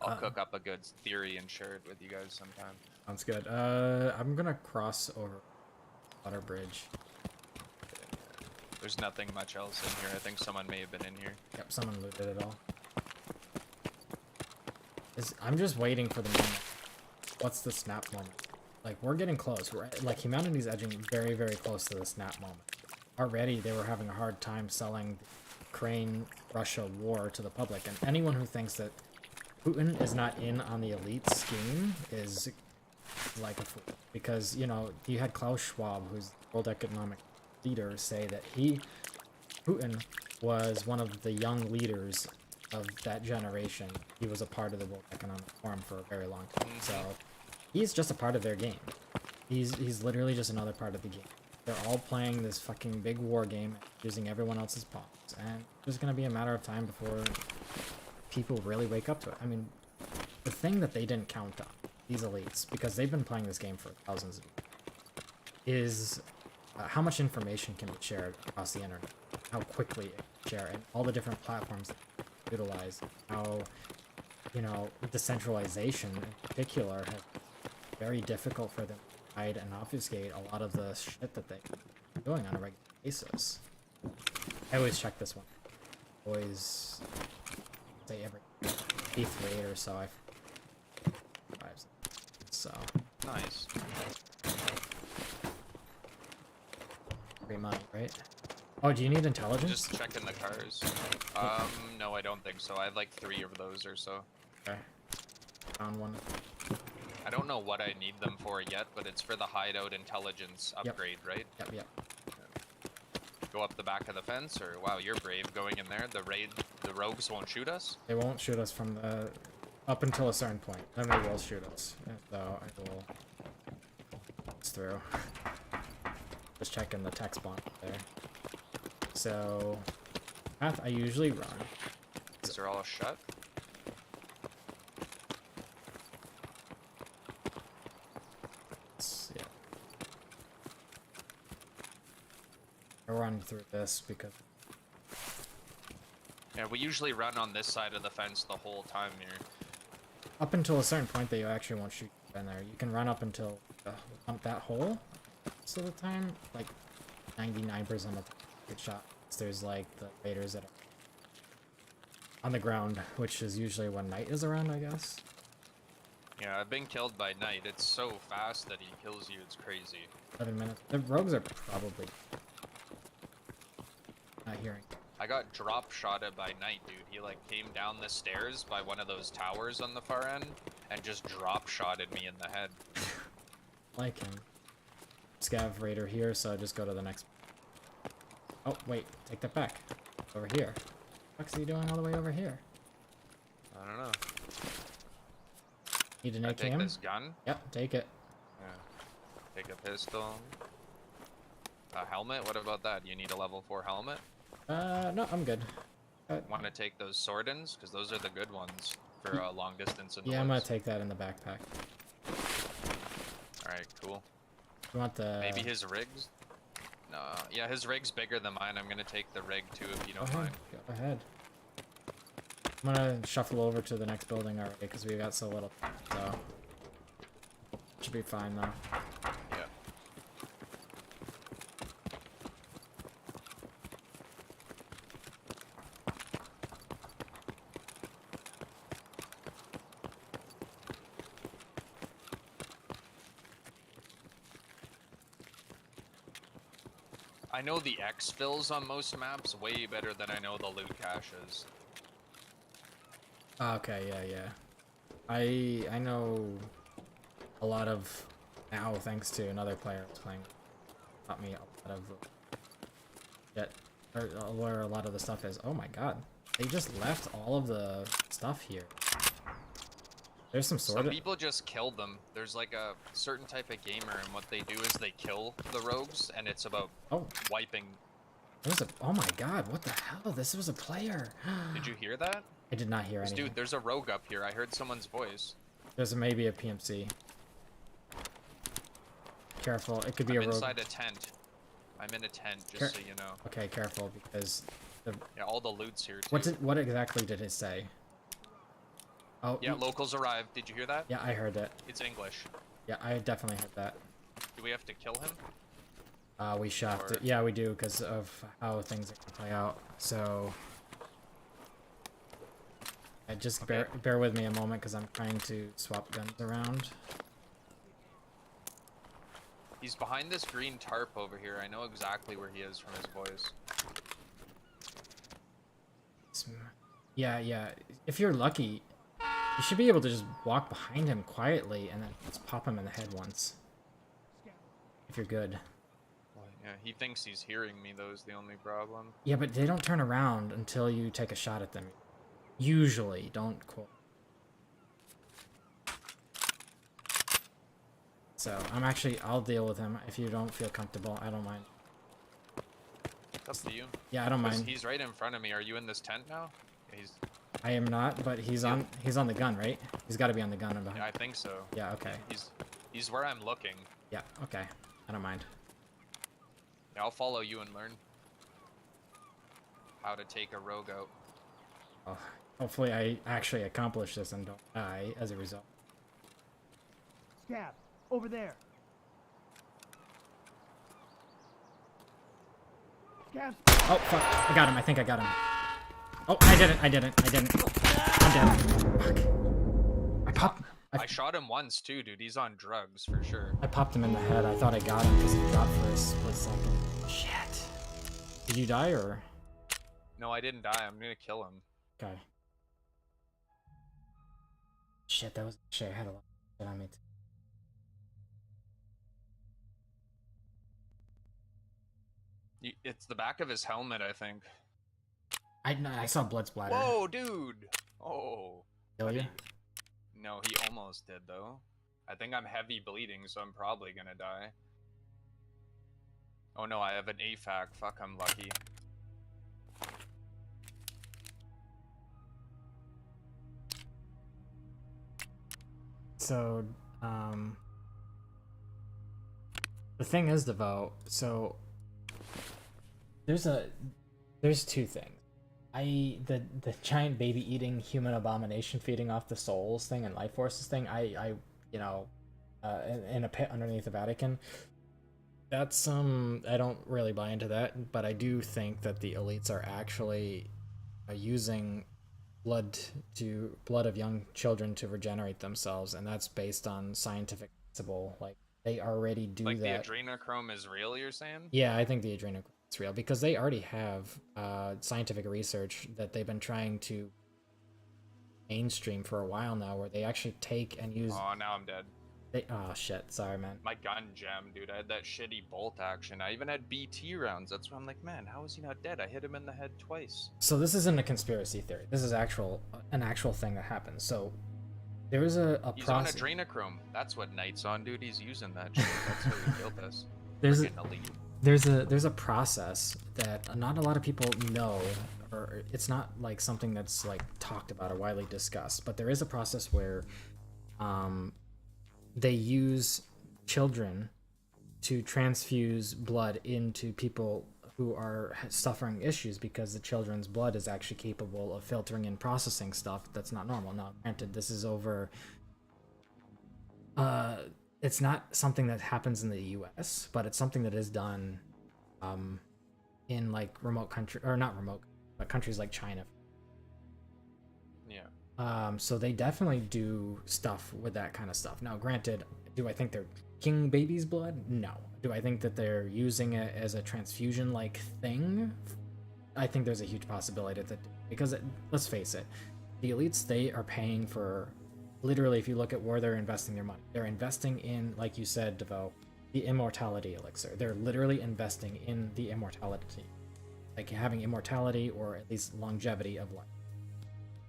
I'll cook up a good theory and share it with you guys sometime. Sounds good. I'm gonna cross over Water Bridge. There's nothing much else in here. I think someone may have been in here. Yep, someone looted it all. I'm just waiting for the moment. What's the snap moment? Like, we're getting close. Like, humanity's edging very, very close to the snap moment. Already, they were having a hard time selling the Ukraine-Russia war to the public, and anyone who thinks that Putin is not in on the elite scheme is like a fool. Because, you know, you had Klaus Schwab, who's the World Economic Leader, say that Putin was one of the young leaders of that generation. He was a part of the World Economic Forum for a very long time. So he's just a part of their game. He's literally just another part of the game. They're all playing this fucking big war game, using everyone else's pawns, and it's just gonna be a matter of time before people really wake up to it. I mean, the thing that they didn't count on, these elites, because they've been playing this game for thousands of years, is how much information can be shared across the internet, how quickly it can share, and all the different platforms that utilize, how, you know, decentralization in particular has been very difficult for them to hide and obfuscate a lot of the shit that they're doing on a regular basis. I always check this one. Always say every 8th grade or so I so nice. Free money, right? Oh, do you need intelligence? Just checking the cars. No, I don't think so. I have like 3 of those or so. Okay. Found one. I don't know what I need them for yet, but it's for the hideout intelligence upgrade, right? Yep, yep. Go up the back of the fence, or wow, you're brave going in there. The rogues won't shoot us? They won't shoot us from the up until a certain point. Then they will shoot us. So I will pass through. Just checking the text bomb there. So path I usually run. These are all shut? Yeah. I run through this because Yeah, we usually run on this side of the fence the whole time here. up until a certain point they actually won't shoot you in there. You can run up until that hole. Most of the time, like 99% of the good shot. There's like the raiders that are on the ground, which is usually when night is around, I guess. Yeah, I've been killed by night. It's so fast that he kills you, it's crazy. 11 minutes. The rogues are probably not hearing. I got drop shotted by night, dude. He like came down the stairs by one of those towers on the far end and just drop shotted me in the head. Like him. Scav raider here, so I just go to the next. Oh wait, take that back. Over here. What's he doing all the way over here? I don't know. Need an I AKM? take this gun? Yep, take it. Yeah. Take a pistol. A helmet? What about that? You need a level 4 helmet? No, I'm good. Want to take those swordins? Because those are the good ones for long distance in the Yeah, I'm gonna woods. take that in the backpack. Alright, cool. You want the... Maybe his rigs? No, yeah, his rig's bigger than mine. I'm gonna take the rig too if you don't Go mind. ahead. Go ahead. I'm gonna shuffle over to the next building already because we got so little. So should be fine though. Yeah. I know the exfils on most maps way better than I know the loot caches. Okay, yeah. I know a lot of now thanks to another player that's playing. Taught me a lot of where a lot of the stuff is. Oh my god, they just left all of the stuff here. There's some sort Some of people just kill them. There's like a certain type of gamer, and what they do is they kill the rogues, and it's about wiping. There's a oh my god, what the hell? This was a player. Did you hear that? I did not hear anything. Dude, there's a rogue up here. I heard someone's voice. There's maybe a PMC. Careful, it could be I'm a rogue. inside a tent. I'm in a tent, just Care- so you know. Okay, careful, because Yeah, all the loot's here too. what exactly did it say? Oh, Yeah, locals arrived. Did you hear that? yeah, I heard that. It's English. Yeah, I definitely heard that. Do we have to kill him? We shot it. Yeah, we do, because of how things are gonna play out. So, just bear with me a moment, because I'm trying to swap guns around. He's behind this green tarp over here. I know exactly where he is from his voice. Yeah. If you're lucky, you should be able to just walk behind him quietly and then just pop him in the head once. If you're good. Yeah, he thinks he's hearing me, though, is the only problem. Yeah, but they don't turn around until you take a shot at them. Usually, don't quote. So, I'll deal with him. If you don't feel comfortable, I don't mind. It's up to you. Yeah, I don't mind. He's right in front of me. Are you in this tent now? Yeah, I am not, but he's on the gun, right? He's got to be on the gun and behind. Yeah, I think so. Yeah, okay. He's where I'm looking. Yeah, okay. I don't mind. Yeah, I'll follow you and learn how to take a rogue out. Oh, hopefully I actually accomplish this and don't die as a result. Scab, over there. Scab. Oh, fuck. I got him. I think I got him. Oh, I didn't. I'm dead. Fuck. I shot him once, too, dude. He's on drugs, for sure. I popped him in the head. I thought I got him because he dropped for a split second. Shit. Did you die, or? No, I didn't die. I'm gonna kill him. Okay. Shit, that was... Shit, I had a lot of shit on me, too. It's the back of his helmet, I think. I saw blood splatter. Whoa, dude! Oh. Kill you? No, he almost did, though. I think I'm heavy bleeding, so I'm probably gonna die. Oh no, I have an AFAC. Fuck, I'm lucky. So, the thing is, Devo, so there's two things. The giant baby eating human abomination feeding off the souls thing and life forces thing, in a pit underneath the Vatican, that's I don't really buy into that, but I do think that the elites are actually using blood of young children to regenerate themselves, and that's based on scientific principle. Like, they already do like that. Like the adrenochrome is real, you're saying? Yeah, I think the adrenochrome is real, because they already have scientific research that they've been trying to mainstream for a while now, where they actually take and use... Oh, now I'm dead. Oh shit, sorry, man. My gun jammed, dude. I had that shitty bolt action. I even had BT rounds. That's why I'm like, man, how is he not dead? I hit him in the head twice. So this isn't a conspiracy theory. This is an actual thing that happened. So there is a process. He's on adrenochrome. That's what Knight's on, dude. He's using that shit. That's how he killed us. There's a process that not a lot of people know, or it's not like something that's like talked about or widely discussed, but there is a process where they use children to transfuse blood into people who are suffering issues, because the children's blood is actually capable of filtering and processing stuff that's not normal. Now, granted, this is over... it's not something that happens in the US, but it's something that is done in like remote country, or not remote, but countries like China. Yeah. So they definitely do stuff with that kind of stuff. Now, granted, do I think they're drinking babies' blood? No. Do I think that they're using it as a transfusion-like thing? I think there's a huge possibility that, because let's face it, the elites, they are paying for, literally, if you look at where they're investing their money, they're investing in, like you said, Devo, the immortality elixir. They're literally investing in the immortality, like having immortality or at least longevity of life.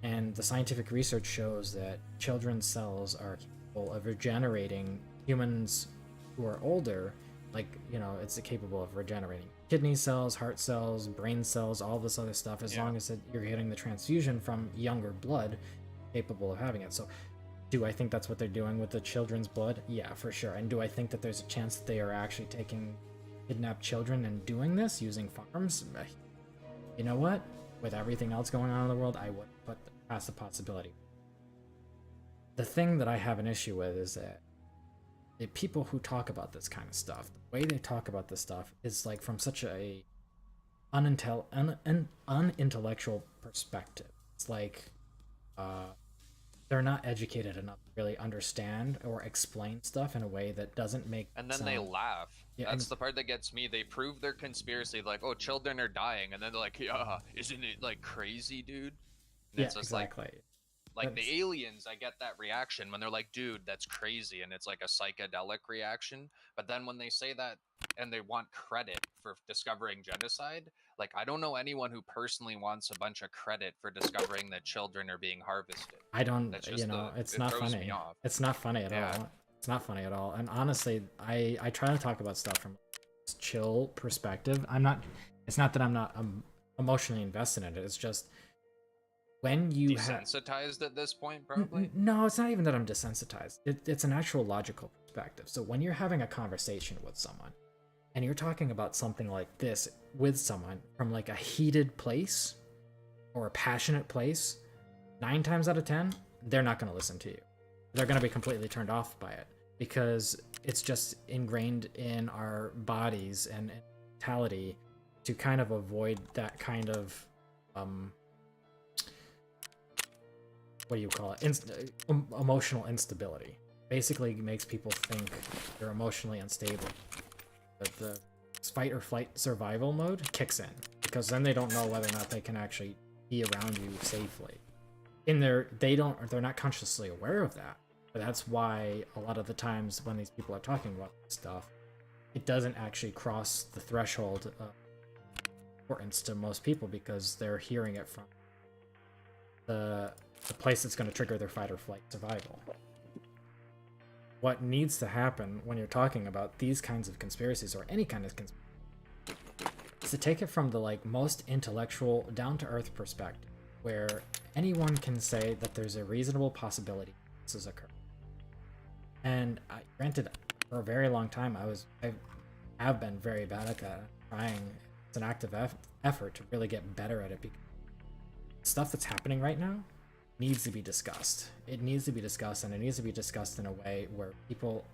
And the scientific research shows that children's cells are capable of regenerating humans who are older. Like, it's capable of regenerating kidney cells, heart cells, brain cells, all this other stuff, as long as you're getting the transfusion from younger blood capable of having it. So do I think that's what they're doing with the children's blood? Yeah, for sure. And do I think that there's a chance that they are actually taking kidnap children and doing this using farms, you know what? With everything else going on in the world, I would put past the possibility. The thing that I have an issue with is that the people who talk about this kind of stuff, the way they talk about this stuff is like from such a unintellectual perspective. It's like they're not educated enough to really understand or explain stuff in a way that doesn't make And then sound... they laugh. Yeah, That's the part that gets me. They prove their conspiracy, like, oh, children are dying, and then they're like, yeah, isn't it like crazy, dude? And yeah, it's just exactly. like the aliens, I get that reaction when they're like, dude, that's crazy, and it's like a psychedelic reaction. But then when they say that and they want credit for discovering genocide, like, I don't know anyone who personally wants a bunch of credit for discovering that children are being harvested. I don't, That's you just know, it it's not throws funny. me off. It's not funny at Yeah. all. It's not funny at all. And honestly, I try to talk about stuff from a chill perspective. It's not that I'm not emotionally invested in it. It's just when you have... Desensitized at this point, probably? No, it's not even that I'm desensitized. It's an actual logical perspective. So when you're having a conversation with someone and you're talking about something like this with someone from like a heated place or a passionate place, 9 times out of 10, they're not going to listen to you. They're going to be completely turned off by it because it's just ingrained in our bodies and mentality to kind of avoid that kind of what do you call it? Emotional instability. Basically makes people think they're emotionally unstable. The fight or flight survival mode kicks in because then they don't know whether or not they can actually be around you safely. They're not consciously aware of that. But that's why a lot of the times when these people are talking about this stuff, it doesn't actually cross the threshold of importance to most people because they're hearing it from the place that's going to trigger their fight or flight survival. What needs to happen when you're talking about these kinds of conspiracies or any kind of conspiracy is to take it from the like most intellectual, down-to-earth perspective, where anyone can say that there's a reasonable possibility this has occurred. And granted, for a very long time, I have been very bad at that. Trying, it's an active effort to really get better at it because stuff that's happening right now needs to be discussed. It needs to be discussed, and it needs to be discussed in a way where people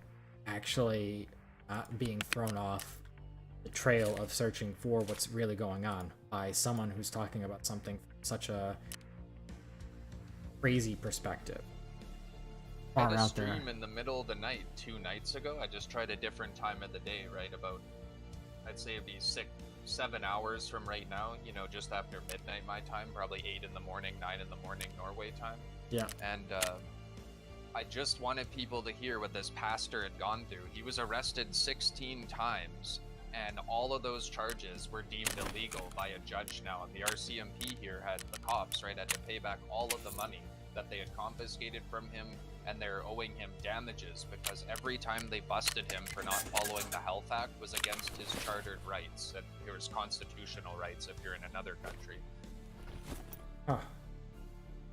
actually not being thrown off the trail of searching for what's really going on by someone who's talking about something from such a crazy perspective. I had a Out there. stream in the middle of the night 2 nights ago. I just tried a different time of the day, right? About, I'd say it'd be 7 hours from right now, you know, just after midnight my time, probably 8 in the morning, 9 in the morning Norway time. Yeah. And I just wanted people to hear what this pastor had gone through. He was arrested 16 times, and all of those charges were deemed illegal by a judge now. And the RCMP here had the cops, right, had to pay back all of the money that they had confiscated from him, and they're owing him damages because every time they busted him for not following the Health Act was against his chartered rights and his constitutional rights if you're in another country. Huh.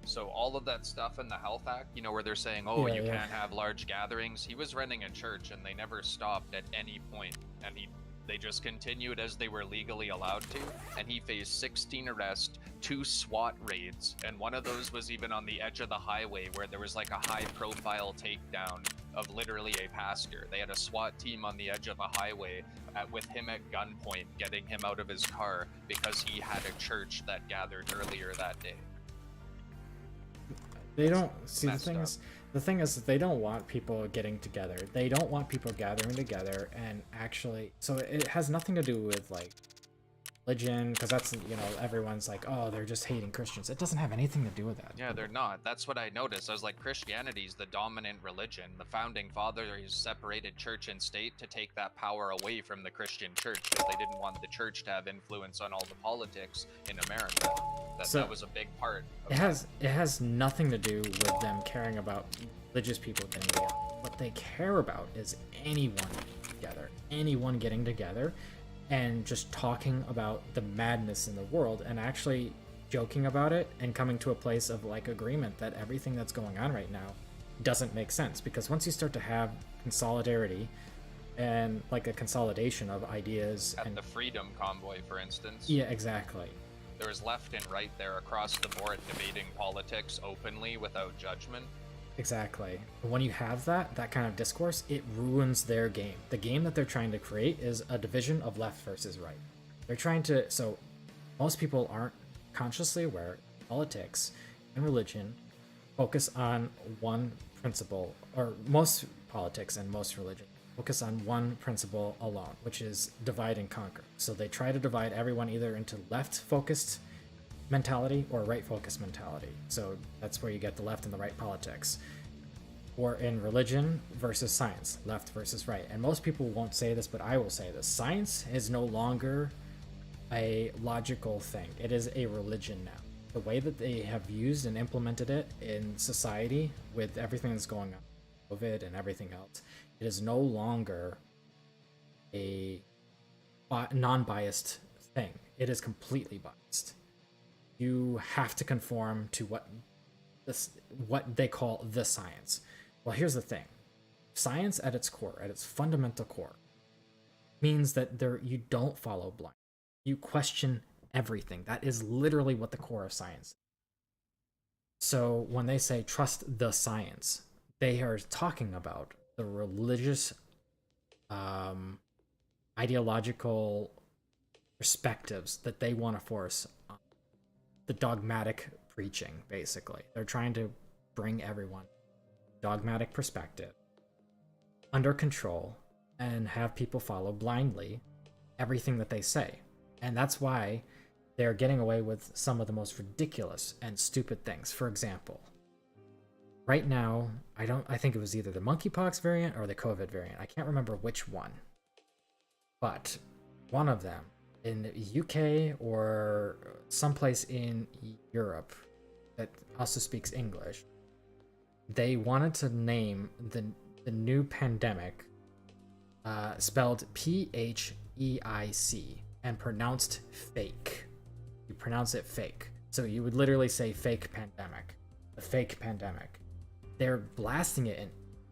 So all of that stuff in the Health Act, you know, where they're saying, oh, Yeah, you yeah. can't have large gatherings. He was running a church and they never stopped at any point, and they just continued as they were legally allowed to, and he faced 16 arrests, 2 SWAT raids, and one of those was even on the edge of the highway where there was like a high-profile takedown of literally a pastor. They had a SWAT team on the edge of a highway with him at gunpoint, getting him out of his car because he had a church that gathered earlier that day. They don't see messed up. the thing is that they don't want people getting together. They don't want people gathering together and actually, so it has nothing to do with like religion, because that's, you know, everyone's like, oh, they're just hating Christians. It doesn't have anything to do with that. Yeah, they're not. That's what I noticed. I was like, Christianity's the dominant religion. The founding fathers separated church and state to take that power away from the Christian church because they didn't want the church to have influence on all the politics in America. That was a big part of It has nothing to do with them caring about religious people getting together. What they care about is anyone getting together and just talking about the madness in the world and actually joking about it and coming to a place of like agreement that everything that's going on right now doesn't make sense. Because once you start to have solidarity and like a consolidation of ideas. At and the Freedom Convoy, for instance. yeah, exactly. There was left and right there across the board debating politics openly without judgment. Exactly. When you have that kind of discourse, it ruins their game. The game that they're trying to create is a division of left versus right. They're trying to, so most people aren't consciously aware politics and religion focus on one principle, or most politics and most religion focus on one principle alone, which is divide and conquer. So they try to divide everyone either into left-focused mentality or right-focused mentality. So that's where you get the left and the right politics. Or in religion versus science, left versus right. And most people won't say this, but I will say this. Science is no longer a logical thing. It is a religion now. The way that they have used and implemented it in society with everything that's going on, COVID and everything else, it is no longer a non-biased thing. It is completely biased. You have to conform to what they call the science. Well, here's the thing. Science at its core, at its fundamental core, means that you don't follow blind. You question everything. That is literally what the core of science is. So when they say trust the science, they are talking about the religious, ideological perspectives that they want to force on the dogmatic preaching, basically. They're trying to bring everyone dogmatic perspective under control and have people follow blindly everything that they say. And that's why they're getting away with some of the most ridiculous and stupid things. For example, right now, I think it was either the monkeypox variant or the COVID variant. I can't remember which one. But one of them in the UK or someplace in Europe that also speaks English, they wanted to name the new pandemic spelled Pheic and pronounced fake. You pronounce it fake. So you would literally say fake pandemic. The fake pandemic. They're blasting it in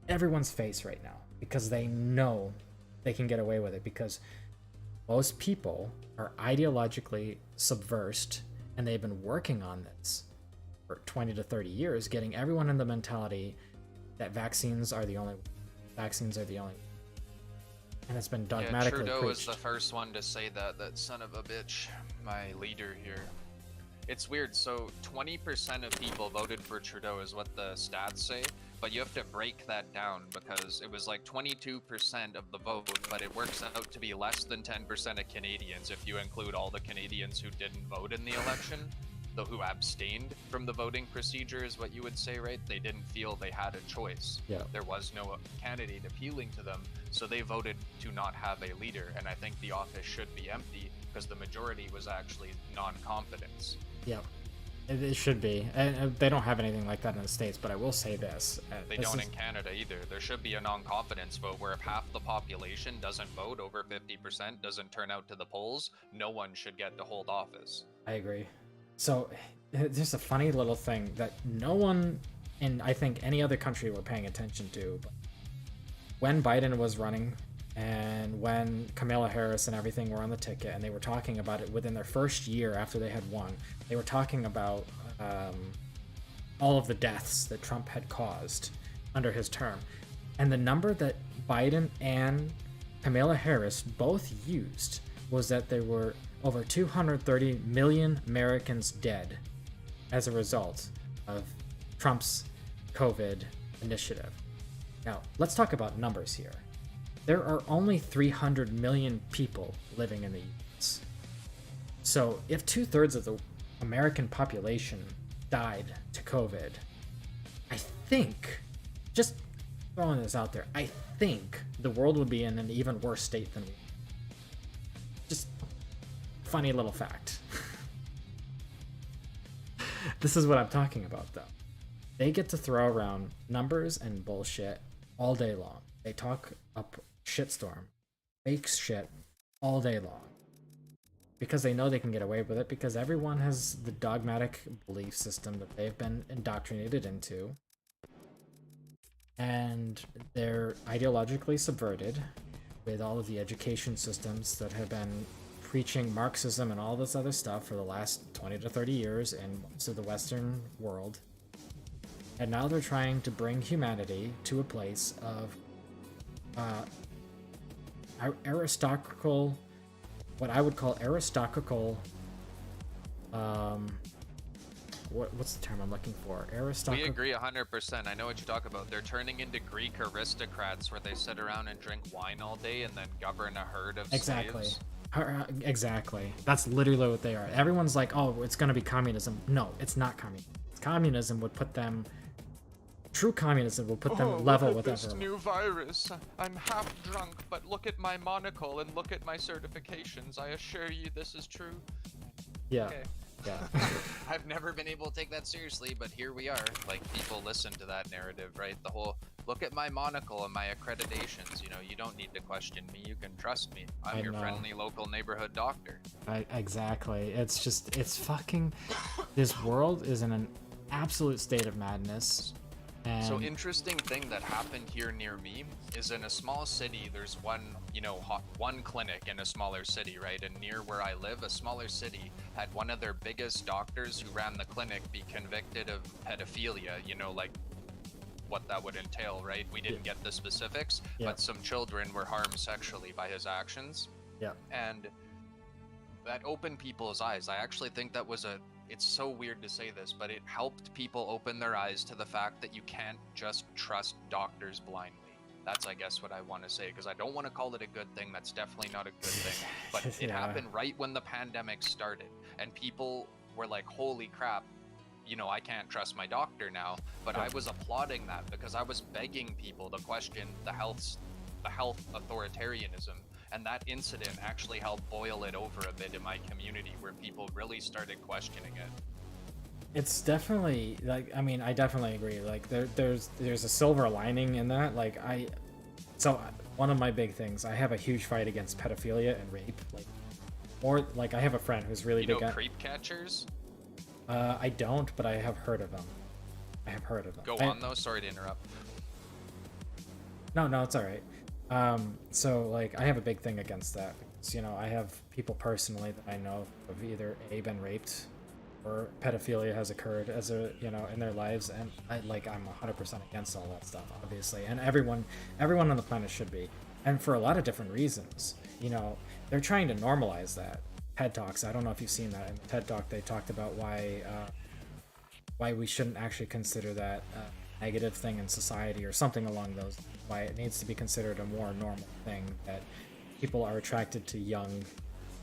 everyone's face right now because they know they can get away with it, because most people are ideologically subversed and they've been working on this for 20 to 30 years, getting everyone in the mentality that vaccines are the only. And it's been dogmatically Trudeau preached. was the first one to say that son of a bitch, my leader here. It's weird, so 20% of people voted for Trudeau is what the stats say, but you have to break that down because it was like 22% of the vote, but it works out to be less than 10% of Canadians if you include all the Canadians who didn't vote in the election, though who abstained from the voting procedure is what you would say, right? They didn't feel they had a choice. Yeah. There was no candidate appealing to them, so they voted to not have a leader, and I think the office should be empty because the majority was actually non-confidence. Yeah, it should be. And they don't have anything like that in the States, but I will say this. They don't in Canada either. There should be a non-confidence vote where if half the population doesn't vote, over 50% doesn't turn out to the polls, no one should get to hold office. I agree. So there's a funny little thing that no one in, I think, any other country were paying attention to. But when Biden was running and when Kamala Harris and everything were on the ticket and they were talking about it within their first year after they had won, they were talking about all of the deaths that Trump had caused under his term. And the number that Biden and Kamala Harris both used was that there were over 230 million Americans dead as a result of Trump's COVID initiative. Now, let's talk about numbers here. There are only 300 million people living in the US. So if 2/3 of the American population died to COVID, I think, just throwing this out there, I think the world would be in an even worse state than we. Just funny little fact. This is what I'm talking about, though. They get to throw around numbers and bullshit all day long. They talk up shitstorm, fake shit all day long. Because they know they can get away with it, because everyone has the dogmatic belief system that they've been indoctrinated into. And they're ideologically subverted. with all of the education systems that have been preaching Marxism and all this other stuff for the last 20 to 30 years in most of the Western world. And now they're trying to bring humanity to a place of aristocratical, what I would call aristocratical, what's the term I'm looking for? We agree 100%. I know what you talk about. They're turning into Greek aristocrats where they sit around and drink wine all day and then govern a herd of slaves. Exactly. That's literally what they are. Everyone's like, oh, it's going to be communism. No, it's not communism. Communism would put them... True communism will put them level with everyone. This new virus. I'm half drunk, but look at my monocle and look at my certifications. I assure you this is true. Yeah. Okay. Yeah. I've never been able to take that seriously, but here we are. Like, people listen to that narrative, right? The whole, look at my monocle and my accreditations. You know, you don't need to question me. You can trust me. I'm your friendly local neighborhood doctor. Exactly. It's just, it's fucking... This world is in an absolute state of madness. And... So interesting thing that happened here near me is in a small city, there's one, you know, one clinic in a smaller city, right? And near where I live, a smaller city had one of their biggest doctors who ran the clinic be convicted of pedophilia, you know, like what that would entail, right? We didn't get the specifics, but some children were harmed sexually by his actions. Yeah. And that opened people's eyes. I actually think that was it's so weird to say this, but it helped people open their eyes to the fact that you can't just trust doctors blindly. That's, I guess, what I want to say, because I don't want to call it a good thing. That's definitely not a good thing. But it happened right when the pandemic started, and people were like, holy crap, you know, I can't trust my doctor now. But I was applauding that because I was begging people to question the health authoritarianism. And that incident actually helped boil it over a bit in my community where people really started questioning it. It's definitely, like, I mean, I definitely agree. Like, there's a silver lining in that. Like, so one of my big things, I have a huge fight against pedophilia and rape. Like, or, like, I have a friend who's really big at... creep catchers? I don't, but I have heard of them. Go on, though. Sorry to interrupt. No, it's alright. So, like, I have a big thing against that. Because, you know, I have people personally that I know have either A, been raped, or pedophilia has occurred as a, you know, in their lives, and I'm 100% against all that stuff, obviously. And everyone on the planet should be. And for a lot of different reasons. You know, they're trying to normalize that. TED Talks, I don't know if you've seen that. In the TED Talk, they talked about why we shouldn't actually consider that a negative thing in society or something along those, why it needs to be considered a more normal thing, that people are attracted to young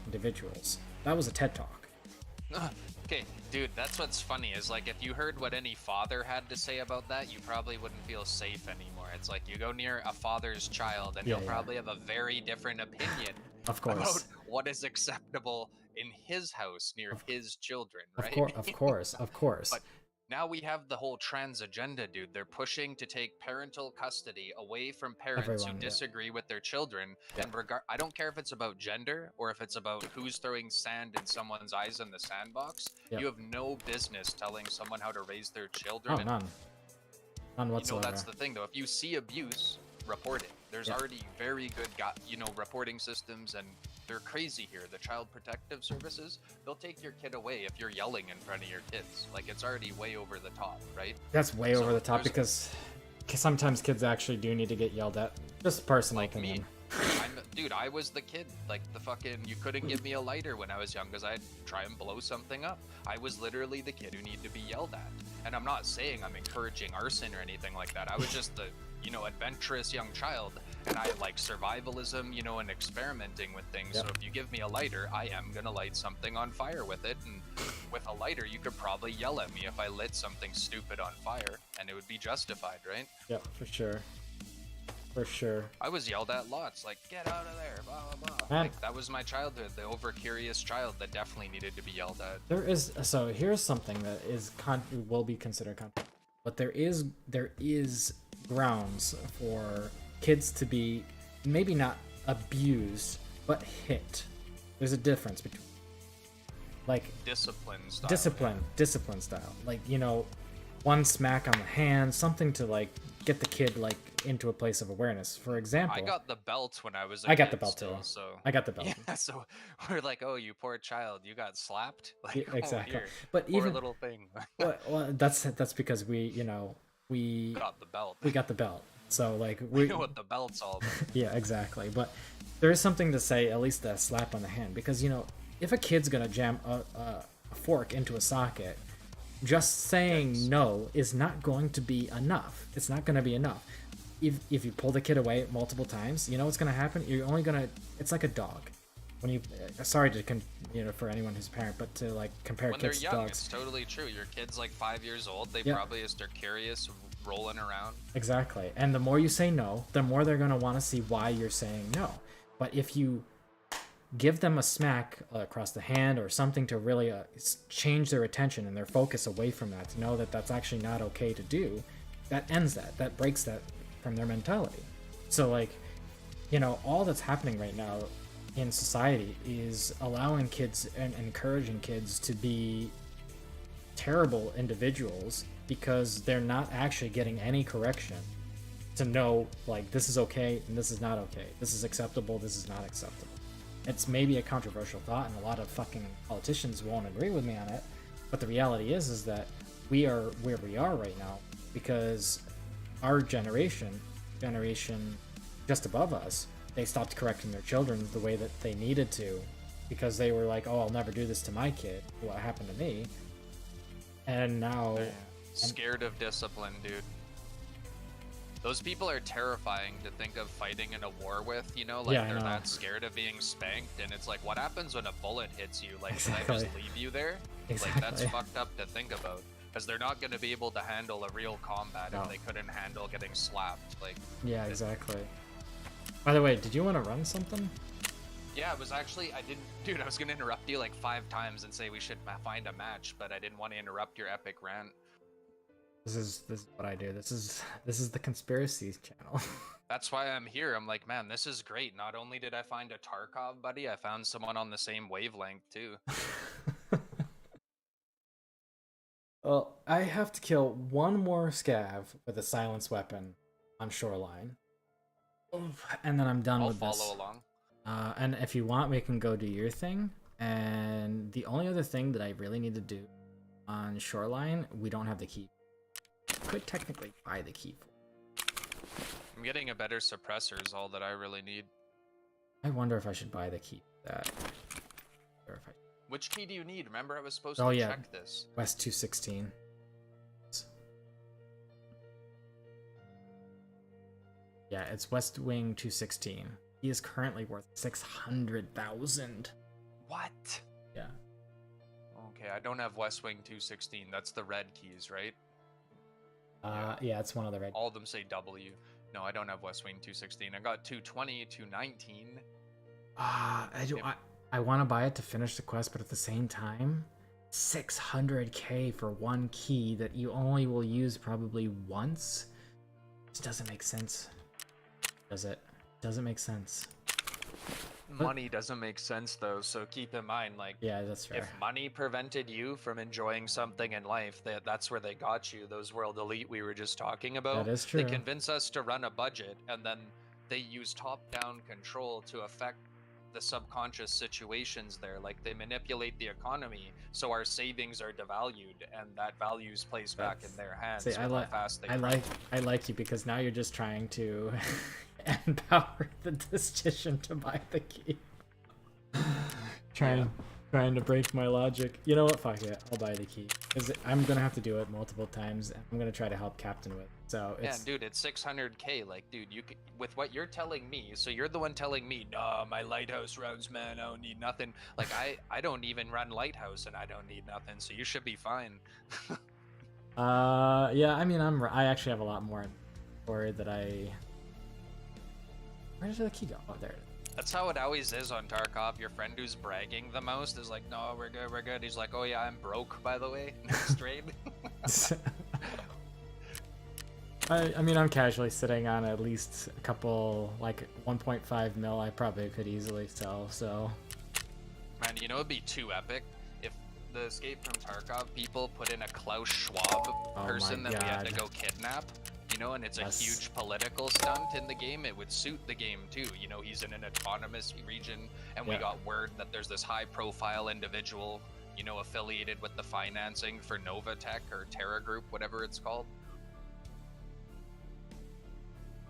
individuals. That was a TED Talk. Okay, dude, that's what's funny is, like, if you heard what any father had to say about that, you probably wouldn't feel safe anymore. It's like you go near a father's child and he'll probably have a very different opinion about what is acceptable in his house near his children, right? Of course. But now we have the whole trans agenda, dude. They're pushing to take parental custody away from parents who disagree with their children. And I don't care if it's about gender or if it's about who's throwing sand in someone's eyes in the sandbox. You have no business telling someone how to raise their children. Oh, none whatsoever. You know, that's the thing, though. If you see abuse, report it. There's already very good, reporting systems, and they're crazy here. The Child Protective Services, they'll take your kid away if you're yelling in front of your kids. Like, it's already way over the top, right? That's way over the top because sometimes kids actually do need to get yelled at. Just personal opinion. Dude, I was the kid. Like, you couldn't give me a lighter when I was young because I'd try and blow something up. I was literally the kid who needed to be yelled at. And I'm not saying I'm encouraging arson or anything like that. I was just the, adventurous young child. And I like survivalism, and experimenting with things. So if you give me a lighter, I am going to light something on fire with it. And with a lighter, you could probably yell at me if I lit something stupid on fire. And it would be justified, right? Yeah, for sure. For sure. I was yelled at lots, like, get out of there, blah, blah, blah. Like, that was my childhood, the over-curious child that definitely needed to be yelled at. So here's something that will be considered controversial. But there is grounds for kids to be maybe not abused, but hit. There's a difference between, like, discipline style. Like, one smack on the hand, something to, like, get the kid, like, into a place of awareness. For example, I got the belt when I was a I got kid the belt still, too. so I got the belt. yeah, so we're like, oh, you poor child, you got slapped. Like, Yeah, oh, exactly. here, But poor even little thing. well, that's because we got the belt. we got the belt. So like We we know what the belt's all about. yeah, exactly. But there is something to say, at least a slap on the hand, because if a kid's gonna jam a fork into a socket, just saying no is not going to be enough. It's not going to be enough. If you pull the kid away multiple times, you know what's going to happen? You're only going to... It's like a dog. When you... sorry to... for anyone who's a parent, but to, like, compare When they're kids to young, dogs. it's totally true. Your kid's like 5 years old. They Yeah. probably they're curious, rolling around. Exactly. And the more you say no, the more they're going to want to see why you're saying no. But if you give them a smack across the hand or something to really change their attention and their focus away from that, to know that that's actually not okay to do, that ends that breaks that from their mentality. So like, all that's happening right now in society is allowing kids and encouraging kids to be terrible individuals because they're not actually getting any correction to know, like, this is okay and this is not okay, this is acceptable, this is not acceptable. It's maybe a controversial thought, and a lot of fucking politicians won't agree with me on it. But the reality is that we are where we are right now because our generation just above us, they stopped correcting their children the way that they needed to because they were like, oh, I'll never do this to my kid. What happened to me? And now... Scared of discipline, dude. Those people are terrifying to think of fighting in a war with, like Yeah, I they're know. that scared of being spanked, and it's like, what happens when a bullet hits you? Like, Exactly. should I just leave you there? Exactly. Like, that's fucked up to think about. Because they're not going to be able to handle a real combat No. if they couldn't handle getting slapped. Like, Yeah, exactly. By the way, did you want to run something? yeah, it was actually, dude, I was going to interrupt you like 5 times and say we should find a match, but I didn't want to interrupt your epic rant. This is what I do. This is the conspiracy channel. That's why I'm here. I'm like, man, this is great. Not only did I find a Tarkov buddy, I found someone on the same wavelength too. Well, I have to kill one more scav with a silence weapon on shoreline, and then I'm done I'll with this. follow along. And if you want, we can go do your thing. And the only other thing that I really need to do on shoreline, we don't have the key. Could technically buy the key for. I'm getting a better suppressor is all that I really need. I wonder if I should buy the key for that. Or if I... Which key do you need? Remember I was supposed Oh, to yeah. check this. West 216. Yeah, it's West Wing 216. He is currently worth 600,000. What? Yeah. Okay, I don't have West Wing 216. That's the red keys, right? Yeah, it's one of the red. All of them say W. No, I don't have West Wing 216. I got 220, 219. I want to buy it to finish the quest, but at the same time, 600k for one key that you only will use probably once. It doesn't make sense. Does it? Doesn't make sense. Money doesn't make sense though, so keep in mind, like, Yeah, that's fair. if money prevented you from enjoying something in life, that's where they got you. Those world elite we were just talking about. That is They true. convince us to run a budget, and then they use top-down control to affect the subconscious situations there. Like, they manipulate the economy, so our savings are devalued, and that value's placed back in their hands. See, with how fast they I like you because now you're just trying to empower the decision to buy the key. Trying to break my logic. You know what? Fuck it. I'll buy the key because I'm gonna have to do it multiple times, and I'm gonna try to help Captain with. So Yeah, it's dude, it's 600k. Like, dude, you could, with what you're telling me, so you're the one telling me, nah, my lighthouse rounds, man, I don't need nothing. Like, I don't even run lighthouse, and I don't need nothing, so you should be fine. yeah. I mean, I actually have a lot more for that I. Where did the key go? Oh, there it is. That's how it always is on Tarkov. Your friend who's bragging the most is like, no, we're good, we're good. He's like, oh yeah, I'm broke, by the way, next raid. I mean, I'm casually sitting on at least a couple, like 1.5 mil. I probably could easily sell. So Man, you know it'd be too epic if the Escape from Tarkov people put in a Klaus Schwab my person that we had to God. go kidnap. You know, and it's a Yes. huge political stunt in the game. It would suit the game too. You know, he's in an autonomous region, and we Yeah. got word that there's this high-profile individual, you know, affiliated with the financing for Novatech or Terra Group, whatever it's called.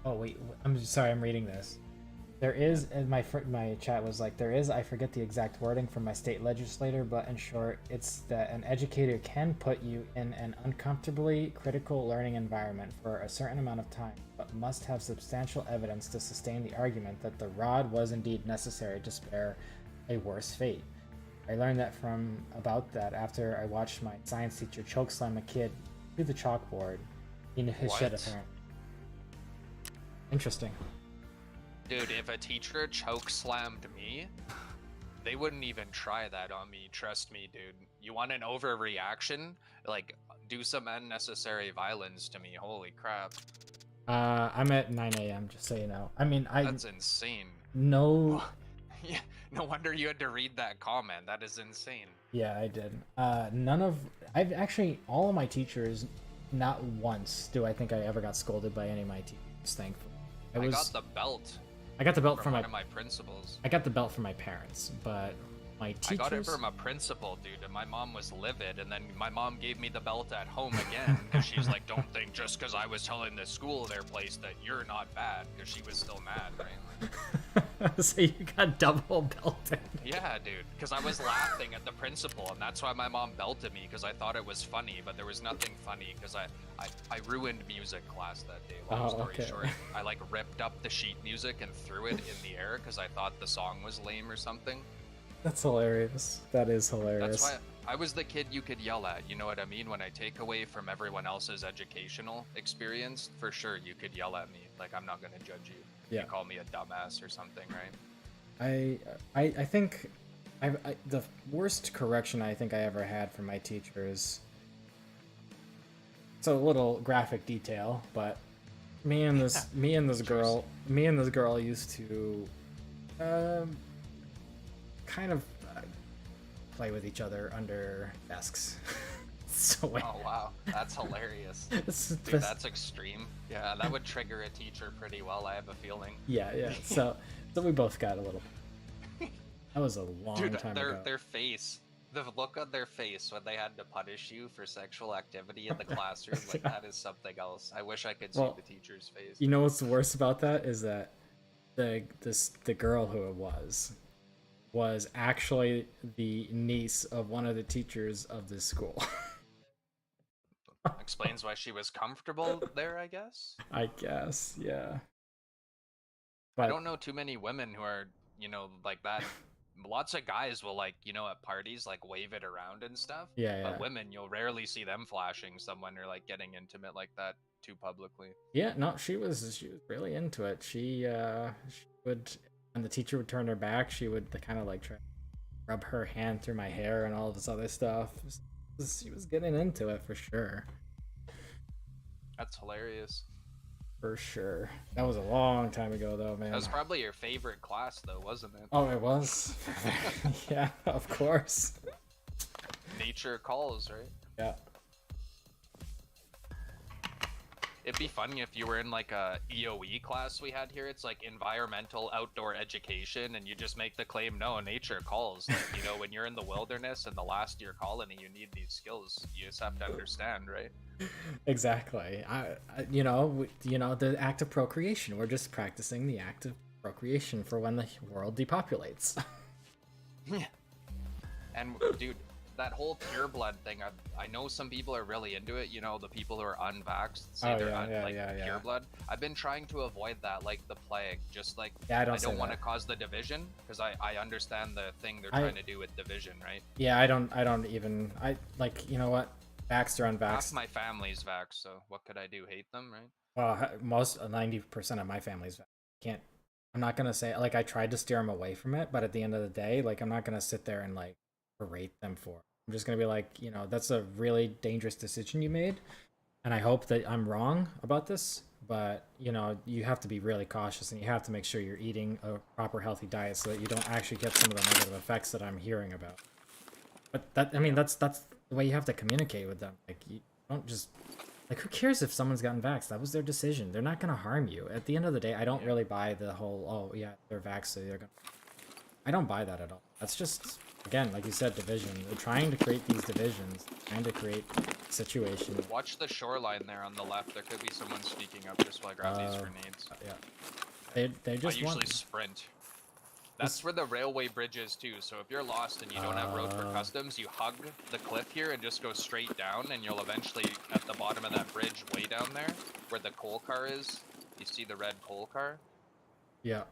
Oh wait, I'm sorry, I'm reading this. There is, and my chat was like, there is, I forget the exact wording from my state legislator, but in short, it's that an educator can put you in an uncomfortably critical learning environment for a certain amount of time, but must have substantial evidence to sustain the argument that the rod was indeed necessary to spare a worse fate. I learned about that after I watched my science teacher chokeslam a kid through the chalkboard. He knew his shit, What? apparently. Interesting. Dude, if a teacher choke slammed me, they wouldn't even try that on me. Trust me, dude. You want an overreaction? Like, do some unnecessary violence to me. Holy crap. I'm at 9 a.m. just so you know. I mean, That's insane. no. Yeah, no wonder you had to read that comment. That is insane. Yeah, I did. I've actually, all of my teachers, not once do I think I ever got scolded by any of my teachers, thankfully. I got the belt. I got the belt from from one of my principals. I got the belt from my parents, but my teachers. I got it from a principal, dude, and my mom was livid, and then my mom gave me the belt at home again, because she's like, don't think just because I was telling the school their place that you're not bad, because she was still mad, right? So you got double belted. Yeah, dude, because I was laughing at the principal, and that's why my mom belted me, because I thought it was funny, but there was nothing funny, because I ruined music class that day, long story short. I like ripped up the sheet music and threw it in the air, because I thought the song was lame or something. That's hilarious. That is hilarious. That's why I was the kid you could yell at, you know what I mean? When I take away from everyone else's educational experience, for sure you could yell at me. Like, I'm not gonna judge you. Yeah. You call me a dumbass or something, right? I think the worst correction I think I ever had from my teachers. It's a little graphic detail, but me and this girl used to kind of play with each other under desks. So Oh wow, that's hilarious. Dude, that's extreme. Yeah, that would trigger a teacher pretty well, I have a feeling. Yeah. So we both got a little. That was a long time ago. Their face, the look on their face when they had to punish you for sexual activity in the classroom, like that is something else. I wish I could see the teacher's face. You know what's the worst about that is that the girl who it was actually the niece of one of the teachers of this school. Explains why she was comfortable there, I guess. I guess, yeah. But I don't know too many women who are, you know, like that. Lots of guys will, like, you know, at parties, like, wave it around and stuff. Yeah. But women, you'll rarely see them flashing someone or, like, getting intimate like that too publicly. Yeah, no, she was really into it. She would, when the teacher would turn her back, she would kind of like try to rub her hand through my hair and all this other stuff. She was getting into it for sure. That's hilarious. For sure. That was a long time ago, though, man. That was probably your favorite class, though, wasn't it? Oh, it was? Yeah, of course. Nature calls, right? Yeah. It'd be funny if you were in like a EOE class we had here. It's like environmental outdoor education, and you just make the claim, no, nature calls. Like, you know, when you're in the wilderness and the last year colony, you need these skills. You just have to understand, right? Exactly. The act of procreation. We're just practicing the act of procreation for when the world depopulates. Yeah. And dude, that whole pure blood thing, I know some people are really into it, you know, the people who are unvaxxed say pure blood. I've been trying to avoid that like the plague, just like I don't want to cause the division, because I understand the thing they're trying to do with division, right? Yeah, I like, you know what? Vaxxed or unvaxxed. Half my family's vaxxed, so what could I do? Hate them, right? Well, 90% of my family's vaxxed. I'm not gonna say, like, I tried to steer them away from it, but at the end of the day, like, I'm not gonna sit there and like berate them for it. I'm just gonna be like, you know, that's a really dangerous decision you made, and I hope that I'm wrong about this, but you know, you have to be really cautious, and you have to make sure you're eating a proper healthy diet so that you don't actually get some of the negative effects that I'm hearing about. But that's the way you have to communicate with them. Like, you don't just Like, who cares if someone's gotten vaxxed? That was their decision. They're not gonna harm you. At the end of the day, I don't really buy the whole, oh yeah, they're vaxxed, so they're gonna. I don't buy that at all. That's just, again, like you said, division. They're trying to create these divisions, trying to create situations. Watch the shoreline there on the left. There could be someone speaking up just while I grab these grenades. Yeah. They just I usually want... sprint. That's where the railway bridge is too, so if you're lost and you don't have road for customs, you hug the cliff here and just go straight down, and you'll eventually, at the bottom of that bridge way down there, where the coal car is, you see the red coal car? Yeah.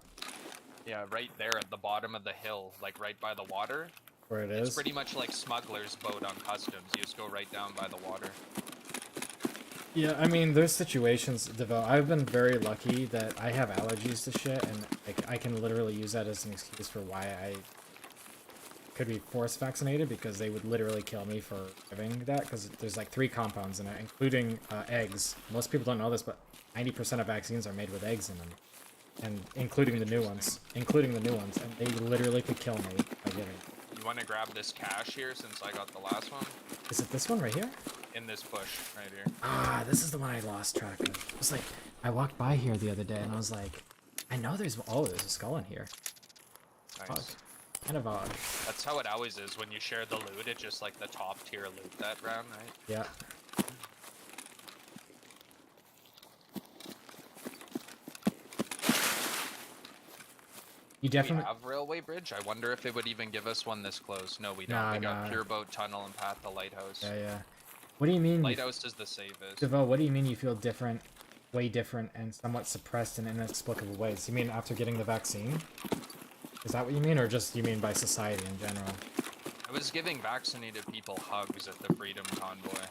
Yeah, right there at the bottom of the hill, like right by the water. Where it is? It's pretty much like Smuggler's Boat on customs, you just go right down by the water. Yeah, I mean, there's situations, Devo. I've been very lucky that I have allergies to shit, and like, I can literally use that as an excuse for why I could be force vaccinated, because they would literally kill me for having that, because there's like 3 compounds in it, including eggs. Most people don't know this, but 90% of vaccines are made with eggs in them, and including the new ones, and they literally could kill me by giving it. You want to grab this cache here since I got the last one? Is it this one right here? In this bush, right here. Ah, this is the one I lost track of. It was like, I walked by here the other day and I was like, I know there's a skull in here. Nice. Fuck. Kind of odd. That's how it always is when you share the loot. It's just like the top tier loot that round, right? Yeah. You definitely Do we have railway bridge? I wonder if it would even give us one this close. No, we don't. Nah, We got nah. pure boat tunnel and path to lighthouse. Yeah. What do you mean? Lighthouse is the safest. Devo, what do you mean you feel different, way different, and somewhat suppressed in inexplicable ways? You mean after getting the vaccine? Is that what you mean, or just you mean by society in general? I was giving vaccinated people hugs at the Freedom Convoy.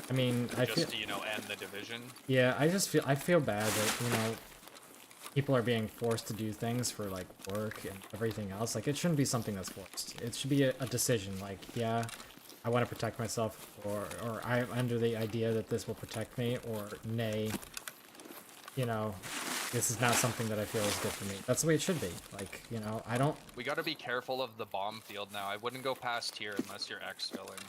I mean, I feel... Just to, end the division. Yeah, I feel bad that, people are being forced to do things for, like, work and everything else. Like, it shouldn't be something that's forced. It should be a decision, like, yeah, I want to protect myself, or I'm under the idea that this will protect me, or nay, this is not something that I feel is good for me. That's the way it should be. Like, I don't... We gotta be careful of the bomb field now. I wouldn't go past here unless you're X-filling.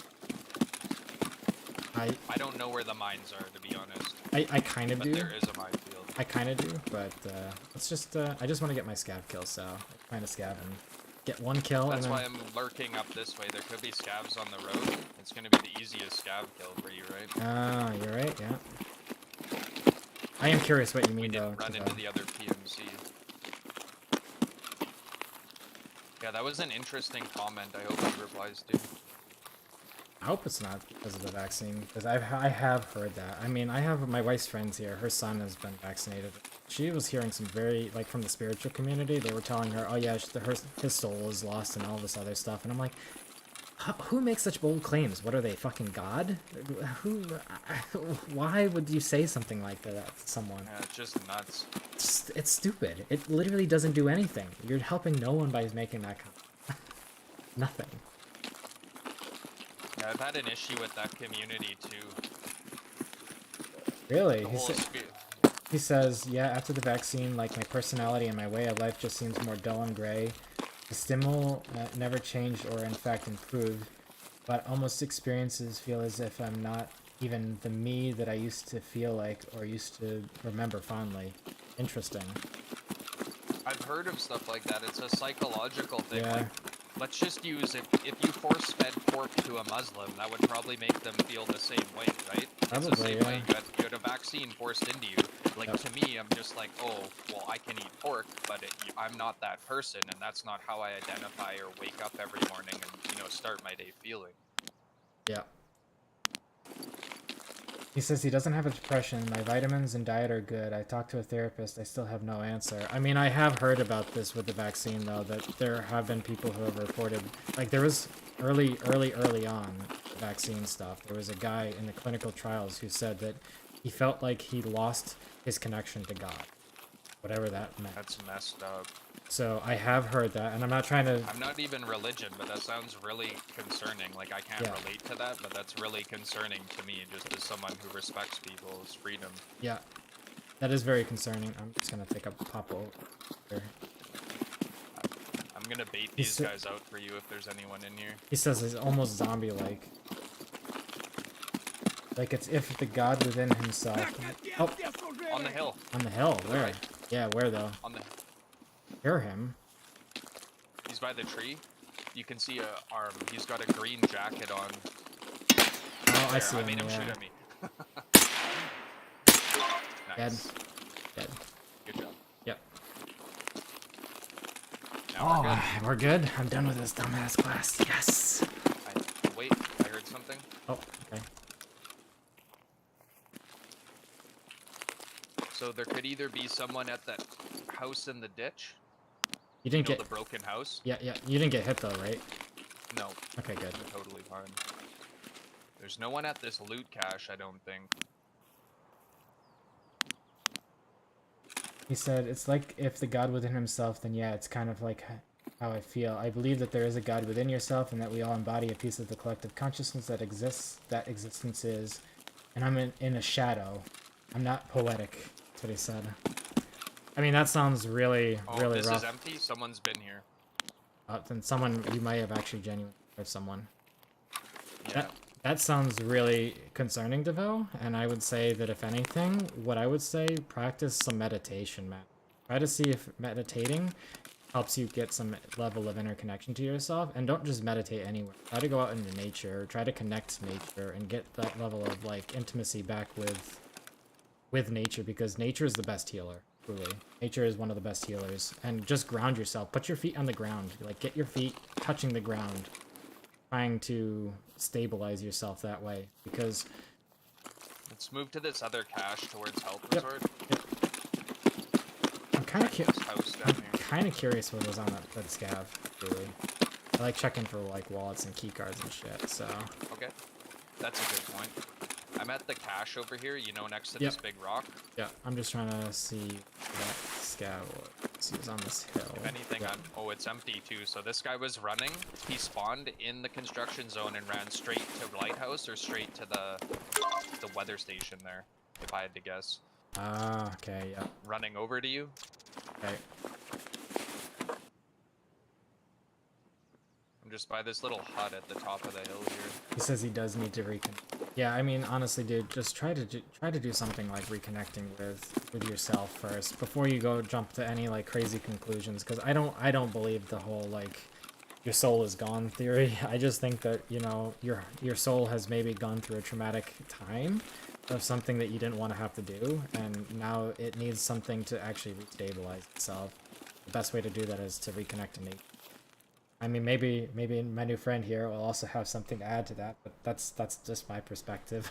I don't know where the mines are, to be honest. I kind of do. But there is a minefield. I kind of do, but it's just, I just want to get my scav kill, so I find a scav and get one kill. That's and why I'm lurking up this way. There could be scavs on the road. It's gonna be the easiest scav kill for you, right? Ah, you're right, yeah. I am curious what you mean, though. Run into the other PMC. Yeah, that was an interesting comment. I hope he replies to. I hope it's not because of the vaccine, because I have heard that. I mean, I have my wife's friends here. Her son has been vaccinated. She was hearing some very, like, from the spiritual community. They were telling her, oh yeah, his soul is lost and all this other stuff. And I'm like, who makes such bold claims? What are they, fucking God? Why would you say something like that to someone? Yeah, it's just nuts. It's stupid. It literally doesn't do anything. You're helping no one by making that comment. Nothing. Yeah, I've had an issue with that community too. Really? He says, yeah, after the vaccine, like, my personality and my way of life just seems more dull and gray. The stimul never changed or in fact improved, but almost experiences feel as if I'm not even the me that I used to feel like or used to remember fondly. Interesting. I've heard of stuff like that. It's a psychological thing. Yeah. Like, let's just use, if you force-fed pork to a Muslim, that would probably make them feel the same way, right? Probably, it's the same yeah. way. You had a vaccine forced into you. Like, to me, I'm just like, oh, well, I can eat pork, but I'm not that person, and that's not how I identify or wake up every morning and, start my day feeling. Yeah. He says he doesn't have a depression. My vitamins and diet are good. I talked to a therapist. I still have no answer. I mean, I have heard about this with the vaccine, though, that there have been people who have reported... Like, there was early on vaccine stuff. There was a guy in the clinical trials who said that he felt like he lost his connection to God. Whatever that meant. That's messed up. So I have heard that, and I'm not trying to... I'm not even religion, but that sounds really concerning. Like, I can't relate to that, but that's really concerning to me, just as someone who respects people's freedom. Yeah. That is very concerning. I'm just gonna take a pop over here. I'm gonna bait these guys out for you if there's anyone in here. He says he's almost zombie-like. Like it's if the god within himself. Oh, On the hill. on the hill. Where? Yeah, where though? On the. Hear him. He's by the tree. You can see a arm. He's got a green jacket on. Oh, I see I him. made him Yeah. shoot at me. Dead. Nice. Dead. Good job. Yep. Now we're Oh, good. we're good. I'm done with this dumbass class. Yes. Wait, I heard something. Oh, okay. So there could either be someone at that house in the ditch. You didn't You know, get. the broken house. Yeah, yeah. You didn't get hit though, right? No. Okay, good. I'm totally fine. There's no one at this loot cache, I don't think. He said, it's like if the god within himself, then yeah, it's kind of like how I feel. I believe that there is a god within yourself and that we all embody a piece of the collective consciousness that exists, that existence is. And I'm in a shadow. I'm not poetic. That's what he said. I mean, that sounds really, really this rough. is empty? Someone's been here. Then someone, you might have actually genuinely heard someone. Yeah. That sounds really concerning, DeVoe, and I would say that if anything, what I would say, practice some meditation, man. Try to see if meditating helps you get some level of interconnection to yourself, and don't just meditate anywhere. Try to go out into nature, try to connect to nature, and get that level of, like, intimacy back with nature, because nature is the best healer, truly. Nature is one of the best healers, and just ground yourself. Put your feet on the ground. Like, get your feet touching the ground. Trying to stabilize yourself that way, because Let's move to this other cache towards Health Yep. Resort. Yep. I'm kind of This house down here. curious what was on that scav. Really, I like checking for like wallets and key cards and shit. So Okay, that's a good point. I'm at the cache over here, you know, next to Yep. this big rock. yeah, I'm just trying to see that scav was. He was on this hill. If anything, Yeah. oh, it's empty too. So this guy was running. He spawned in the construction zone and ran straight to Lighthouse or straight to the weather station there, if I had to guess. Ah, okay, yeah, Running over to you. okay. I'm just by this little hut at the top of the hill here. He says he does need to reconnect. Yeah, I mean, honestly, dude, just try to do something like reconnecting with yourself first before you go jump to any like crazy conclusions. Because I don't believe the whole like your soul is gone theory. I just think that, you know, your soul has maybe gone through a traumatic time of something that you didn't want to have to do, and now it needs something to actually restabilize itself. The best way to do that is to reconnect to nature. I mean, maybe my new friend here will also have something to add to that, but that's just my perspective.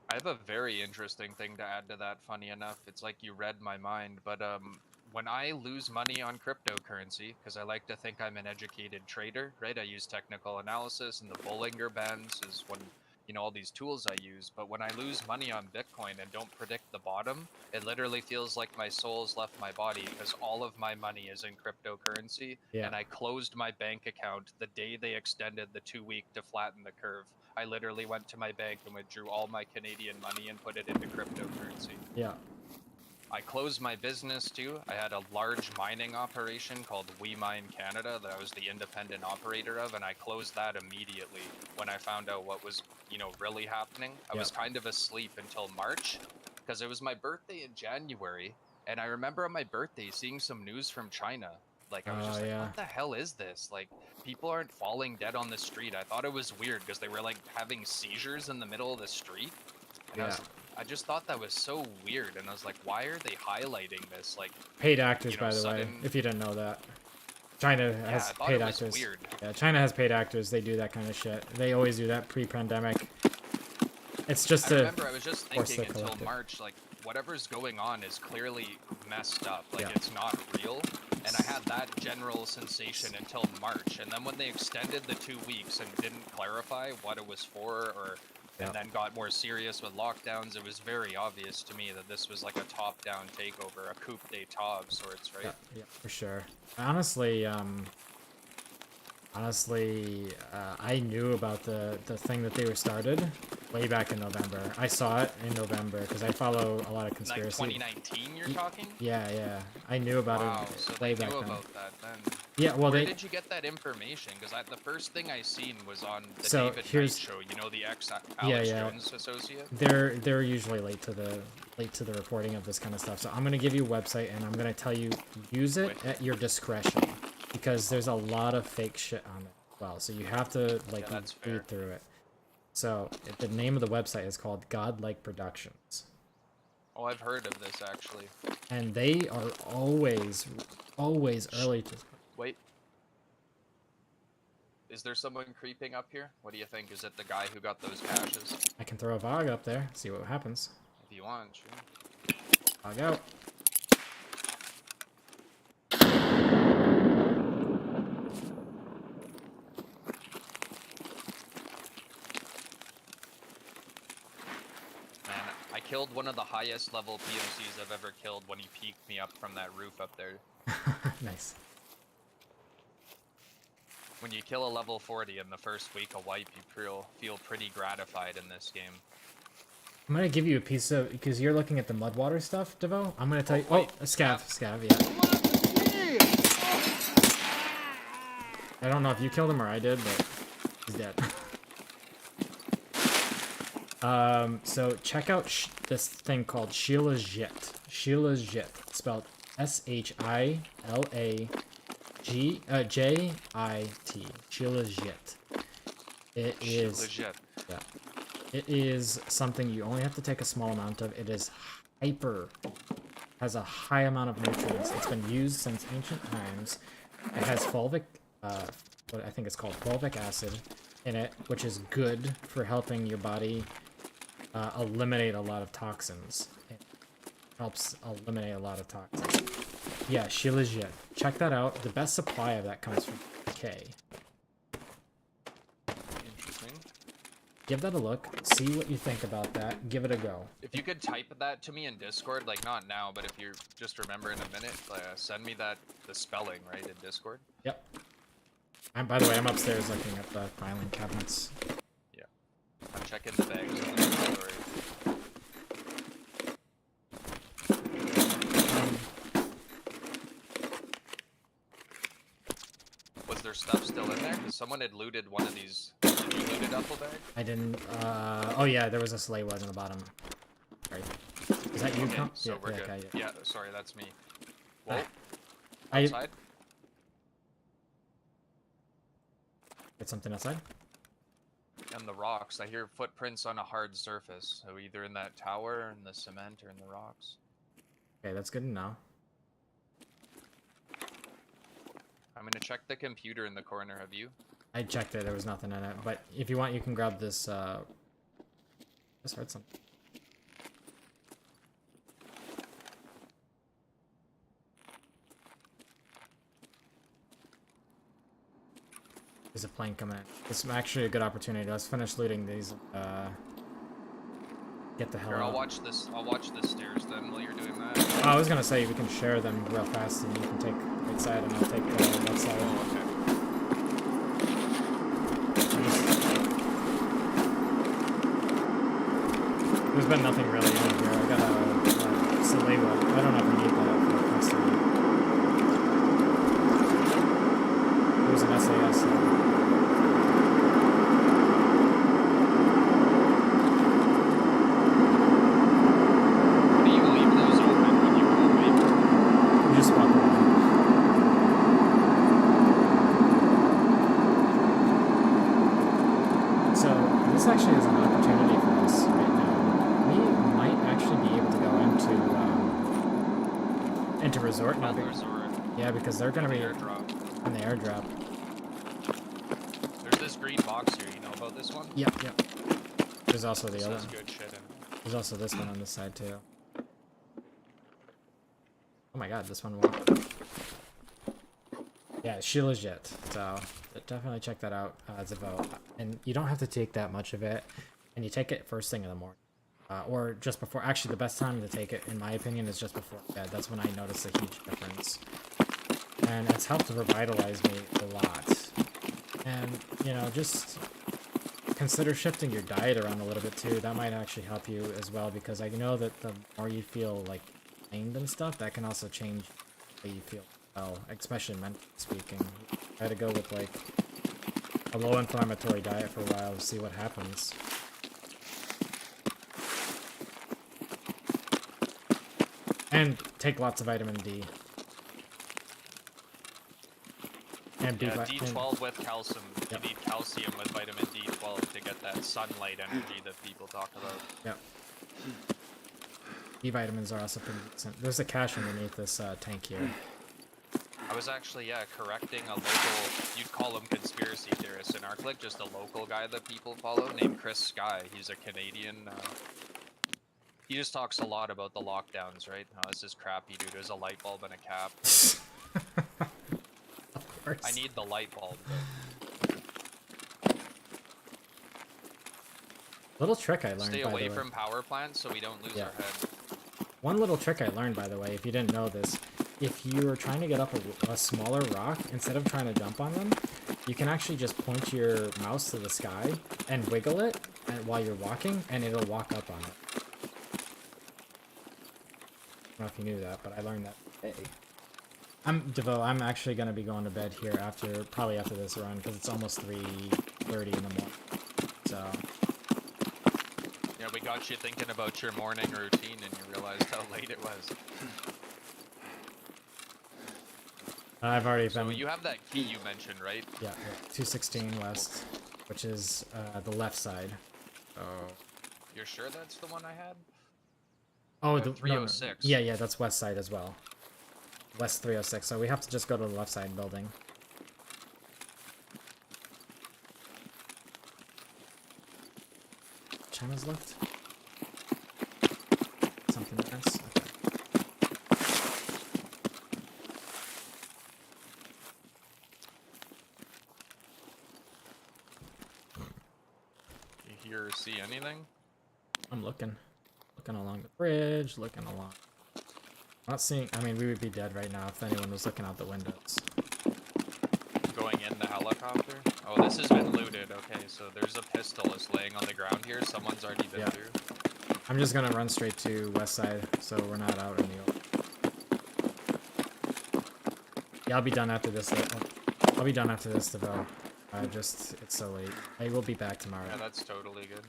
I have a very interesting thing to add to that, funny enough. It's like you read my mind, but when I lose money on cryptocurrency, because I like to think I'm an educated trader, right? I use technical analysis, and the Bollinger Bands is one, you know, all these tools I use. But when I lose money on Bitcoin and don't predict the bottom, it literally feels like my soul's left my body, because all of my money is in cryptocurrency. Yeah. And I closed my bank account the day they extended the 2-week to flatten the curve. I literally went to my bank and withdrew all my Canadian money and put it into cryptocurrency. Yeah. I closed my business too. I had a large mining operation called We Mine Canada that I was the independent operator of, and I closed that immediately when I found out what was, you know, really happening. I was kind of asleep until March, because it was my birthday in January, and I remember on my birthday seeing some news from China. Like, I was just like, what the hell is this? Like, people aren't falling dead on the street. I thought it was weird because they were like having seizures in the middle of the street. And I just thought that was so weird, and I was like, why are they highlighting this? Like, Paid actors, you know, by the way, if you didn't know that. China has I thought paid it was actors. weird. Yeah, China has paid actors. They do that kind of shit. They always do that pre-pandemic. It's just I remember I was just force thinking the until collective. March, like, whatever's going on is clearly messed up. Like, Yeah. it's not real. And I had that general sensation until March. And then when they extended the 2 weeks and didn't clarify what it was for, or and then got more serious with lockdowns, it was very obvious to me that this was like a top-down takeover, a coup d'etat of sorts, right? Yeah, for sure. Honestly, I knew about the thing that they were started, way back in November. I saw it in November because I follow a lot of Like conspiracy. 2019, you're talking? Yeah. I knew about Wow, it so way they back knew then. about that then. Yeah, well, Where did you get that information? Because the first thing I seen was on the So, David here's- Knight show. You know, the ex-Alex Yeah. Jones associate? They're usually late to the reporting of this kind of stuff. So I'm gonna give you a website and I'm gonna tell you use it at your discretion because there's a lot of fake shit on it as well. So you have to like that's fair. read through it. So the name of the website is called Godlike Productions, Oh, I've heard of this actually. and they are always early to. Wait. Is there someone creeping up here? What do you think? Is it the guy who got those caches? I can throw a VOG up there, see what happens. If you want, sure. VOG out. Man, I killed one of the highest level PMCs I've ever killed when he peeked me up from that roof up there. Nice. When you kill a level 40 in the first week of wipe, you feel pretty gratified in this game. I'm gonna give you a piece of because you're looking at the Mudwater stuff, Devo. I'm gonna tell you. Oh, wait. a scav, yeah. I don't know if you killed him or I did, but he's dead. So check out this thing called Shilajit. Shilajit, spelled Shilajit. Shilajit. It is. Legit. Yeah. It is something you only have to take a small amount of. It is has a high amount of nutrients. It's been used since ancient times. It has fulvic, what I think it's called fulvic acid in it, which is good for helping your body eliminate a lot of toxins. It helps eliminate a lot of toxins. Yeah, Shilajit. Check that out. The best supply of that comes from K. Interesting. Give that a look. See what you think about that. Give it a go. If you could type that to me in Discord, like not now, but if you just remember in a minute, send me the spelling, right, in Discord. Yep. And by the way, I'm upstairs looking at the filing cabinets. Yeah. I'm checking the bags in the inventory. Was there stuff still in there? Because someone had looted one of these. Did you loot a duffel bag? I didn't. Oh yeah, there was a sleigh wood in the bottom. Right. Is that you? Okay, Tom? so we're good. okay, Yeah, sorry, that's me. Whoa. I Outside? get something outside. And the rocks. I hear footprints on a hard surface. So either in that tower, in the cement, or in the rocks. Okay, that's good to know. I'm gonna check the computer in the corner. Have you? I checked it. There was nothing in it. But if you want, you can grab this. Just heard something. There's a plane coming in. It's actually a good opportunity. Let's finish looting these. Get the hell Here, out. I'll watch this stairs then while you're doing that. Oh, I was gonna say we can share them real fast, and you can take right side, and I'll take the left side. Oh, okay. There's been nothing really in here. I got a Saliva. I don't know if we need that for the custom. There's an SAS. Do you leave those open when you roll paper? You just walk around. So this actually is an opportunity for us right now. We might actually be able to go into resort now. Resort. Yeah, because they're gonna be Airdrop. on the airdrop. There's this green box here. You know about this one? Yep. There's also the This other has one. good shit in it. There's also this one on this side too. Oh my god, this one walked. Yeah, Shilajit. So definitely check that out. It's about, and you don't have to take that much of it, and you take it first thing in the morning, or just before. Actually, the best time to take it, in my opinion, is just before bed. That's when I notice a huge difference, and it's helped to revitalize me a lot. And you know, just consider shifting your diet around a little bit too. That might actually help you as well, because I know that the more you feel like aimed and stuff, that can also change how you feel. Well, especially mentally speaking. I had to go with like a low inflammatory diet for a while to see what happens. And take lots of vitamin D. And Yeah, D12 with calcium. You need calcium with vitamin D12 to get that sunlight energy that people talk about. Yep. D vitamins are also pretty decent. There's a cache underneath this tank here. I was actually, correcting a local, you'd call him conspiracy theorist in our clique, just a local guy that people follow named Chris Sky. He's a Canadian, he just talks a lot about the lockdowns, right? Oh, this is crappy, dude. There's a light bulb and a cap. Of course. I need the light bulb. Little trick I learned, Stay by away the way. from power plants so we don't lose our head. One little trick I learned, by the way, if you didn't know this, if you're trying to get up a smaller rock, instead of trying to jump on them, you can actually just point your mouse to the sky and wiggle it while you're walking, and it'll walk up on it. I don't know if you knew that, but I learned that today. DeVoe, I'm actually going to be going to bed here probably after this run, because it's almost 3:30 in the morning. So... Yeah, we got you thinking about your morning routine and you realized how late it was. I've already So been... you have that key you mentioned, right? Yeah, 216 west, which is the left side. Oh. You're sure that's the one I had? Oh, the 306. No. Yeah, that's west side as well. West 306, so we have to just go to the left side building. China's left? Something else? Okay. You hear or see anything? I'm looking. Looking along the bridge, looking along. Not seeing... I mean, we would be dead right now if anyone was looking out the windows. Going in the helicopter? Oh, this has been looted. Okay, so there's a pistol that's laying on the ground here. Someone's already been through. I'm just gonna run straight to west side, so we're not out in the open. Yeah, I'll be done after this. I'll be done after this, DeVoe. It's so late. I will be back tomorrow. Yeah, that's totally good.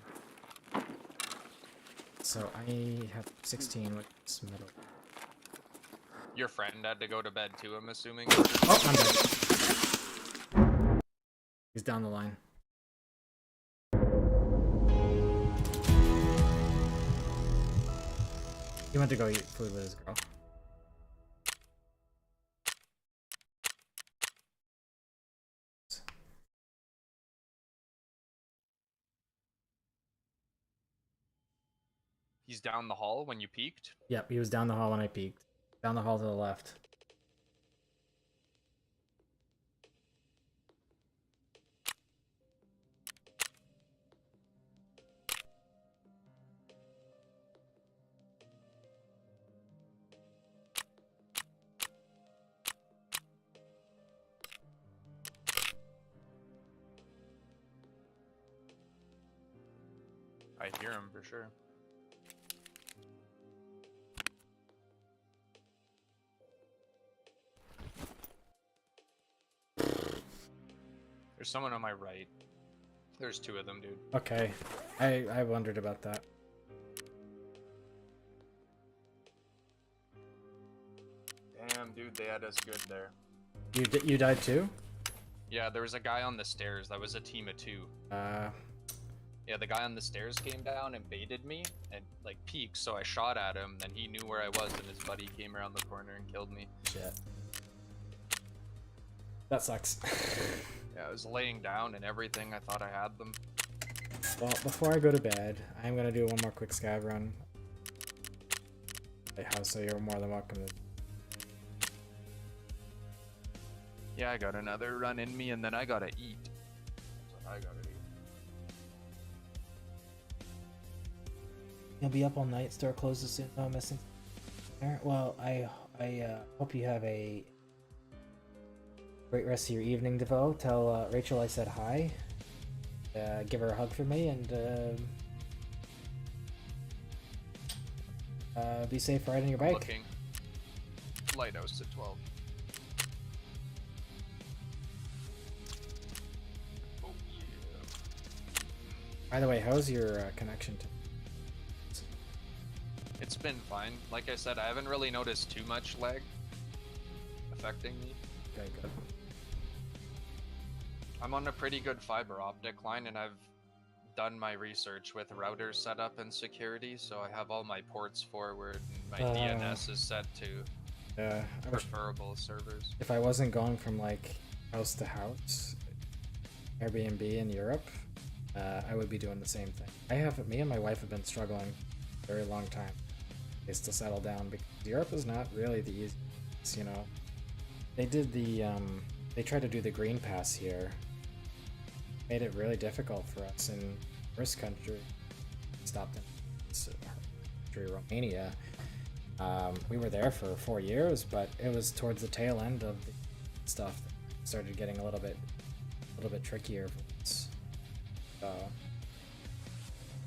So I have 16 with this middle. Your friend had to go to bed too, I'm assuming? Oh, I'm dead. He's down the line. He went to go eat food with his girl. He's down the hall when you peeked? Yep, he was down the hall when I peeked. Down the hall to the left. I hear him for sure. There's someone on my right. There's two of them, dude. Okay. I wondered about that. Damn, dude, they had us good there. You died too? Yeah, there was a guy on the stairs. That was a team of two. Yeah, the guy on the stairs came down and baited me and like peeked, so I shot at him. Then he knew where I was, and his buddy came around the corner and killed me. Shit. That sucks. Yeah, I was laying down and everything. I thought I had them. Well, before I go to bed, I'm gonna do one more quick scav run. So you're more than welcome to. Yeah, I got another run in me, and then I gotta eat. That's what I gotta do. You'll be up all night. Store closes soon. No missing. Well, I hope you have a great rest of your evening, DeVoe. Tell Rachel I said hi. give her a hug for me, and be safe riding your bike. Looking. Lighthouse at 12. Oh yeah. By the way, how's your connection to? It's been fine. Like I said, I haven't really noticed too much lag affecting me. Okay, good. I'm on a pretty good fiber optic line, and I've done my research with router setup and security, so I have all my ports forward, and my DNS is set to I wish preferable servers. if I wasn't going from like house to house, Airbnb in Europe, I would be doing the same thing. Me and my wife have been struggling a very long time is to settle down because Europe is not really the easiest, you know. They did they tried to do the green pass here. Made it really difficult for us in first country. Stopped in Romania. We were there for 4 years, but it was towards the tail end of the stuff that started getting a little bit trickier for us. So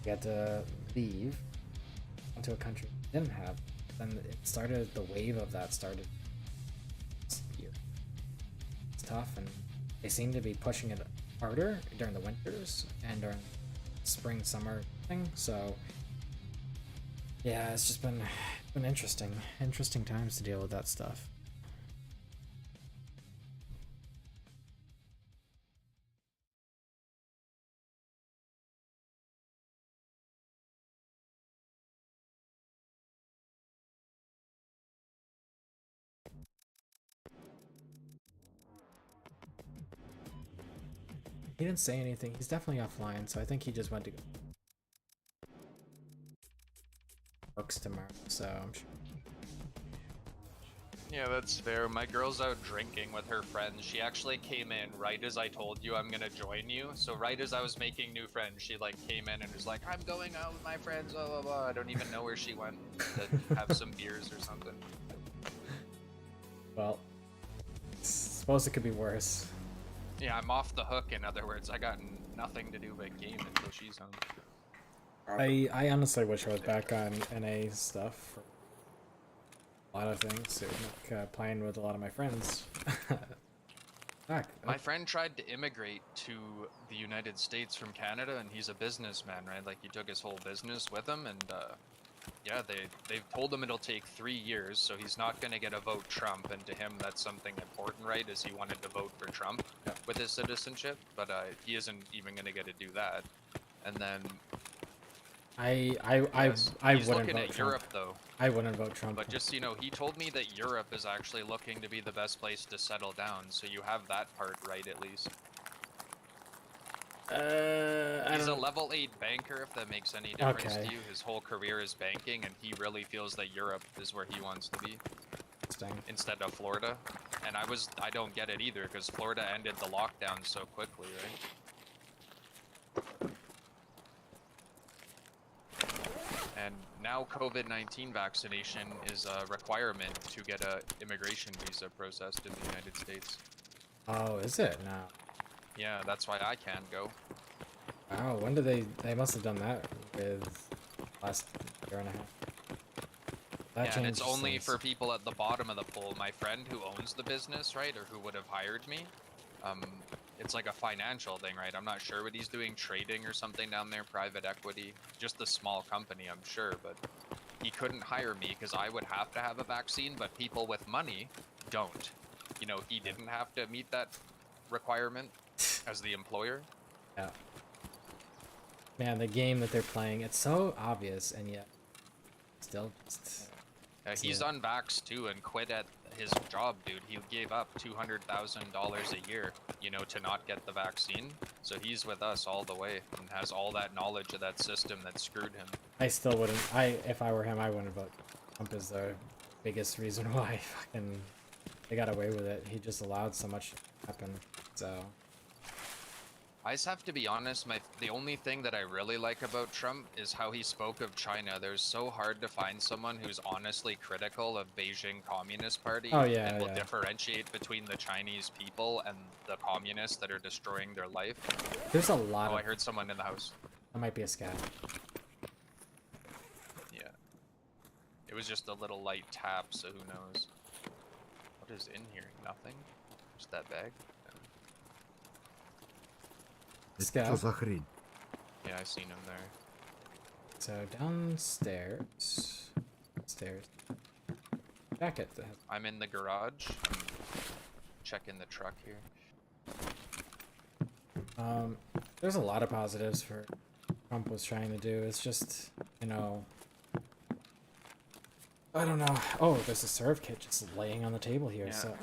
we had to leave into a country we didn't have. Then it started, the wave of that started this year. It's tough, and they seem to be pushing it harder during the winters and during spring, summer thing. So yeah, it's just been interesting times to deal with that stuff. He didn't say anything. He's definitely offline, so I think he just went to go. Works tomorrow, so I'm sure. Yeah, that's fair. My girl's out drinking with her friends. She actually came in right as I told you I'm gonna join you. So right as I was making new friends, she like came in and was like, I'm going out with my friends, blah blah blah. I don't even know where she went to have some beers or something. Well, suppose it could be worse. Yeah, I'm off the hook, in other words. I got nothing to do but game until she's home. I honestly wish I was back on NA stuff for a lot of things, like playing with a lot of my friends. My friend tried to immigrate to the United States from Canada, and he's a businessman, right? Like, he took his whole business with him, and yeah, they've told him it'll take 3 years, so he's not going to get a vote Trump, and to him that's something important, right, as he wanted to vote for Trump with his citizenship, but he isn't even going to get to do that. And then I he's wouldn't looking vote at Trump. Europe, though. I wouldn't vote Trump. But just, you know, he told me that Europe is actually looking to be the best place to settle down, so you have that part right, at least. He's a level 8 banker, if that makes any difference to you. His whole career is banking, and he really feels that Europe is where he wants to be instead of Florida. And I don't get it either, because Florida ended the lockdown so quickly, right? And now COVID-19 vaccination is a requirement to get a immigration visa processed in the United States. Oh, is it now? Yeah, that's why I can't go. Wow, when did they must have done that with last year and a half. That Yeah, and it's changed only since. for people at the bottom of the pool. My friend who owns the business, right, or who would have hired me, it's like a financial thing, right? I'm not sure what he's doing, trading or something down there, private equity. Just a small company, I'm sure, but he couldn't hire me because I would have to have a vaccine, but people with money don't. You know, he didn't have to meet that requirement as the employer. Yeah. Man, the game that they're playing, it's so obvious, and yet still just... He's unvaxxed too and quit at his job, dude. He gave up $200,000 a year, you know, to not get the vaccine. So he's with us all the way and has all that knowledge of that system that screwed him. I still wouldn't. If I were him, I wouldn't vote. Trump is the biggest reason why fucking they got away with it. He just allowed so much to happen. So I just have to be honest, the only thing that I really like about Trump is how he spoke of China. There's so hard to find someone who's honestly critical of Beijing Communist Party Oh, yeah, and will yeah. differentiate between the Chinese people and the communists that are destroying their life. There's a lot Oh, of... I heard someone in the house. That might be a scav. Yeah. It was just a little light tap, so who knows. What is in here? Nothing? Just that bag? Scav. Yeah, I seen him there. So downstairs. Stairs. Jacket. I'm in the garage. I'm checking the truck here. There's a lot of positives for Trump was trying to do. It's just, you know, I don't know. Oh, there's a serve kit just laying on the table here. Yeah. So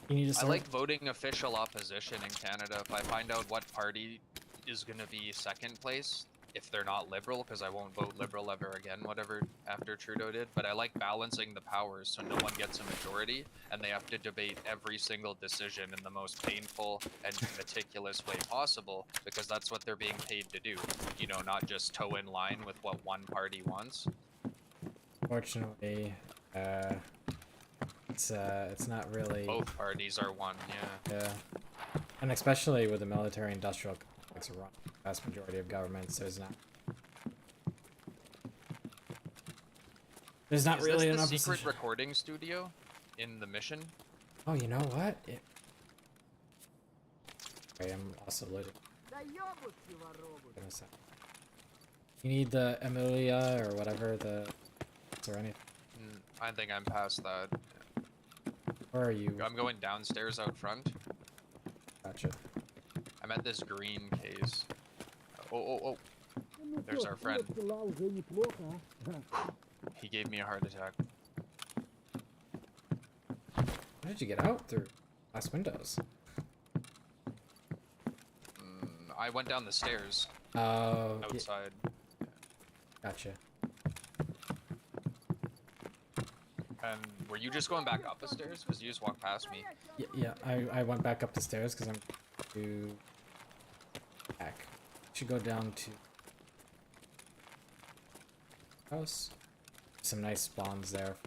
you need to I like voting official opposition in Canada. If I find out what party is going to be second place, if they're not liberal, because I won't vote liberal ever again, whatever, after Trudeau did. But I like balancing the powers so no one gets a majority, and they have to debate every single decision in the most painful and meticulous way possible, because that's what they're being paid to do. You know, not just toe in line with what one party wants. Fortunately, it's not really. Both parties are one, yeah. Yeah, and especially with the military-industrial complex around the vast majority of governments, there's not really Is enough. this the secret recording studio in the mission? Oh, you know what? I am also loaded. You need the Emilia or whatever the. Or anything. I think I'm past that. Where are you? I'm going downstairs out front. Gotcha. I'm at this green case. Oh. There's our friend. He gave me a heart attack. How did you get out through glass windows? I went down the stairs. Oh. Outside. Gotcha. And were you just going back up the stairs? Because you just walked past me. Yeah, I went back up the stairs because I'm to back. Should go down to house. Some nice spawns there.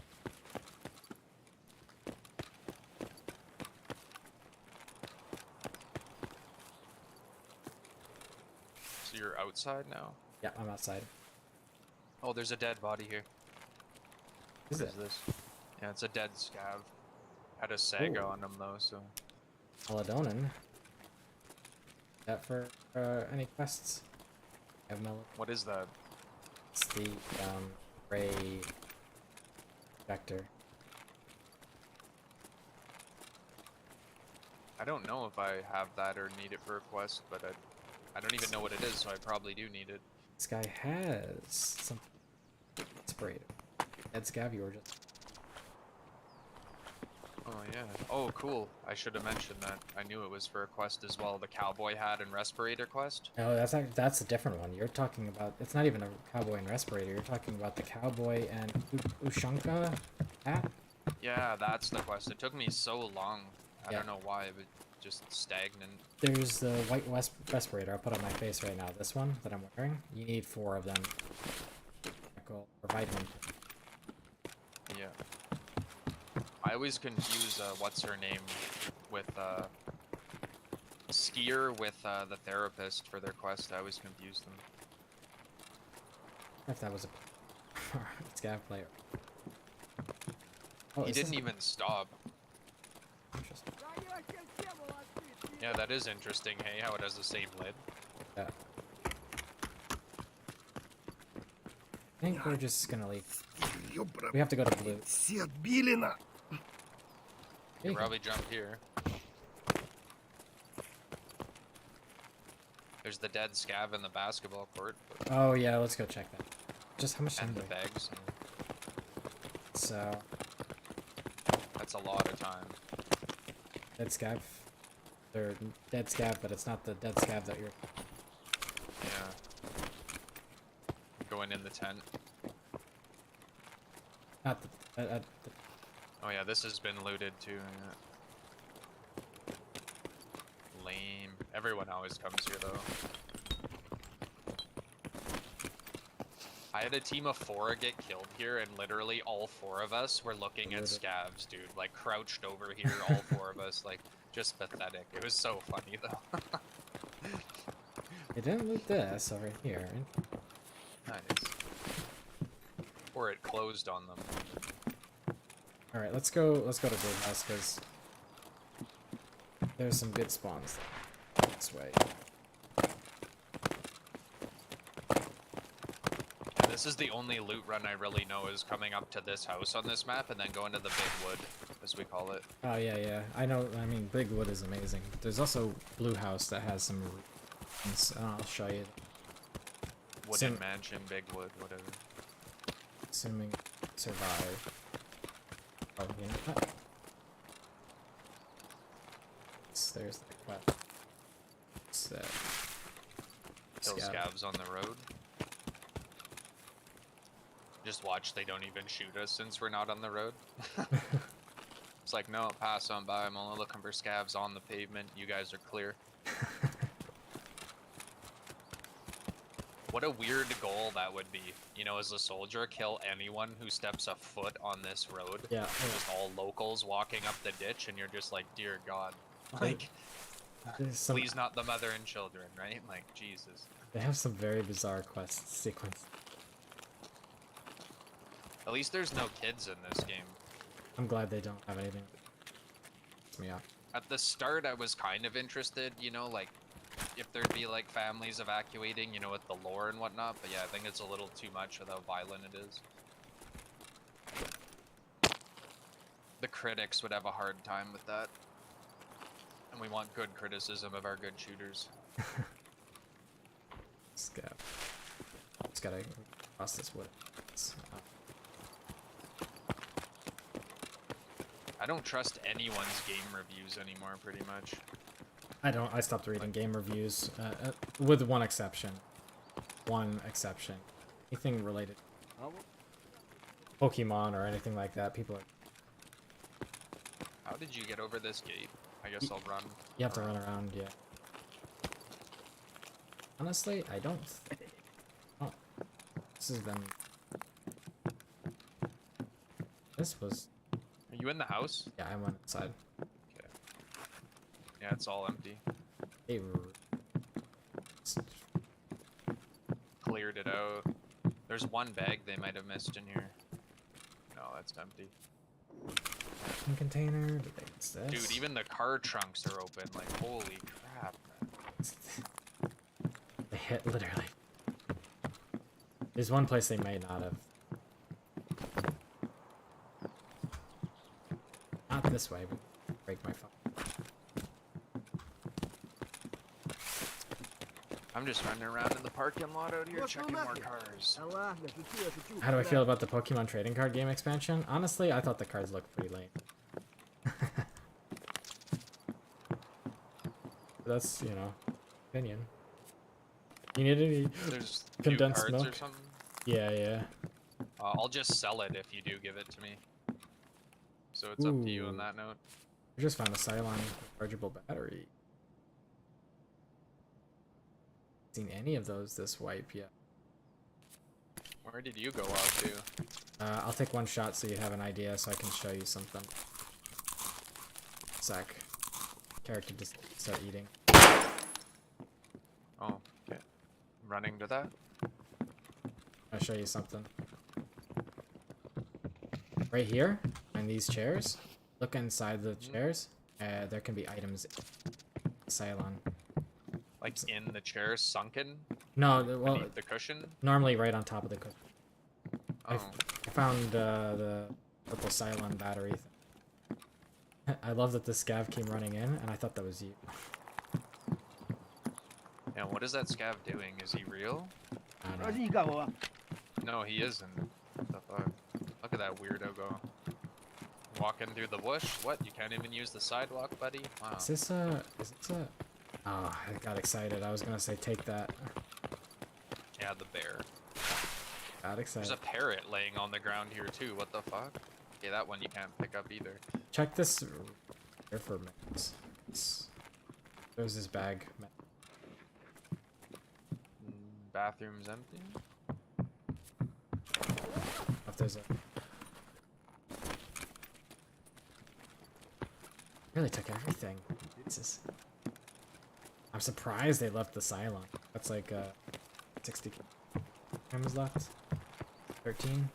So you're outside now? Yeah, I'm outside. Oh, there's a dead body here. Is What it? is this? Yeah, it's a dead scav. Had a Saga on him though, so. Meladonin. That for any quests? I have What is that? It's the ray vector. I don't know if I have that or need it for a quest, but I don't even know what it is, so I probably do need it. This guy has something sprayed. Dead scav, you were just. Oh yeah. Oh cool. I should have mentioned that. I knew it was for a quest as well. The cowboy hat and respirator quest. No, that's a different one. You're talking about. It's not even a cowboy and respirator. You're talking about the cowboy and Ushanka hat. Yeah, that's the quest. It took me so long. I Yeah. don't know why, but just stagnant. There's the white respirator. I'll put on my face right now. This one that I'm wearing. You need 4 of them. Or vitamin. Yeah. I always confuse what's her name with Skier with the therapist for their quest. I always confuse them. If that was a scav player. Oh, He is this- didn't even stop. Interesting. Yeah, that is interesting, hey, how it has the same lid. Yeah. I think we're just gonna leave. We have to go to blue. You can probably jump here. There's the dead scav in the basketball court. Oh yeah, let's go check that. Just how much time And do the we have? bags. So That's a lot of time. dead scav. They're dead scav, but it's not the dead scav that you're. Yeah. Going in the tent. Not the. Oh yeah, this has been looted too. Yeah. Lame. Everyone always comes here though. I had a team of 4 get killed here, and literally all 4 of us were looking at scavs, dude. Like crouched over here, all 4 of us, like just pathetic. It was so funny though. They didn't loot this over here. Nice. Or it closed on them. All right, let's go to Big House because there's some good spawns this way. This is the only loot run I really know is coming up to this house on this map and then going to the big wood, as we call it. Oh yeah, I know. I mean, Big Wood is amazing. There's also Blue House that has some. I'll show you. Wooden mansion, big wood, whatever. Assuming survive. Oh, you know what? There's the quest. Kill scavs on the road. Just watch, they don't even shoot us since we're not on the road. It's like, no, pass on by. I'm only looking for scavs on the pavement. You guys are clear. What a weird goal that would be. You know, as a soldier, kill anyone who steps a foot on this road. Yeah. Just all locals walking up the ditch, and you're just like, dear God. Like, please not the mother and children, right? Like, Jesus. They have some very bizarre quest sequence. At least there's no kids in this game. I'm glad they don't have anything. Me off. At the start, I was kind of interested, you know, like, if there'd be, like, families evacuating, you know, with the lore and whatnot, but yeah, I think it's a little too much with how violent it is. The critics would have a hard time with that. And we want good criticism of our good shooters. Scav. Just gotta cross this wood. I don't trust anyone's game reviews anymore, pretty much. I don't. I stopped reading game reviews, with one exception. One exception. Anything related to Pokemon or anything like that, people are... How did you get over this gate? I guess I'll run. You have to run around, yeah. Honestly, I don't think... Oh. This has been... This was... Are you in the house? Yeah, I went inside. Okay. Yeah, it's all empty. Hey, Cleared it out. There's one bag they might have missed in here. No, that's empty. container. This. Dude, even the car trunks are open. Like, holy crap, man. They hit literally. There's one place they may not have. Not this way, but break my phone. I'm just running around in the parking lot out here checking more cars. How do I feel about the Pokemon trading card game expansion? Honestly, I thought the cards looked pretty lame. That's, you know, opinion. You need any There's condensed new cards milk? or something? Yeah, yeah. I'll just sell it if you do give it to me. So it's up to you on that note. I just found a Cylon rechargeable battery. Seen any of those this wipe yet? Where did you go off to? I'll take one shot so you have an idea, so I can show you something. Sec. Character just start eating. Oh, okay. Running to that? I'll show you something. Right here, in these chairs, look inside the chairs. There can be items. Cylon. Like in the chair, sunken? No, well, beneath the cushion? normally right on top of the cushion. Oh. I found the purple Cylon battery thing. I love that the scav came running in, and I thought that was you. Yeah, what is that scav doing? Is he real? I don't know. No, he isn't. What the fuck? Look at that weirdo go. Walking through the bush? What? You can't even use the sidewalk, buddy? Wow. Is this a... Oh, I got excited. I was gonna say take that. Yeah, the bear. Got excited. There's a parrot laying on the ground here too. What the fuck? Okay, that one you can't pick up either. Check this here for minutes. There's this bag. Bathroom's empty. If there's a... Really took everything. Jesus. I'm surprised they left the Cylon. That's like 60 grams left. 13.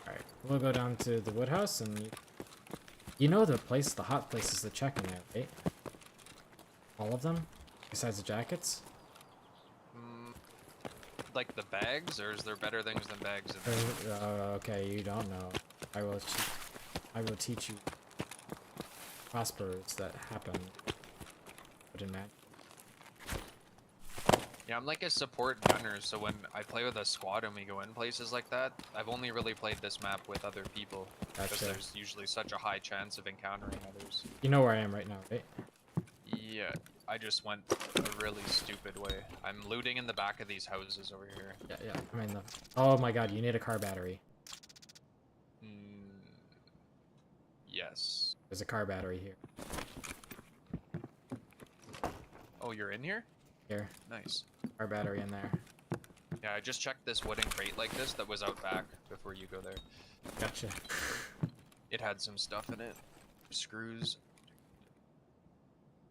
Alright, we'll go down to the woodhouse and you know the place, the hot places to check in there, right? All of them? Besides the jackets? Like the bags, or is there better things than bags in there? Okay, you don't know. I will teach you prospers that happen. But in that. Yeah, I'm like a support gunner, so when I play with a squad and we go in places like that, I've only really played this map with other people. Because Gotcha. there's usually such a high chance of encountering others. You know where I am right now, right? Yeah, I just went a really stupid way. I'm looting in the back of these houses over here. Yeah. I mean, oh my god, you need a car battery. Yes. There's a car battery here. Oh, you're in here? Here. Nice. Car battery in there. Yeah, I just checked this wooden crate like this that was out back before you go there. Gotcha. It had some stuff in it. Screws.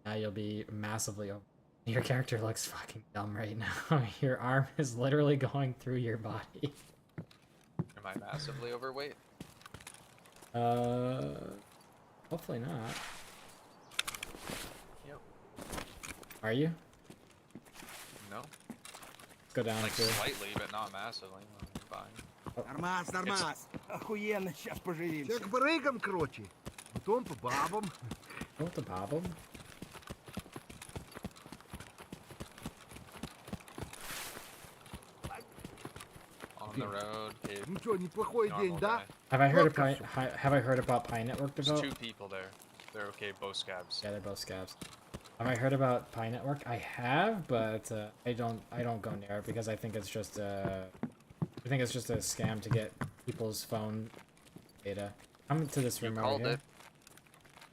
Now you'll be massively over. Your character looks fucking dumb right now. Your arm is literally going through your body. Am I massively overweight? Hopefully not. Yep. Are you? No. Let's go down Like to... slightly, but not massively. I'm fine. Нормас, нормас. Охуенно, сейчас поживимся. Все к барыгам, короче. Потом по бабам. What the bobble? On the road, kid. Ну что, неплохой день, Normal да? guy. Have I heard of have I heard about Pi Network There's develop? 2 people there. They're okay, both scabs. Yeah, they're both scabs. Have I heard about Pi Network? I have, but I don't go near it because I think it's just a scam to get people's phone data. Come to this room You over called here. it.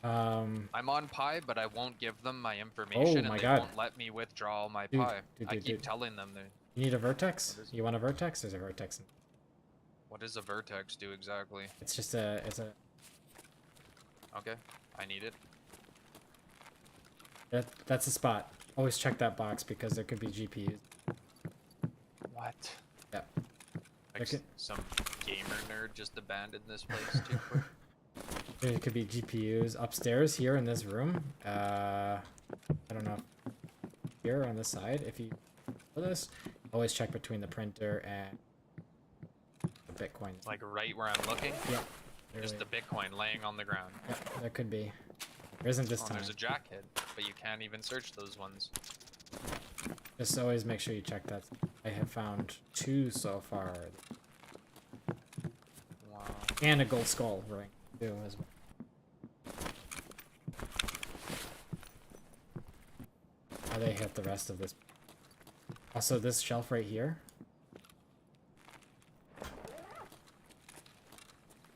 I'm on Pi, but I won't give them my information, Oh and my they God. won't let me withdraw all my Dude, Pi. dude, I dude, keep dude. telling them that. You need a vertex? You want a vertex? There's a vertex. What does a vertex do exactly? It's just a Okay, I need it. that's the spot. Always check that box because there could be GPUs. What? Yep. Like Okay. some gamer nerd just abandoned this place too quick. It could be GPUs upstairs here in this room. I don't know. Here on this side, if you do this, always check between the printer and the Bitcoin. Like right where I'm looking? Yep. Just the Bitcoin laying on the ground. Yeah, there could be. There isn't this Oh, time. there's a jackhead, but you can't even search those ones. Just always make sure you check that. I have found 2 so far. Wow. And a gold skull ring, too, as well. How they hit the rest of this. Also, this shelf right here.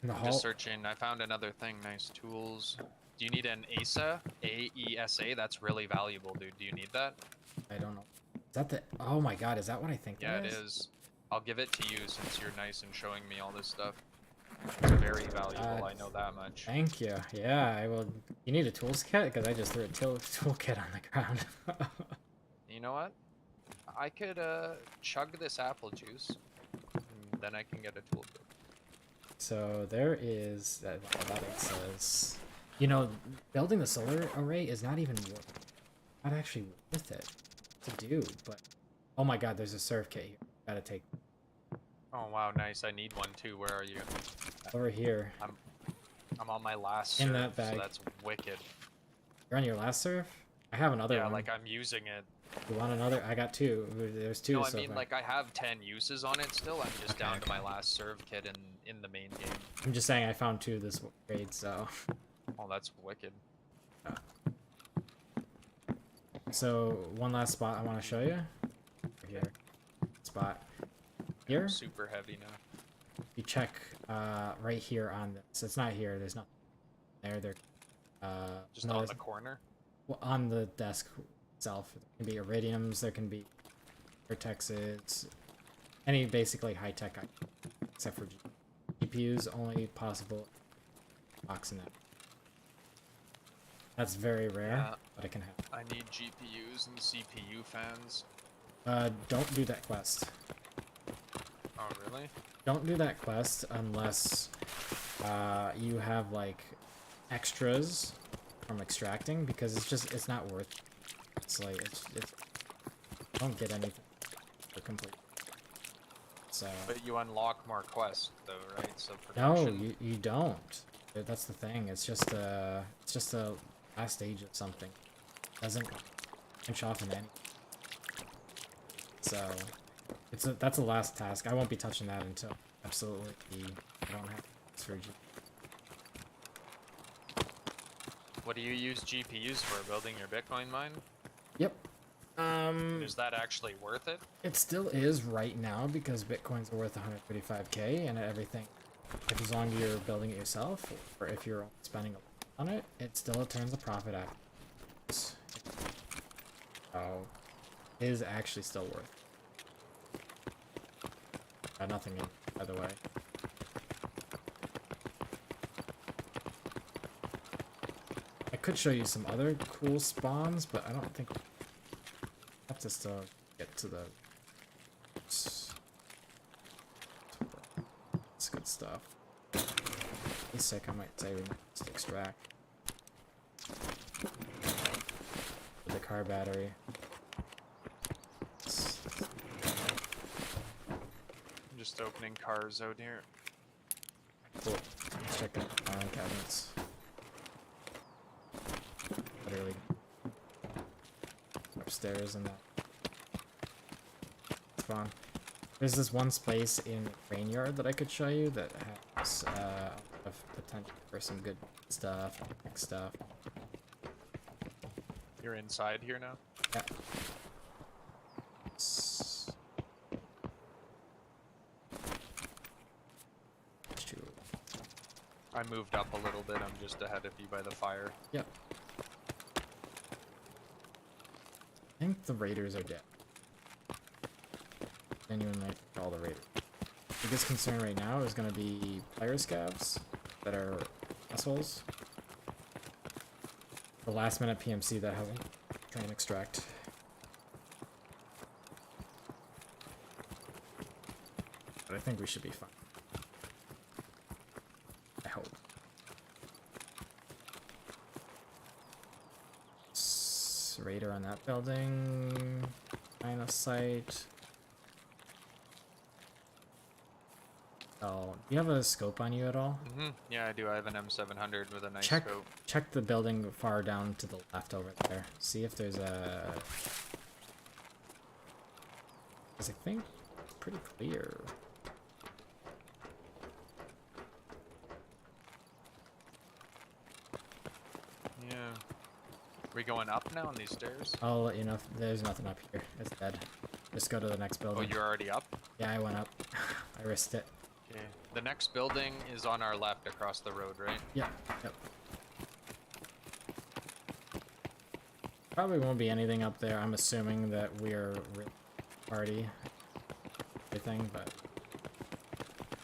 In the I'm hall. just searching. I found another thing. Nice tools. Do you need an ASA? AESA? That's really valuable, dude. Do you need that? I don't know. Is that the... Oh my god, is that what I think Yeah, that it is? is. I'll give it to you since you're nice and showing me all this stuff. It's very valuable, I know that much. Thank you. Yeah, I will... You need a tools kit? Because I just threw a toolkit on the ground. You know what? I could chug this apple juice, and then I can get a toolkit. So there is... That it says... You know, building the solar array is not even not actually worth it to do, but... Oh my god, there's a serve kit here. Gotta take... Oh wow, nice. I need one too. Where are you? Over here. I'm on my last In serve, that bag. so that's wicked. You're on your last serve? I have another Yeah, one. like I'm using it. You want another? I got 2. There's 2 No, I so mean far. like I have 10 uses on it still. I'm just Okay, down to okay. my last serve kit in the main game. I'm just saying I found 2 this raid, so... Oh, that's wicked. So, one last spot I want to show you. Here. Spot. Here. Super heavy now. You check right here on this. It's not here. There's nothing there. There. Just no, on there's- the corner. well, on the desk itself. There can be iridiums, there can be vertexes, any basically high-tech item, except for GPUs, only possible box in it. That's very rare, but it can happen. I need GPUs and CPU fans. Don't do that quest. Oh, really? Don't do that quest unless you have like extras from extracting, because it's not worth it. It's like it's don't get anything for complete. So But you unlock more quests though, right? So no, production. you don't. That's the thing. It's just a last stage of something. Doesn't branch off in any. So that's the last task. I won't be touching that until absolutely I don't have for G. What do you use GPUs for? Building your Bitcoin mine? Yep. Is that actually worth it? It still is right now because Bitcoins are worth 135k and everything. If as long as you're building it yourself, or if you're spending on it, it still turns a profit after. So, it is actually still worth. Got nothing in, by the way. I could show you some other cool spawns, but I don't think I have to still get to the. It's good stuff. In a sec, I might say we might just extract with the car battery. I'm just opening cars out here. Cool. Let's check out filing cabinets. Literally upstairs in that spawn. There's this one space in the crane yard that I could show you that has a lot of potential for some good stuff, tech stuff. You're inside here now? Yeah. I moved up a little bit, I'm just ahead of you by the fire. Yep. I think the raiders are dead. Genuinely, I think all the raiders. Biggest concern right now is going to be player scavs that are assholes. The last minute PMC that haven't try and extract. But I think we should be fine. I hope. Raider on that building. Line of sight. Oh, do you have a scope on you at all? Mm-hmm. Yeah, I do. I have an M700 with a nice check, scope. Check the building far down to the left over there. See if there's a... Because I think it's pretty clear. Yeah. We going up now on these stairs? I'll let you know if there's nothing up here. It's dead. Just go to the next building. Oh, you're already up? Yeah, I went up. I risked it. Okay. The next building is on our left across the road, right? Yeah. Yep. Probably won't be anything up there. I'm assuming that we're party everything, but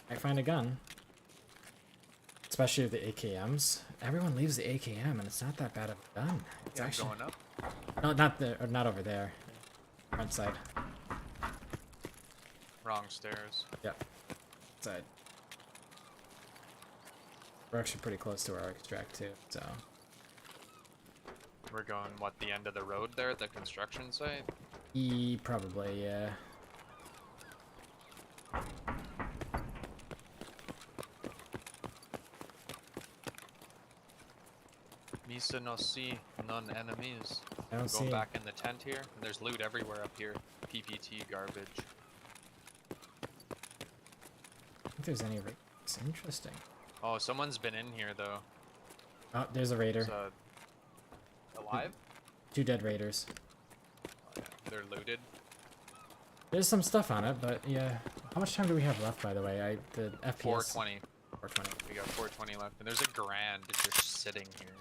I find a gun. Especially the AKMs. Everyone leaves the AKM, and it's not that bad of a gun. It's actually going up. No, not there, or not over there. Front side. Wrong stairs. Yep. Side. We're actually pretty close to our extract too, so. We're going, what, the end of the road there, the construction site? Probably, yeah. Misa no see, none enemies. I don't Going see back in the tent here, and there's loot everywhere up here. PPT garbage. I think there's any it's interesting. Oh, someone's been in here though. Oh, there's a raider. Alive? 2 dead raiders. Oh, yeah. They're looted. There's some stuff on it, but yeah. How much time do we have left, by the way? The FPS. 420. 420. We got 420 left, and there's a grand just sitting here.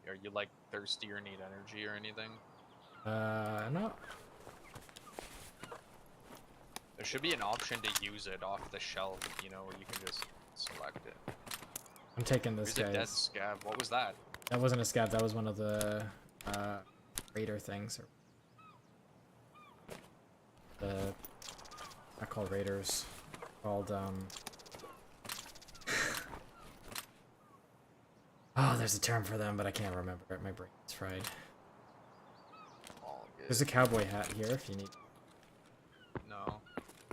Are you like thirsty or need energy or anything? No. There should be an option to use it off the shelf, you know, where you can just select it. I'm taking this, There's a dead guys. scab. What was that? That wasn't a scab, that was one of the, raider things. Not called raiders. Called, oh, there's a term for them, but I can't remember it. My brain's fried. All good. There's a cowboy hat here if you need. No,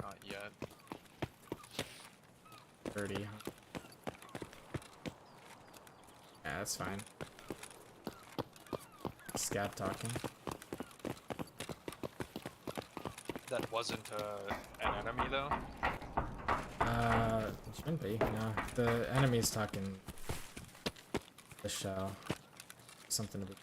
not yet. 30. Yeah, that's fine. Scab talking. That wasn't an enemy though. It shouldn't be. No, the enemy's talking. The shell. Something to be.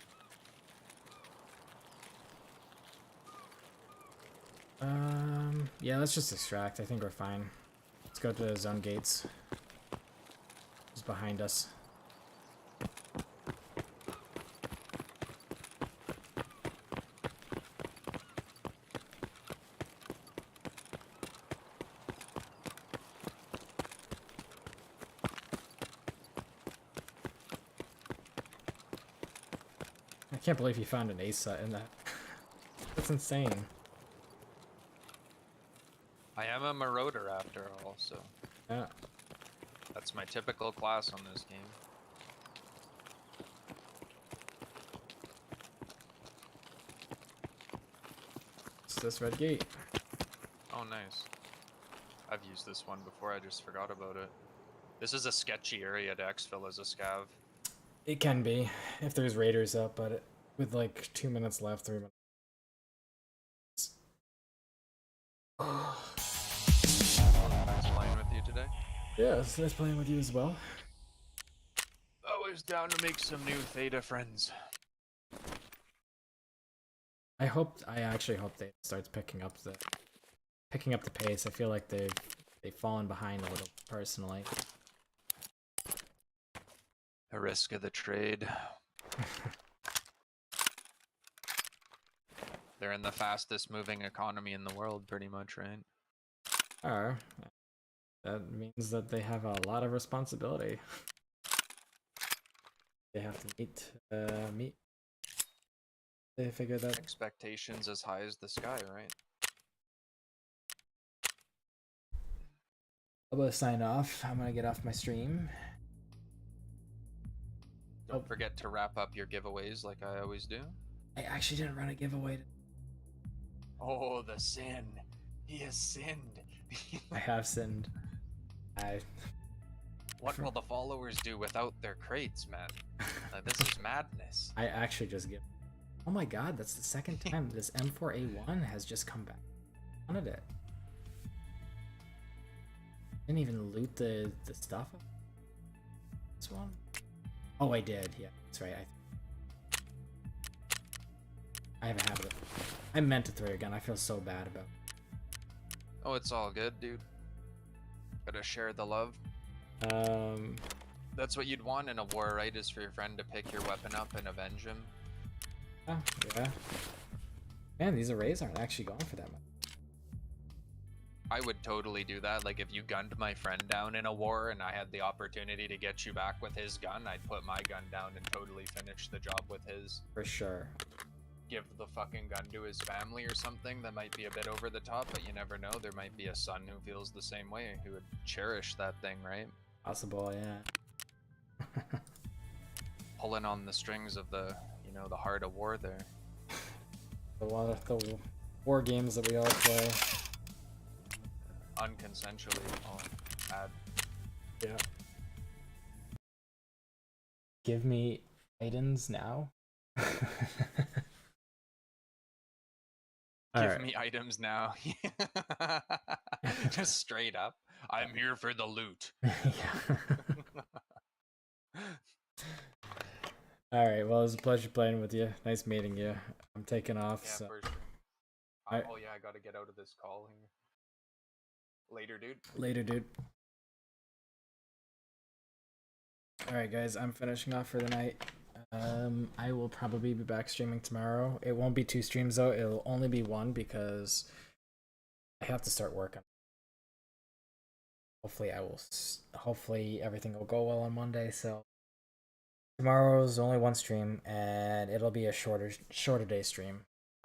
Yeah, let's just extract. I think we're fine. Let's go to the zone gates. Just behind us. I can't believe you found an ASA in that. That's insane. I am a marauder after all, so Yeah. that's my typical class on this game. It's this red gate. Oh, nice. I've used this one before, I just forgot about it. This is a sketchy area to exfil as a scav. It can be, if there's raiders up, but with like 2 minutes left, 3 minutes. Nice playing with you today. Yeah, it's nice playing with you as well. Always down to make some new Theta friends. I actually hope they starts picking up the pace. I feel like they've fallen behind a little personally. A risk of the trade. They're in the fastest moving economy in the world, pretty much, right? That means that they have a lot of responsibility. They have to meet. They figure that. Expectations as high as the sky, right? I'm gonna sign off. I'm gonna get off my stream. Don't forget to wrap up your giveaways like I always do. I actually didn't run a giveaway. Oh, the sin. He has sinned. I have sinned. What will the followers do without their crates, man? Like, this is madness. I actually just give. Oh my god, that's the second time this M4A1 has just come back. I wanted it. Didn't even loot the stuff. This one? Oh, I did. Yeah, that's right. I have a habit of. I meant to throw your gun. I feel so bad about it. Oh, it's all good, dude. Gotta share the love. That's what you'd want in a war, right? Is for your friend to pick your weapon up and avenge him. Oh, yeah. Man, these arrays aren't actually going for that much. I would totally do that. Like, if you gunned my friend down in a war and I had the opportunity to get you back with his gun, I'd put my gun down and totally finish the job with his. For sure. Give the fucking gun to his family or something. That might be a bit over the top, but you never know. There might be a son who feels the same way, who would cherish that thing, right? Possible, yeah. Pulling on the strings of the, you know, the heart of war there. A lot of the war games that we all play. Unconsensually. Oh, bad. Yeah. Give me items now. Give me items now. Just straight up. I'm here for the loot. Alright, well, it was a pleasure playing with you. Nice meeting you. I'm taking off. Yeah, So. for sure. Oh yeah, I gotta get out of this call here. Later, dude. Later, dude. Alright, guys, I'm finishing off for the night. I will probably be back streaming tomorrow. It won't be 2 streams though. It'll only be 1 because I have to start working. Hopefully hopefully everything will go well on Monday, so tomorrow's only 1 stream and it'll be a shorter day stream.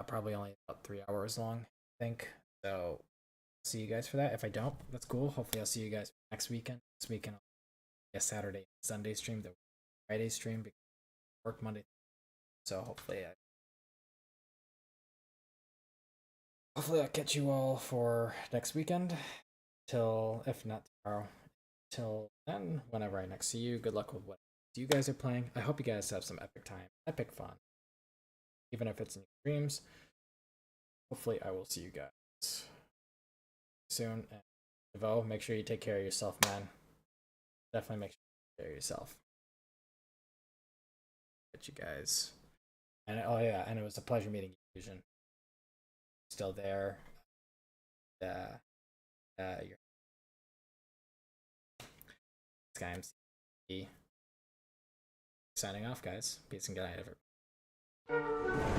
Probably only about 3 hours long, I think. So see you guys for that. If I don't, that's cool. Hopefully I'll see you guys next weekend. This weekend, a Saturday, Sunday stream, the Friday stream because I work Monday. So hopefully I'll catch you all for next weekend. Till, if not tomorrow, till then, whenever I next see you. Good luck with what you guys are playing. I hope you guys have some epic time, epic fun. Even if it's in your dreams. Hopefully I will see you guys soon. And Devo, make sure you take care of yourself, man. Definitely make sure you take care of yourself. Get you guys. And oh yeah, and it was a pleasure meeting you, Fusion. Still there. You're this guy MC. Signing off, guys. Peace and good night, everyone.